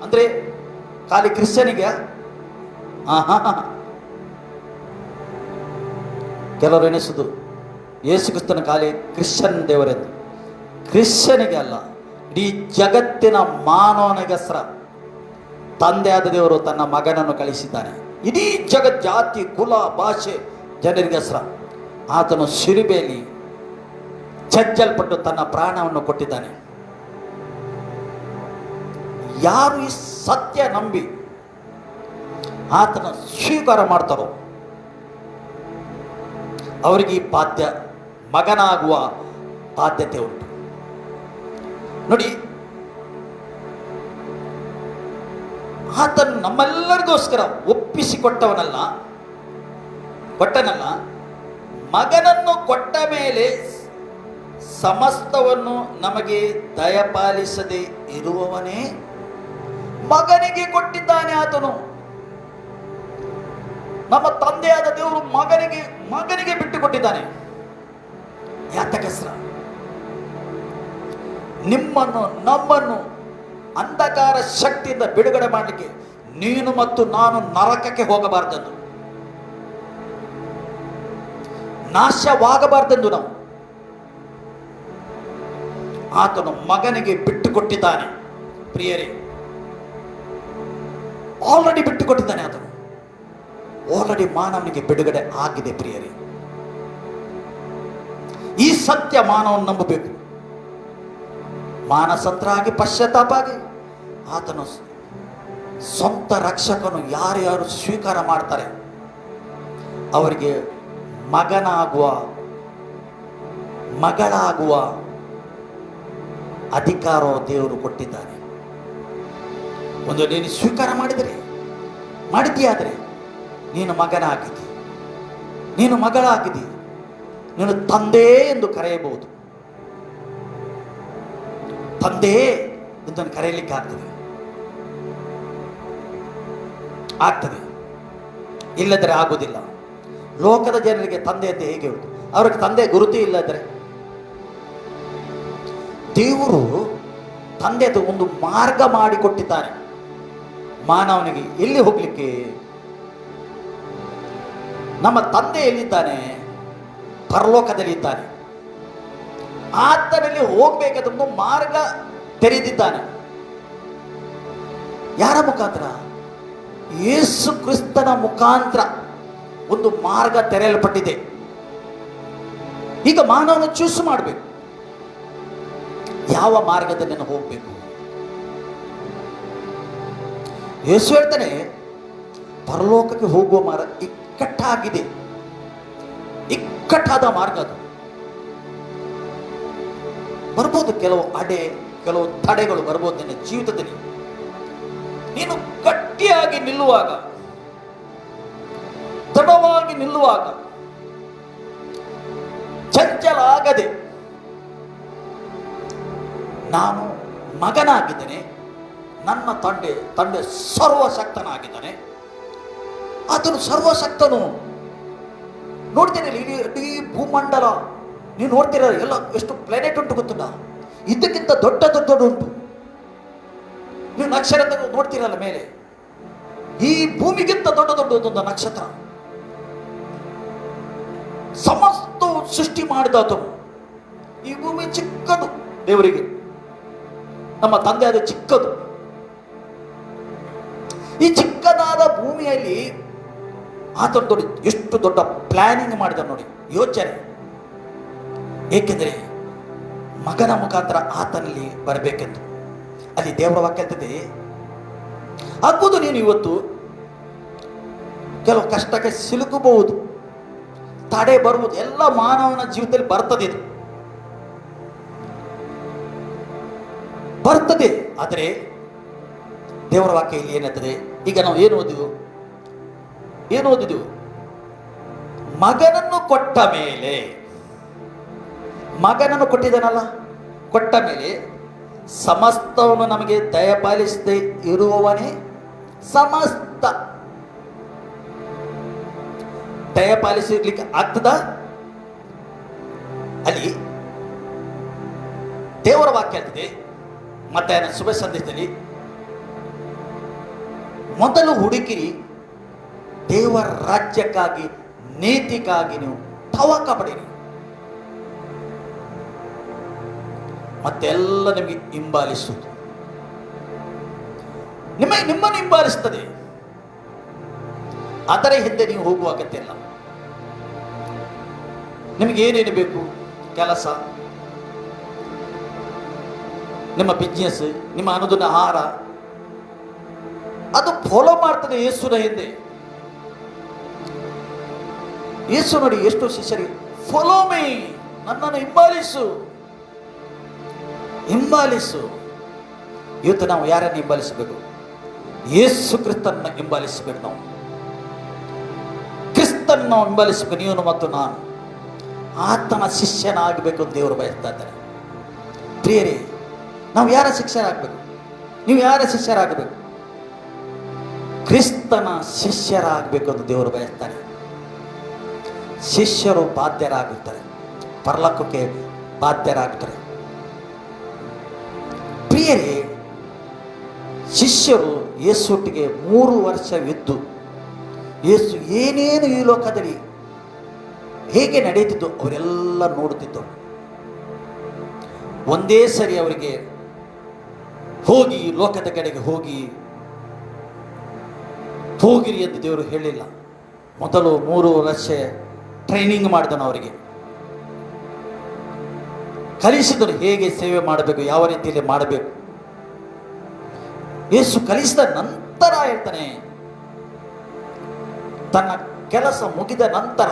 ಅಂದರೆ ಖಾಲಿ ಕ್ರಿಶ್ಚಿಯನಿಗೆ? ಕೆಲವರು ಎನಿಸುವುದು ಯೇಸು ಕ್ರಿಸ್ತನ ಖಾಲಿ ಕ್ರಿಶ್ಚಿಯನ್ ದೇವರೆಂದು. ಕ್ರಿಶ್ಚಿಯನಿಗೆ ಅಲ್ಲ, ಇಡೀ ಜಗತ್ತಿನ ಮಾನವನಿಗೋಸ್ಕರ ತಂದೆಯಾದ ದೇವರು ತನ್ನ ಮಗನನ್ನು ಕಳಿಸಿದ್ದಾನೆ. ಇಡೀ ಜಗತ್, ಜಾತಿ, ಕುಲ, ಭಾಷೆ ಜನರಿಗೋಸ್ಕರ ಆತನು ಶಿಲುಬೆಯಲ್ಲಿ ಚಜ್ಜಲ್ಪಟ್ಟು ತನ್ನ ಪ್ರಾಣವನ್ನು ಕೊಟ್ಟಿದ್ದಾನೆ. ಯಾರು ಈ ಸತ್ಯ ನಂಬಿ ಆತನ ಸ್ವೀಕಾರ ಮಾಡ್ತಾರೋ ಅವರಿಗೆ ಈ ಮಗನಾಗುವ ಬಾಧ್ಯತೆ ಉಂಟು. ನೋಡಿ, ಆತನು ನಮ್ಮೆಲ್ಲರಿಗೋಸ್ಕರ ಒಪ್ಪಿಸಿಕೊಟ್ಟವನಲ್ಲ, ಮಗನನ್ನು ಕೊಟ್ಟ ಮೇಲೆ ಸಮಸ್ತವನ್ನು ನಮಗೆ ದಯಪಾಲಿಸದೆ ಇರುವವನೇ ಮಗನಿಗೆ ಕೊಟ್ಟಿದ್ದಾನೆ. ಆತನು ನಮ್ಮ ತಂದೆಯಾದ ದೇವರು ಮಗನಿಗೆ ಬಿಟ್ಟು ಕೊಟ್ಟಿದ್ದಾನೆ. ಯಾತಕಸ್ರ ನಿಮ್ಮನ್ನು ನಮ್ಮನ್ನು ಅಂಧಕಾರ ಶಕ್ತಿಯಿಂದ ಬಿಡುಗಡೆ ಮಾಡಲಿಕ್ಕೆ, ನೀನು ಮತ್ತು ನಾನು ನರಕಕ್ಕೆ ಹೋಗಬಾರ್ದೆಂದು, ನಾಶವಾಗಬಾರ್ದೆಂದು ನಾವು ಆತನು ಮಗನಿಗೆ ಬಿಟ್ಟು ಕೊಟ್ಟಿದ್ದಾನೆ. ಪ್ರಿಯರೇ, ಆಲ್ರೆಡಿ ಬಿಟ್ಟು ಕೊಟ್ಟಿದ್ದಾನೆ ಆತನು. ಆಲ್ರೆಡಿ ಮಾನವನಿಗೆ ಬಿಡುಗಡೆ ಆಗಿದೆ. ಪ್ರಿಯರೇ, ಈ ಸತ್ಯ ಮಾನವನು ನಂಬಬೇಕು. ಮಾನಸಂತರಾಗಿ ಪಶ್ಚಾತ್ತಾಪ ಆಗಿ ಆತನು ಸ್ವಂತ ರಕ್ಷಕನು ಯಾರ್ಯಾರು ಸ್ವೀಕಾರ ಮಾಡ್ತಾರೆ ಅವರಿಗೆ ಮಗನಾಗುವ, ಮಗಳಾಗುವ ಅಧಿಕಾರ ದೇವರು ಕೊಟ್ಟಿದ್ದಾನೆ. ಒಂದು ನೀನು ಸ್ವೀಕಾರ ಮಾಡಿದೆಯಾದರೆ ನೀನು ಮಗನಾಗಿದ್ದಿ, ನೀನು ಮಗಳಾಗಿದ್ದಿ, ನೀನು ತಂದೆ ಎಂದು ಕರೆಯಬಹುದು. ತಂದೆ ಎಂದು ಕರೆಯಲಿಕ್ಕೆ ಆಗ್ತದೆ, ಇಲ್ಲದರೆ ಆಗುವುದಿಲ್ಲ. ಲೋಕದ ಜನರಿಗೆ ತಂದೆ ಅಂತ ಹೇಗೆ ಉಂಟು? ಅವ್ರಿಗೆ ತಂದೆ ಗುರುತು ಇಲ್ಲದ್ರೆ, ದೇವರು ತಂದೆ ಒಂದು ಮಾರ್ಗ ಮಾಡಿಕೊಟ್ಟಿದ್ದಾನೆ ಮಾನವನಿಗೆ ಎಲ್ಲಿ ಹೋಗ್ಲಿಕ್ಕೆ. ನಮ್ಮ ತಂದೆ ಎಲ್ಲಿದ್ದಾನೆ? ಪರಲೋಕದಲ್ಲಿ ಇದ್ದಾನೆ. ಆತನಲ್ಲಿ ಹೋಗ್ಬೇಕಾದ ಒಂದು ಮಾರ್ಗ ತೆರೆದಿದ್ದಾನೆ. ಯಾರ ಮುಖಾಂತರ? ಯೇಸು ಕ್ರಿಸ್ತನ ಮುಖಾಂತರ ಒಂದು ಮಾರ್ಗ ತೆರೆಯಲ್ಪಟ್ಟಿದೆ. ಈಗ ಮಾನವನು ಚೂಸ್ ಮಾಡಬೇಕು, ಯಾವ ಮಾರ್ಗದಲ್ಲಿ ನಾನು ಹೋಗಬೇಕು. ಯೇಸು ಹೇಳ್ತಾನೆ, ಪರಲೋಕಕ್ಕೆ ಹೋಗುವ ಮಾರ್ಗ ಇಕ್ಕಟ್ಟಾಗಿದೆ, ಇಕ್ಕಟ್ಟಾದ ಮಾರ್ಗ ಅದು. ಬರ್ಬೋದು ಕೆಲವು ಕೆಲವು ತಡೆಗಳು ಬರ್ಬೋದು ನಿನ್ನ ಜೀವಿತದಲ್ಲಿ. ನೀನು ಗಟ್ಟಿಯಾಗಿ ನಿಲ್ಲುವಾಗ, ದೃಢವಾಗಿ ನಿಲ್ಲುವಾಗ, ಚಂಚಲ ಆಗದೆ, ನಾನು ಮಗನಾಗಿದ್ದೇನೆ, ನನ್ನ ತಂದೆ ಸರ್ವಶಕ್ತನಾಗಿದ್ದಾನೆ, ಆತನು ಸರ್ವಶಕ್ತನು. ನೋಡ್ತೇನೆ ಇಡೀ ಭೂಮಂಡಲ ನೀವು ನೋಡ್ತೀರ, ಎಲ್ಲ ಎಷ್ಟು ಪ್ಲಾನೆಟ್ ಉಂಟು ಗೊತ್ತಿಲ್ಲ, ಇದಕ್ಕಿಂತ ದೊಡ್ಡ ಉಂಟು. ನೀವು ನಕ್ಷತ್ರ ನೋಡ್ತೀರಲ್ಲ ಮೇಲೆ, ಈ ಭೂಮಿಗಿಂತ ದೊಡ್ಡದೊಂದು ನಕ್ಷತ್ರ. ಸಮಸ್ತ ಸೃಷ್ಟಿ ಮಾಡಿದ ಆತನು. ಈ ಭೂಮಿ ಚಿಕ್ಕದು ದೇವರಿಗೆ, ನಮ್ಮ ತಂದೆ ಅದು ಚಿಕ್ಕದು. ಈ ಚಿಕ್ಕದಾದ ಭೂಮಿಯಲ್ಲಿ ಆತನು ನೋಡಿ ಎಷ್ಟು ದೊಡ್ಡ ಪ್ಲಾನಿಂಗ್ ಮಾಡಿದ ನೋಡಿ, ಯೋಚನೆ. ಏಕೆಂದರೆ ಮಗನ ಮುಖಾಂತರ ಆತನಲ್ಲಿ ಬರಬೇಕೆಂದು. ಅಲ್ಲಿ ದೇವರ ವಾಕ್ಯ ಹೇಳ್ತದೆ, ಆಗ್ಬೋದು ನೀನು ಇವತ್ತು ಕೆಲವು ಕಷ್ಟಕ್ಕೆ ಸಿಲುಕಬಹುದು, ತಡೆ ಬರುವುದು, ಎಲ್ಲ ಮಾನವನ ಜೀವಿತದಲ್ಲಿ ಬರ್ತದೆ, ಇದು ಬರ್ತದೆ. ಆದರೆ ದೇವರ ವಾಕ್ಯ ಇಲ್ಲಿ ಏನಾಗ್ತದೆ, ಈಗ ನಾವು ಏನು ಓದಿದೆವು? ಮಗನನ್ನು ಕೊಟ್ಟ ಮೇಲೆ, ಮಗನನ್ನು ಕೊಟ್ಟಿದ್ದಾನಲ್ಲ, ಕೊಟ್ಟ ಮೇಲೆ ಸಮಸ್ತವನ್ನು ನಮಗೆ ದಯಪಾಲಿಸದೆ ಇರುವವನೇ ಸಮಸ್ತ. ದಯಪಾಲಿಸಲಿಕ್ಕೆ ಆಗ್ತದ? ಅಲ್ಲಿ ದೇವರ ವಾಕ್ಯ ಆಗ್ತದೆ. ಮತ್ತೆ ಶುಭ ಸಂದೇಶದಲ್ಲಿ, ಮೊದಲು ಹುಡುಕಿರಿ ದೇವರ ರಾಜ್ಯಕ್ಕಾಗಿ, ನೀತಿಗಾಗಿ ನೀವು ತವಕ ಪಡಿರಿ, ಮತ್ತೆಲ್ಲ ನಿಮಗೆ ಹಿಂಬಾಲಿಸುವುದು, ನಿಮ್ಮನ್ನು ಹಿಂಬಾಲಿಸ್ತದೆ. ಅದರ ಹಿಂದೆ ನೀವು ಹೋಗುವ ಅಗತ್ಯ ಇಲ್ಲ. ನಿಮಗೆ ಏನೇನು ಬೇಕು, ಕೆಲಸ, ನಿಮ್ಮ ಬಿಸ್ನೆಸ್, ನಿಮ್ಮ ಅನುದಿನ ಆಹಾರ, ಅದು ಫಾಲೋ ಮಾಡ್ತದೆ ಯೇಸುನ ಹಿಂದೆ. ಯೇಸು ನೋಡಿ ಎಷ್ಟು ಶಿಷ್ಯರಿಗೆ, ಫಾಲೋ ಮೀ, ನನ್ನನ್ನು ಹಿಂಬಾಲಿಸು. ಇವತ್ತು ನಾವು ಯಾರನ್ನು ಹಿಂಬಾಲಿಸಬೇಕು? ಯೇಸು ಕ್ರಿಸ್ತನ್ನ ಹಿಂಬಾಲಿಸಬೇಕು. ನಾವು ಕ್ರಿಸ್ತನ್ನ ನಾವು ಹಿಂಬಾಲಿಸಬೇಕು. ನೀವು ಮತ್ತು ನಾನು ಆತನ ಶಿಷ್ಯನಾಗಬೇಕು ಅಂತ ದೇವರು ಬಯಸ್ತಾ ಇದ್ದಾರೆ. ಪ್ರಿಯರೇ, ನಾವು ಯಾರ ಶಿಷ್ಯರಾಗಬೇಕು? ನೀವು ಯಾರ ಶಿಷ್ಯರಾಗಬೇಕು? ಕ್ರಿಸ್ತನ ಶಿಷ್ಯರಾಗಬೇಕು ಅಂತ ದೇವರು ಬಯಸ್ತಾನೆ. ಶಿಷ್ಯರು ಬಾಧ್ಯರಾಗುತ್ತಾರೆ, ಪರಲೋಕಕ್ಕೆ ಬಾಧ್ಯರಾಗುತ್ತಾರೆ. ಪ್ರಿಯರೇ, ಶಿಷ್ಯರು ಯೇಸುಟ್ಟಿಗೆ 3 ವರ್ಷವಿದ್ದು ಯೇಸು ಏನೇನು ಈ ಲೋಕದಲ್ಲಿ ಹೇಗೆ ನಡೆಯುತ್ತಿದ್ದು ಅವರೆಲ್ಲ ನೋಡುತ್ತಿದ್ದರು. ಒಂದೇ ಸರಿ ಅವರಿಗೆ ಹೋಗಿ ಲೋಕದ ಕಡೆಗೆ ಹೋಗಿರಿ ಎಂದು ದೇವರು ಹೇಳಿಲ್ಲ. ಮೊದಲು 3 ವರ್ಷ ಟ್ರೈನಿಂಗ್ ಮಾಡಿದನು, ಅವರಿಗೆ ಕಲಿಸಿದನು ಹೇಗೆ ಸೇವೆ ಮಾಡಬೇಕು, ಯಾವ ರೀತಿಯಲ್ಲಿ ಮಾಡಬೇಕು. ಯೇಸು ಕಲಿಸಿದ ನಂತರ ಹೇಳ್ತಾನೆ, ತನ್ನ ಕೆಲಸ ಮುಗಿದ ನಂತರ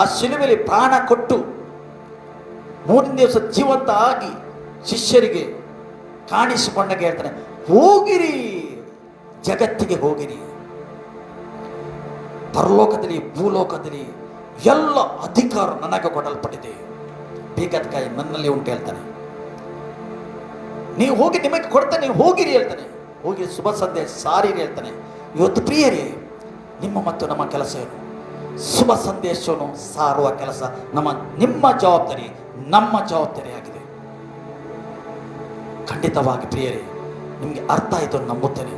ಆ ಶಿಲುಬೆಯಲ್ಲಿ ಪ್ರಾಣ ಕೊಟ್ಟು 3ನೇ ದಿವಸ ಜೀವಂತ ಆಗಿ ಶಿಷ್ಯರಿಗೆ ಕಾಣಿಸಿಕೊಂಡಾಗ ಹೇಳ್ತಾನೆ, ಹೋಗಿರಿ, ಜಗತ್ತಿಗೆ ಹೋಗಿರಿ, ಪರಲೋಕದಲ್ಲಿ ಭೂಲೋಕದಲ್ಲಿ ಎಲ್ಲ ಅಧಿಕಾರ ನನಗೆ ಕೊಡಲ್ಪಟ್ಟಿದೆ, ಬೇಕಾದ ಕಾಯಿ ನನ್ನಲ್ಲಿ ಉಂಟು ಹೇಳ್ತಾನೆ. ನೀವು ಹೋಗಿ, ನಿಮಗೆ ಕೊಡ್ತಾನೆ, ನೀವು ಹೋಗಿರಿ ಹೇಳ್ತಾನೆ. ಹೋಗಿ ಶುಭ ಸಂದೇಶ ಸಾರಿರಿ ಹೇಳ್ತಾನೆ. ಇವತ್ತು ಪ್ರಿಯರೇ, ನಿಮ್ಮ ಮತ್ತು ನಮ್ಮ ಕೆಲಸ ಏನು? ಶುಭ ಸಂದೇಶವನ್ನು ಸಾರುವ ಕೆಲಸ ನಿಮ್ಮ ಜವಾಬ್ದಾರಿ, ನಮ್ಮ ಜವಾಬ್ದಾರಿ ಆಗಿದೆ. ಖಂಡಿತವಾಗಿ ಪ್ರಿಯರೇ, ನಿಮಗೆ ಅರ್ಥ ಆಯಿತು ನಂಬುತ್ತೇನೆ.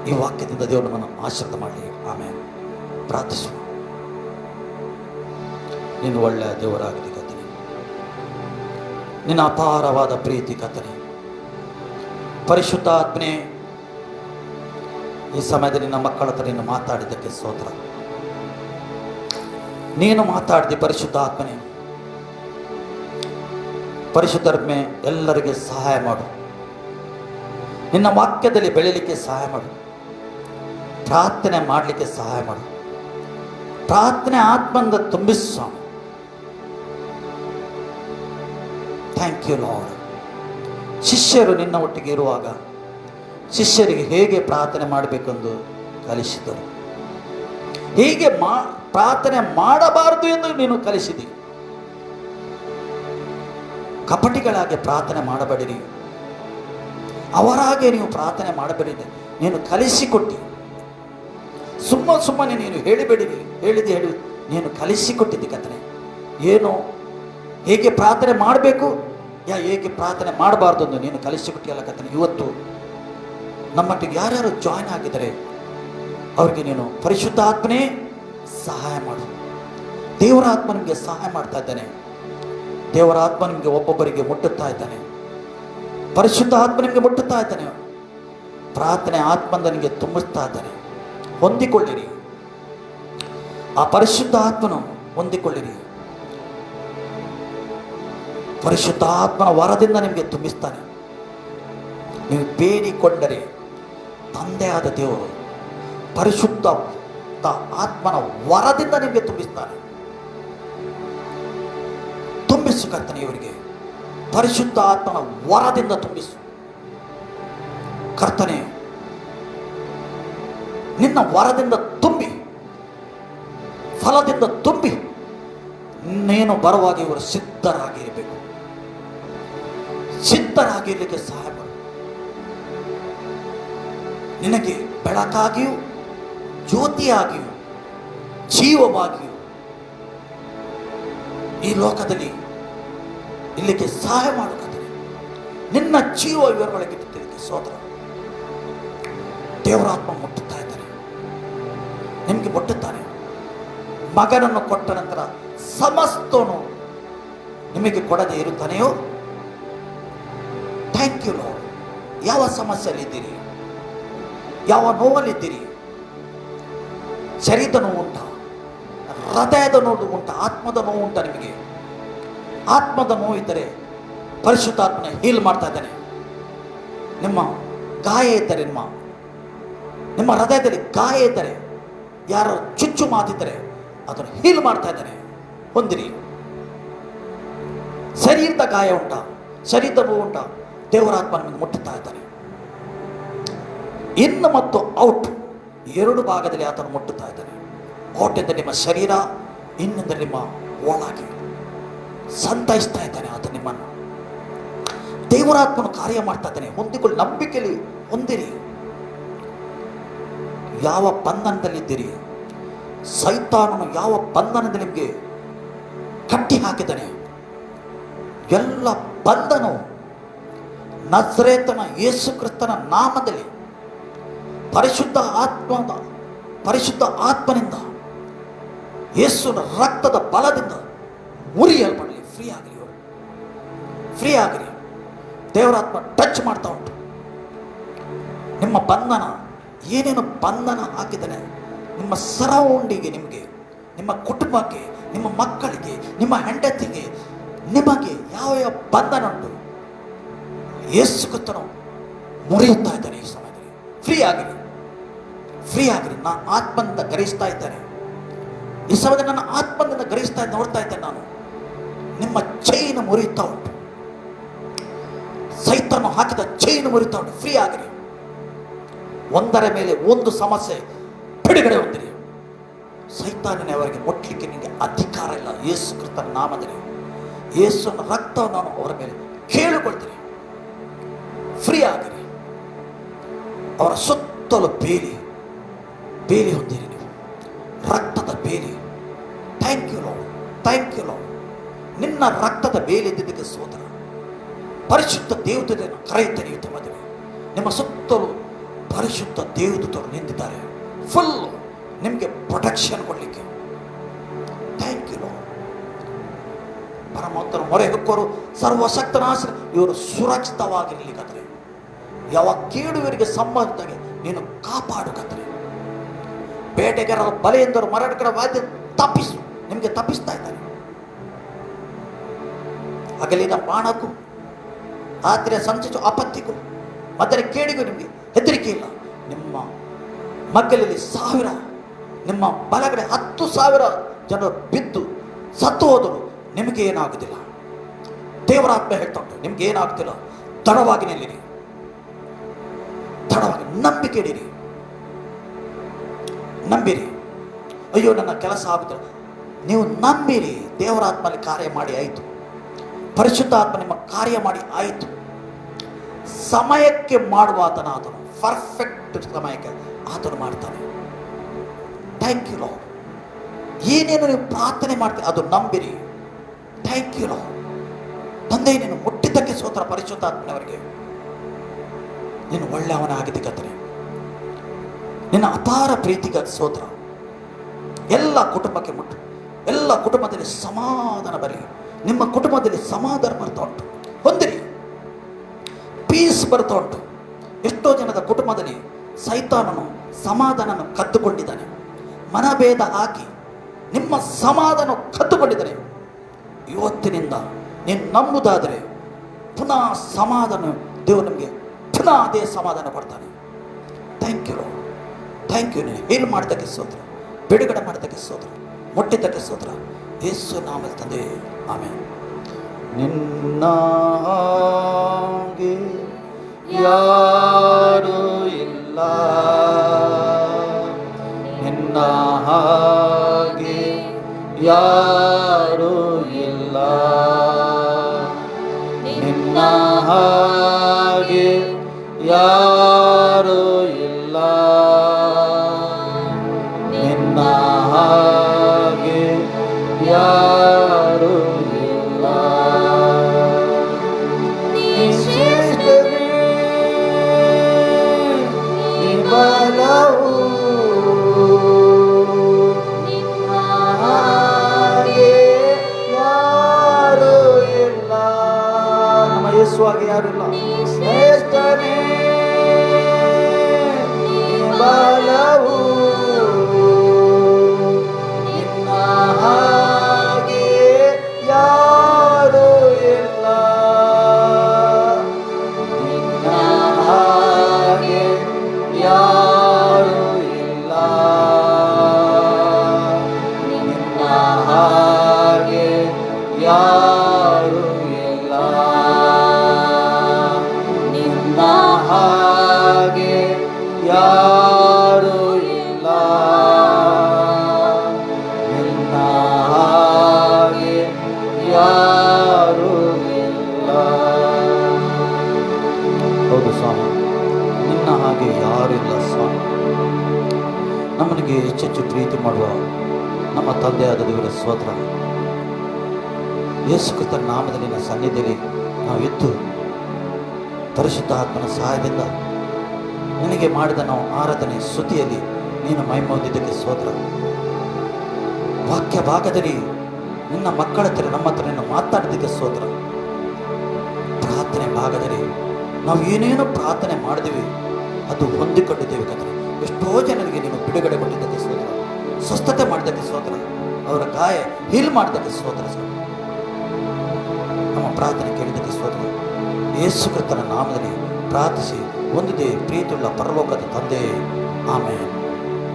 ಈ ವಾಕ್ಯದಿಂದ ದೇವರು ನಮ್ಮನ್ನು ಆಶೀರ್ವಾದ ಮಾಡಲಿ. ಆಮೇಲೆ ಪ್ರಾರ್ಥಿಸೋಣ. ನೀನು ಒಳ್ಳೆಯ ದೇವರಾಗಿದೆ ಕರ್ತನೆ. ನಿನ್ನ ಅಪಾರವಾದ ಪ್ರೀತಿ ಕರ್ತನೆ. ಪರಿಶುದ್ಧಾತ್ಮನೇ, ಈ ಸಮಯದಲ್ಲಿ ನಿನ್ನ ಮಕ್ಕಳ ಹತ್ರ ನೀನು ಮಾತಾಡಿದ್ದಕ್ಕೆ ಸ್ತೋತ್ರ. ನೀನು ಮಾತಾಡಿದೆ ಪರಿಶುದ್ಧಾತ್ಮನೇ. ಪರಿಶುದ್ಧಾತ್ಮೆ ಎಲ್ಲರಿಗೆ ಸಹಾಯ ಮಾಡು. ನಿನ್ನ ವಾಕ್ಯದಲ್ಲಿ ಬೆಳೀಲಿಕ್ಕೆ ಸಹಾಯ ಮಾಡು. ಪ್ರಾರ್ಥನೆ ಮಾಡಲಿಕ್ಕೆ ಸಹಾಯ ಮಾಡು. ಪ್ರಾರ್ಥನೆ ಆತ್ಮದಿಂದ ತುಂಬಿಸು. Thank you lord. ಶಿಷ್ಯರು ನಿನ್ನ ಒಟ್ಟಿಗೆ ಇರುವಾಗ ಶಿಷ್ಯರಿಗೆ ಹೇಗೆ ಪ್ರಾರ್ಥನೆ ಮಾಡಬೇಕೆಂದು ಕಲಿಸಿದರು, ಹೇಗೆ ಪ್ರಾರ್ಥನೆ ಮಾಡಬಾರದು ಎಂದು ನೀನು ಕಲಿಸಿದಿ. ಕಪಟಿಗಳಾಗಿ ಪ್ರಾರ್ಥನೆ ಮಾಡಬೇಡಿರಿ, ಅವರಾಗೆ ನೀವು ಪ್ರಾರ್ಥನೆ ಮಾಡಬೇಡಿರಿ, ನೀನು ಕಲಿಸಿಕೊಟ್ಟಿ. ಸುಮ್ಮನೆ ನೀನು ಹೇಳಿಬೇಡಿರಿ, ಹೇಳಿ ನೀನು ಕಲಿಸಿಕೊಟ್ಟಿದ್ದಿ ಕರ್ತನೆ. ಏನು ಹೇಗೆ ಪ್ರಾರ್ಥನೆ ಮಾಡಬೇಕು, ಹೇಗೆ ಪ್ರಾರ್ಥನೆ ಮಾಡಬಾರ್ದು ಎಂದು ನೀನು ಕಲಿಸಿಕೊಟ್ಟಿಯಲ್ಲ ಕರ್ತನೆ. ಇವತ್ತು ನಮ್ಮೊಟ್ಟಿಗೆ ಯಾರ್ಯಾರು ಜಾಯ್ನ್ ಆಗಿದ್ದಾರೆ ಅವ್ರಿಗೆ ನೀನು ಪರಿಶುದ್ಧಾತ್ಮನೇ ಸಹಾಯ ಮಾಡು. ದೇವರ ಆತ್ಮ ನಿಮಗೆ ಸಹಾಯ ಮಾಡ್ತಾ ಇದ್ದಾನೆ. ದೇವರ ಆತ್ಮ ನಿಮಗೆ ಒಬ್ಬೊಬ್ಬರಿಗೆ ಮುಟ್ಟುತ್ತಾ ಇದ್ದಾನೆ. ಪರಿಶುದ್ಧ ಆತ್ಮ ನಿಮಗೆ ಮುಟ್ಟುತ್ತಾ ಇದ್ದಾನೆ. ಪ್ರಾರ್ಥನೆ ಆತ್ಮದಿಂದ ನಿಮಗೆ ತುಂಬಿಸ್ತಾ ಇದ್ದಾನೆ. ಹೊಂದಿಕೊಳ್ಳಿರಿ, ಆ ಪರಿಶುದ್ಧ ಆತ್ಮನು ಹೊಂದಿಕೊಳ್ಳಿರಿ. ಪರಿಶುದ್ಧ ಆತ್ಮನ ವರದಿಂದ ನಿಮಗೆ ತುಂಬಿಸ್ತಾನೆ. ನೀವು ಬೇಡಿಕೊಂಡರೆ ತಂದೆಯಾದ ದೇವರು ಪರಿಶುದ್ಧ ಆತ್ಮನ ವರದಿಂದ ನಿಮಗೆ ತುಂಬಿಸ್ತಾನೆ. ತುಂಬಿಸು ಕರ್ತನೆ, ಇವರಿಗೆ ಪರಿಶುದ್ಧ ಆತ್ಮನ ವರದಿಂದ ತುಂಬಿಸು ಕರ್ತನೆ. ನಿನ್ನ ವರದಿಂದ ತುಂಬಿ, ಫಲದಿಂದ ತುಂಬಿ, ನೀನು ಬರುವಾಗ ಇವರು ಸಿದ್ಧರಾಗಿರಬೇಕು. ಸಿದ್ಧರಾಗಿರಲಿಕ್ಕೆ ಸಹಾಯ ಮಾಡು. ನಿನಗೆ ಬೆಳಕಾಗಿಯೂ ಜ್ಯೋತಿಯಾಗಿಯೂ ಜೀವವಾಗಿಯೂ ಈ ಲೋಕದಲ್ಲಿ ಇಲ್ಲಿಗೆ ಸಹಾಯ ಮಾಡುತ್ತದೆ. ನಿನ್ನ ಜೀವ ಇವರೊಳಗೆ ಬಿದ್ದಲಿಕ್ಕೆ ಸ್ತೋತ್ರ. ದೇವರಾತ್ಮ ಮುಟ್ಟುತ್ತಾ ಇದ್ದಾನೆ, ನಿಮಗೆ ಮುಟ್ಟುತ್ತಾನೆ. ಮಗನನ್ನು ಕೊಟ್ಟ ನಂತರ ಸಮಸ್ತನು ನಿಮಗೆ ಕೊಡದೆ ಇರುತ್ತಾನೆಯೋ? Thank you lord. ಯಾವ ಸಮಸ್ಯೆಯಲ್ಲಿದ್ದೀರಿ, ಯಾವ ನೋವಲ್ಲಿದ್ದೀರಿ? ಶರೀರದ ನೋವು ಉಂಟ, ಹೃದಯದ ನೋವು ಉಂಟ, ಆತ್ಮದ ನೋವು ಉಂಟ? ನಿಮಗೆ ಆತ್ಮದ ನೋವು ಇದ್ದರೆ ಪರಿಶುದ್ಧಾತ್ಮನ ಹೀಲ್ ಮಾಡ್ತಾ ಇದ್ದಾನೆ. ನಿಮ್ಮ ಗಾಯ ಇದ್ದರೆ, ನಿಮ್ಮ ಹೃದಯದಲ್ಲಿ ಗಾಯ ಇದ್ದರೆ, ಯಾರು ಚುಚ್ಚು ಮಾತಿದ್ದರೆ ಅದನ್ನು ಹೀಲ್ ಮಾಡ್ತಾ ಇದ್ದಾನೆ. ಹೊಂದಿರಿ. ಶರೀರದ ಗಾಯ ಉಂಟ, ಶರೀರದ ನೋವು ಉಂಟ, ದೇವರಾತ್ಮ ನಿಮಗೆ ಮುಟ್ಟುತ್ತಾ ಇದ್ದಾನೆ. ಇನ್ ಮತ್ತು ಔಟ್ ಎರಡು ಭಾಗದಲ್ಲಿ ಆತನು ಮುಟ್ಟುತ್ತಾ ಇದ್ದಾನೆ. ಔಟ್ ಎಂದರೆ ನಿಮ್ಮ ಶರೀರ, ಇನ್ನೆಂದರೆ ನಿಮ್ಮ ಒಳಗೆ ಸಂತೈಸ್ತಾ ಇದ್ದಾನೆ ಆತ ನಿಮ್ಮನ್ನು. ದೇವರಾತ್ಮನು ಕಾರ್ಯ ಮಾಡ್ತಾ ಇದ್ದಾನೆ. ಹೊಂದಿಕೊಳ್ಳಿ, ನಂಬಿಕೆಯಲ್ಲಿ ಹೊಂದಿರಿ. ಯಾವ ಬಂಧನದಲ್ಲಿದ್ದೀರಿ, ಸೈತಾನನು ಯಾವ ಬಂಧನದಲ್ಲಿ ನಿಮಗೆ ಕಟ್ಟಿ ಹಾಕಿದ್ದಾನೆ, ಎಲ್ಲ ಬಂಧನವು ನಜರೇತನ ಯೇಸು ಕ್ರಿಸ್ತನ ನಾಮದಲ್ಲಿ ಪರಿಶುದ್ಧ ಆತ್ಮನಿಂದ ಯೇಸುವಿನ ರಕ್ತದ ಬಲದಿಂದ ಮುರಿಯಲ್ಪಡಲಿ. ಫ್ರೀ ಆಗಲಿ, ಅವರು ಫ್ರೀ ಆಗಲಿ. ದೇವರಾತ್ಮ ಟಚ್ ಮಾಡ್ತಾ ಉಂಟು. ನಿಮ್ಮ ಬಂಧನ, ಏನೇನು ಬಂಧನ ಹಾಕಿದ್ದಾನೆ ನಿಮ್ಮ ಸರೌಂಡಿಗೆ, ನಿಮಗೆ, ನಿಮ್ಮ ಕುಟುಂಬಕ್ಕೆ, ನಿಮ್ಮ ಮಕ್ಕಳಿಗೆ, ನಿಮ್ಮ ಹೆಂಡತಿಗೆ, ನಿಮಗೆ ಯಾವ ಯಾವ ಬಂಧನ ಉಂಟು ಯೇಸು ಕ್ರಿಸ್ತನು ಮುರಿಯುತ್ತಾ ಇದ್ದಾನೆ. ಈ ಸಮಯದಲ್ಲಿ ಫ್ರೀ ಆಗಿರಿ, ಫ್ರೀ ಆಗಿರಿ. ನಾನು ಆತ್ಮದಿಂದ ಗ್ರಹಿಸ್ತಾ ಇದ್ದೇನೆ. ಈ ಸಮಯದಲ್ಲಿ ನನ್ನ ಆತ್ಮದಿಂದ ಗ್ರಹಿಸ್ತಾ ನೋಡ್ತಾ ಇದ್ದೇನೆ. ನಾನು ನಿಮ್ಮ ಚೈನ್ ಮುರಿಯುತ್ತಾ ಉಂಟು. ಸೈತಾನು ಹಾಕಿದ ಚೈನ್ ಮುರಿಯುತ್ತಾ ಉಂಟು. ಫ್ರೀ ಆಗಿರಿ. ಒಂದರ ಮೇಲೆ ಒಂದು ಸಮಸ್ಯೆ ಬಿಡುಗಡೆ ಹೊಂದಿರಿ. ಸೈತಾನನೇ ಅವರಿಗೆ ಮುಟ್ಲಿಕ್ಕೆ ನಿಮಗೆ ಅಧಿಕಾರ ಇಲ್ಲ. ಯೇಸು ಕ್ರಿಸ್ತನ ನಾಮದಲ್ಲಿ ಯೇಸುವಿನ ರಕ್ತವನ್ನು ನಾನು ಅವರ ಮೇಲೆ ಕೇಳಿಕೊಳ್ತೀನಿ. ಫ್ರೀ ಆಗಿರಿ. ಅವರ ಸುತ್ತಲೂ ಬೇಲಿ ಹೊಂದಿರಿ ನೀವು, ರಕ್ತದ ಬೇಲಿ. Thank you Lord, thank you Lord. ನಿನ್ನ ರಕ್ತದ ಬೇಲಿ ಇದ್ದಿದ್ದಕ್ಕೆ ಸ್ತೋತ್ರ. ಪರಿಶುದ್ಧ ದೇವತೆಯನ್ನು ಕರೆಯುತ್ತೇನೆ ಈ ಸಮಯದಲ್ಲಿ. ನಿಮ್ಮ ಸುತ್ತಲೂ ಪರಿಶುದ್ಧ ದೇವದೂತರು ನಿಂತಿದ್ದಾರೆ, ಫುಲ್ ನಿಮಗೆ ಪ್ರೊಟೆಕ್ಷನ್ ಕೊಡಲಿಕ್ಕೆ. ಥ್ಯಾಂಕ್ ಯು ಲಾರ್ಡ್, ಪರಮಾತ್ಮನ ಮೊರೆ ಹೊಕ್ಕೋರು ಸರ್ವಶಕ್ತನಾಶ ಇವರು ಸುರಕ್ಷಿತವಾಗಿರಲಿ ಕತ್ರೆ. ಯಾವ ಕೇಳುವರಿಗೆ ಸಂಬಂಧದಾಗೆ ನೀನು ಕಾಪಾಡು ಕತ್ರೆ. ಬೇಟೆಗಾರರ ಬಲೆಯಿಂದರು ಮರಟಕರ ವಾದ್ಯ ತಪ್ಪಿಸು, ನಿಮಗೆ ತಪ್ಪಿಸ್ತಾ ಇದ್ದಾನೆ. ಹಗಲಿನ ಬಾಣಕ್ಕೂ ರಾತ್ರಿಯ ಸಂಚು ಅಪತ್ತಿಗೂ ಮಧ್ಯಾಹ್ನ ಕೇಳಿಗೂ ನಿಮಗೆ ಹೆದರಿಕೆ ಇಲ್ಲ. ನಿಮ್ಮ ಮಗ್ಗಲಲ್ಲಿ 1000, ನಿಮ್ಮ ಬಲಗಡೆ 10,000 ಜನರು ಬಿದ್ದು ಸತ್ತು ಹೋದರು, ನಿಮಗೆ ಏನಾಗುವುದಿಲ್ಲ. ದೇವರಾತ್ಮ ಹೇಳ್ತಾ ಉಂಟು, ನಿಮ್ಗೆ ಏನಾಗ್ತಿಲ್ಲ. ತಡವಾಗಿ ನಿಲ್ಲಿರಿ, ತಡವಾಗಿ ನಂಬಿಕೆ ಇಡಿರಿ, ನಂಬಿರಿ. ಅಯ್ಯೋ ನನ್ನ ಕೆಲಸ ಆಗುತ್ತಿಲ್ಲ, ನೀವು ನಂಬಿರಿ. ದೇವರಾತ್ಮಲ್ಲಿ ಕಾರ್ಯ ಮಾಡಿ ಆಯಿತು, ಪರಿಶುದ್ಧ ಆತ್ಮ ನಿಮ್ಮ ಕಾರ್ಯ ಮಾಡಿ ಆಯಿತು. ಸಮಯಕ್ಕೆ ಮಾಡುವ ಆತನ, ಆತನು ಪರ್ಫೆಕ್ಟ್ ಸಮಯಕ್ಕೆ ಆತನು ಮಾಡ್ತಾನೆ. Thank you Lord. ಏನೇನು ನೀವು ಪ್ರಾರ್ಥನೆ ಮಾಡ್ತೀರಿ ಅದು ನಂಬಿರಿ. Thank you lord. ತಂದೆ ನೀನು ಮುಟ್ಟಿದ್ದಕ್ಕೆ ಸ್ತೋತ್ರ. ಪರಿಶುದ್ಧಾತ್ಮನವರಿಗೆ ನೀನು ಒಳ್ಳೆಯವನಾಗಿದೆ ಕರ್ತನೇ. ನಿನ್ನ ಅಪಾರ ಪ್ರೀತಿಗಾಗಿ ಸ್ತೋತ್ರ. ಎಲ್ಲ ಕುಟುಂಬಕ್ಕೆ ಮುಟ್ಟು, ಎಲ್ಲ ಕುಟುಂಬದಲ್ಲಿ ಸಮಾಧಾನ ಬರಲಿ. ನಿಮ್ಮ ಕುಟುಂಬದಲ್ಲಿ ಸಮಾಧಾನ ಬರ್ತಾ ಉಂಟು, ಹೊಂದಿರಿ. ಪೀಸ್ ಬರ್ತಾ ಉಂಟು. ಎಷ್ಟೋ ಜನದ ಕುಟುಂಬದಲ್ಲಿ ಸೈತಾನನು ಸಮಾಧಾನವನ್ನು ಕದ್ದುಕೊಂಡಿದ್ದಾನೆ. ಮನಭೇದ ಹಾಕಿ ನಿಮ್ಮ ಸಮಾಧಾನ ಕದ್ದುಕೊಂಡಿದ್ದಾನೆ. ಇವತ್ತಿನಿಂದ ನೀನು ನಂಬುದಾದರೆ ಪುನಃ ಸಮಾಧಾನ ದೇವರು ನಮಗೆ ಪುನಃ ಅದೇ ಸಮಾಧಾನ ಕೊಡ್ತಾನೆ. Thank you, thank you. ನೀನು ಹೇಳು ಮಾಡಿದ್ದಕ್ಕೆ ಸ್ತೋತ್ರ, ಬಿಡುಗಡೆ ಮಾಡಿದ್ದಕ್ಕೆ ಸ್ತೋತ್ರ, ಮುಟ್ಟಿದ್ದಕ್ಕೆ ಸ್ತೋತ್ರ. ಯೇಸು ನಾಮದಲ್ಲಿ ತಂದೆ, ಆಮೆನ್. ನಿನ್ನ ಹಾಗೆ ಯಾರು ಇಲ್ಲ, ನಿನ್ನ ಹಾಗೆ ಯಾರು ಇಲ್ಲ, ನಿನ್ನ ಹಾಗೆ ಯಾರು ಇಲ್ಲ, ನಿನ್ನ ಹಾಗೆ ಯಾರು ಇಲ್ಲ. ನೀ ಶ್ರೇಷ್ಠನೇ, ನೀ ಬಲವು, ನಿನ್ನ ಹಾಗೆ ಯಾರು ಇಲ್ಲ. ನಮ್ಮ ಯೇಸುವಾಗಿ ಯಾರು ಇಲ್ಲ. ಶ್ರೇಷ್ಠನೇ, ನೀ ಬಲವು, ನಿನ್ನ ಹಾಗೆ ಯಾರು ಇಲ್ಲ, ನಿನ್ನ ಹಾಗೆ ಯಾರು ಇಲ್ಲ, ನಿನ್ನ ಹಾಗೆ ಯಾರು ಇಲ್ಲ, ನಿನ್ನ ಹಾಗೆ ಯಾರು ಇಲ್ಲ, ನಿನ್ನ ಹಾಗೆ ಯಾರು ಇಲ್ಲ. ಹೌದು ಸ್ವಾಮಿ, ನಿನ್ನ ಹಾಗೆ ಯಾರಿಲ್ಲ ಸ್ವಾಮಿ. ನಮ್ಮನಿಗೆ ಹೆಚ್ಚೆಚ್ಚು ಪ್ರೀತಿ ಮಾಡುವ ನಮ್ಮ ತಂದೆಯಾದ ದೇವರ ಸ್ತೋತ್ರ. ಯೇಸು ಕ್ರಿಸ್ತನ ನಾಮದಲ್ಲಿ ನಿನ್ನ ಸನ್ನಿಧಿಯಲ್ಲಿ ನಾವು ಇದ್ದು ಪರಿಶುದ್ಧ ಆತ್ಮನ ಸಹಾಯದಿಂದ ನಿನಗೆ ಮಾಡಿದ ನಾವು ಆರಾಧನೆ ಸ್ತುತಿಯಲ್ಲಿ ನೀನು ಮಹಿಮೆ ಹೊಂದಿದ್ದಕ್ಕೆ ಸ್ತೋತ್ರ. ವಾಕ್ಯ ಭಾಗದಲ್ಲಿ ನಿನ್ನ ಮಕ್ಕಳ ಹತ್ರ ನಮ್ಮ ಹತ್ರ ನೀನು ಮಾತಾಡಿದ್ದಕ್ಕೆ ಸ್ತೋತ್ರ. ಪ್ರಾರ್ಥನೆ ಭಾಗದಲ್ಲಿ ನಾವು ಏನೇನು ಪ್ರಾರ್ಥನೆ ಮಾಡಿದೀವಿ ಅದು ಹೊಂದಿಕೊಂಡಿದ್ದೇವೆ ಕರ್ತನೆ. ಎಷ್ಟೋ ಜನರಿಗೆ ನೀನು ಬಿಡುಗಡೆ ಕೊಟ್ಟಿದ್ದಕ್ಕೆ ಸ್ತೋತ್ರ, ಸ್ವಸ್ಥತೆ ಮಾಡಿದ್ದಕ್ಕೆ ಸ್ತೋತ್ರ, ಅವರ ಗಾಯ ಹೀಲ್ ಮಾಡಿದ್ದಕ್ಕೆ ಸ್ತೋತ್ರ. ನಮ್ಮ ಪ್ರಾರ್ಥನೆ ಕೇಳಿದ್ದಕ್ಕೆ ಸ್ತೋತ್ರ. ಯೇಸು ಕ್ರಿಸ್ತನ ನಾಮದಲ್ಲಿ ಪ್ರಾರ್ಥಿಸಿ ಹೊಂದಿದೆ ಪ್ರೀತಿಯುಳ್ಳ ಪರಲೋಕದ ತಂದೆ, ಆಮೆನ್.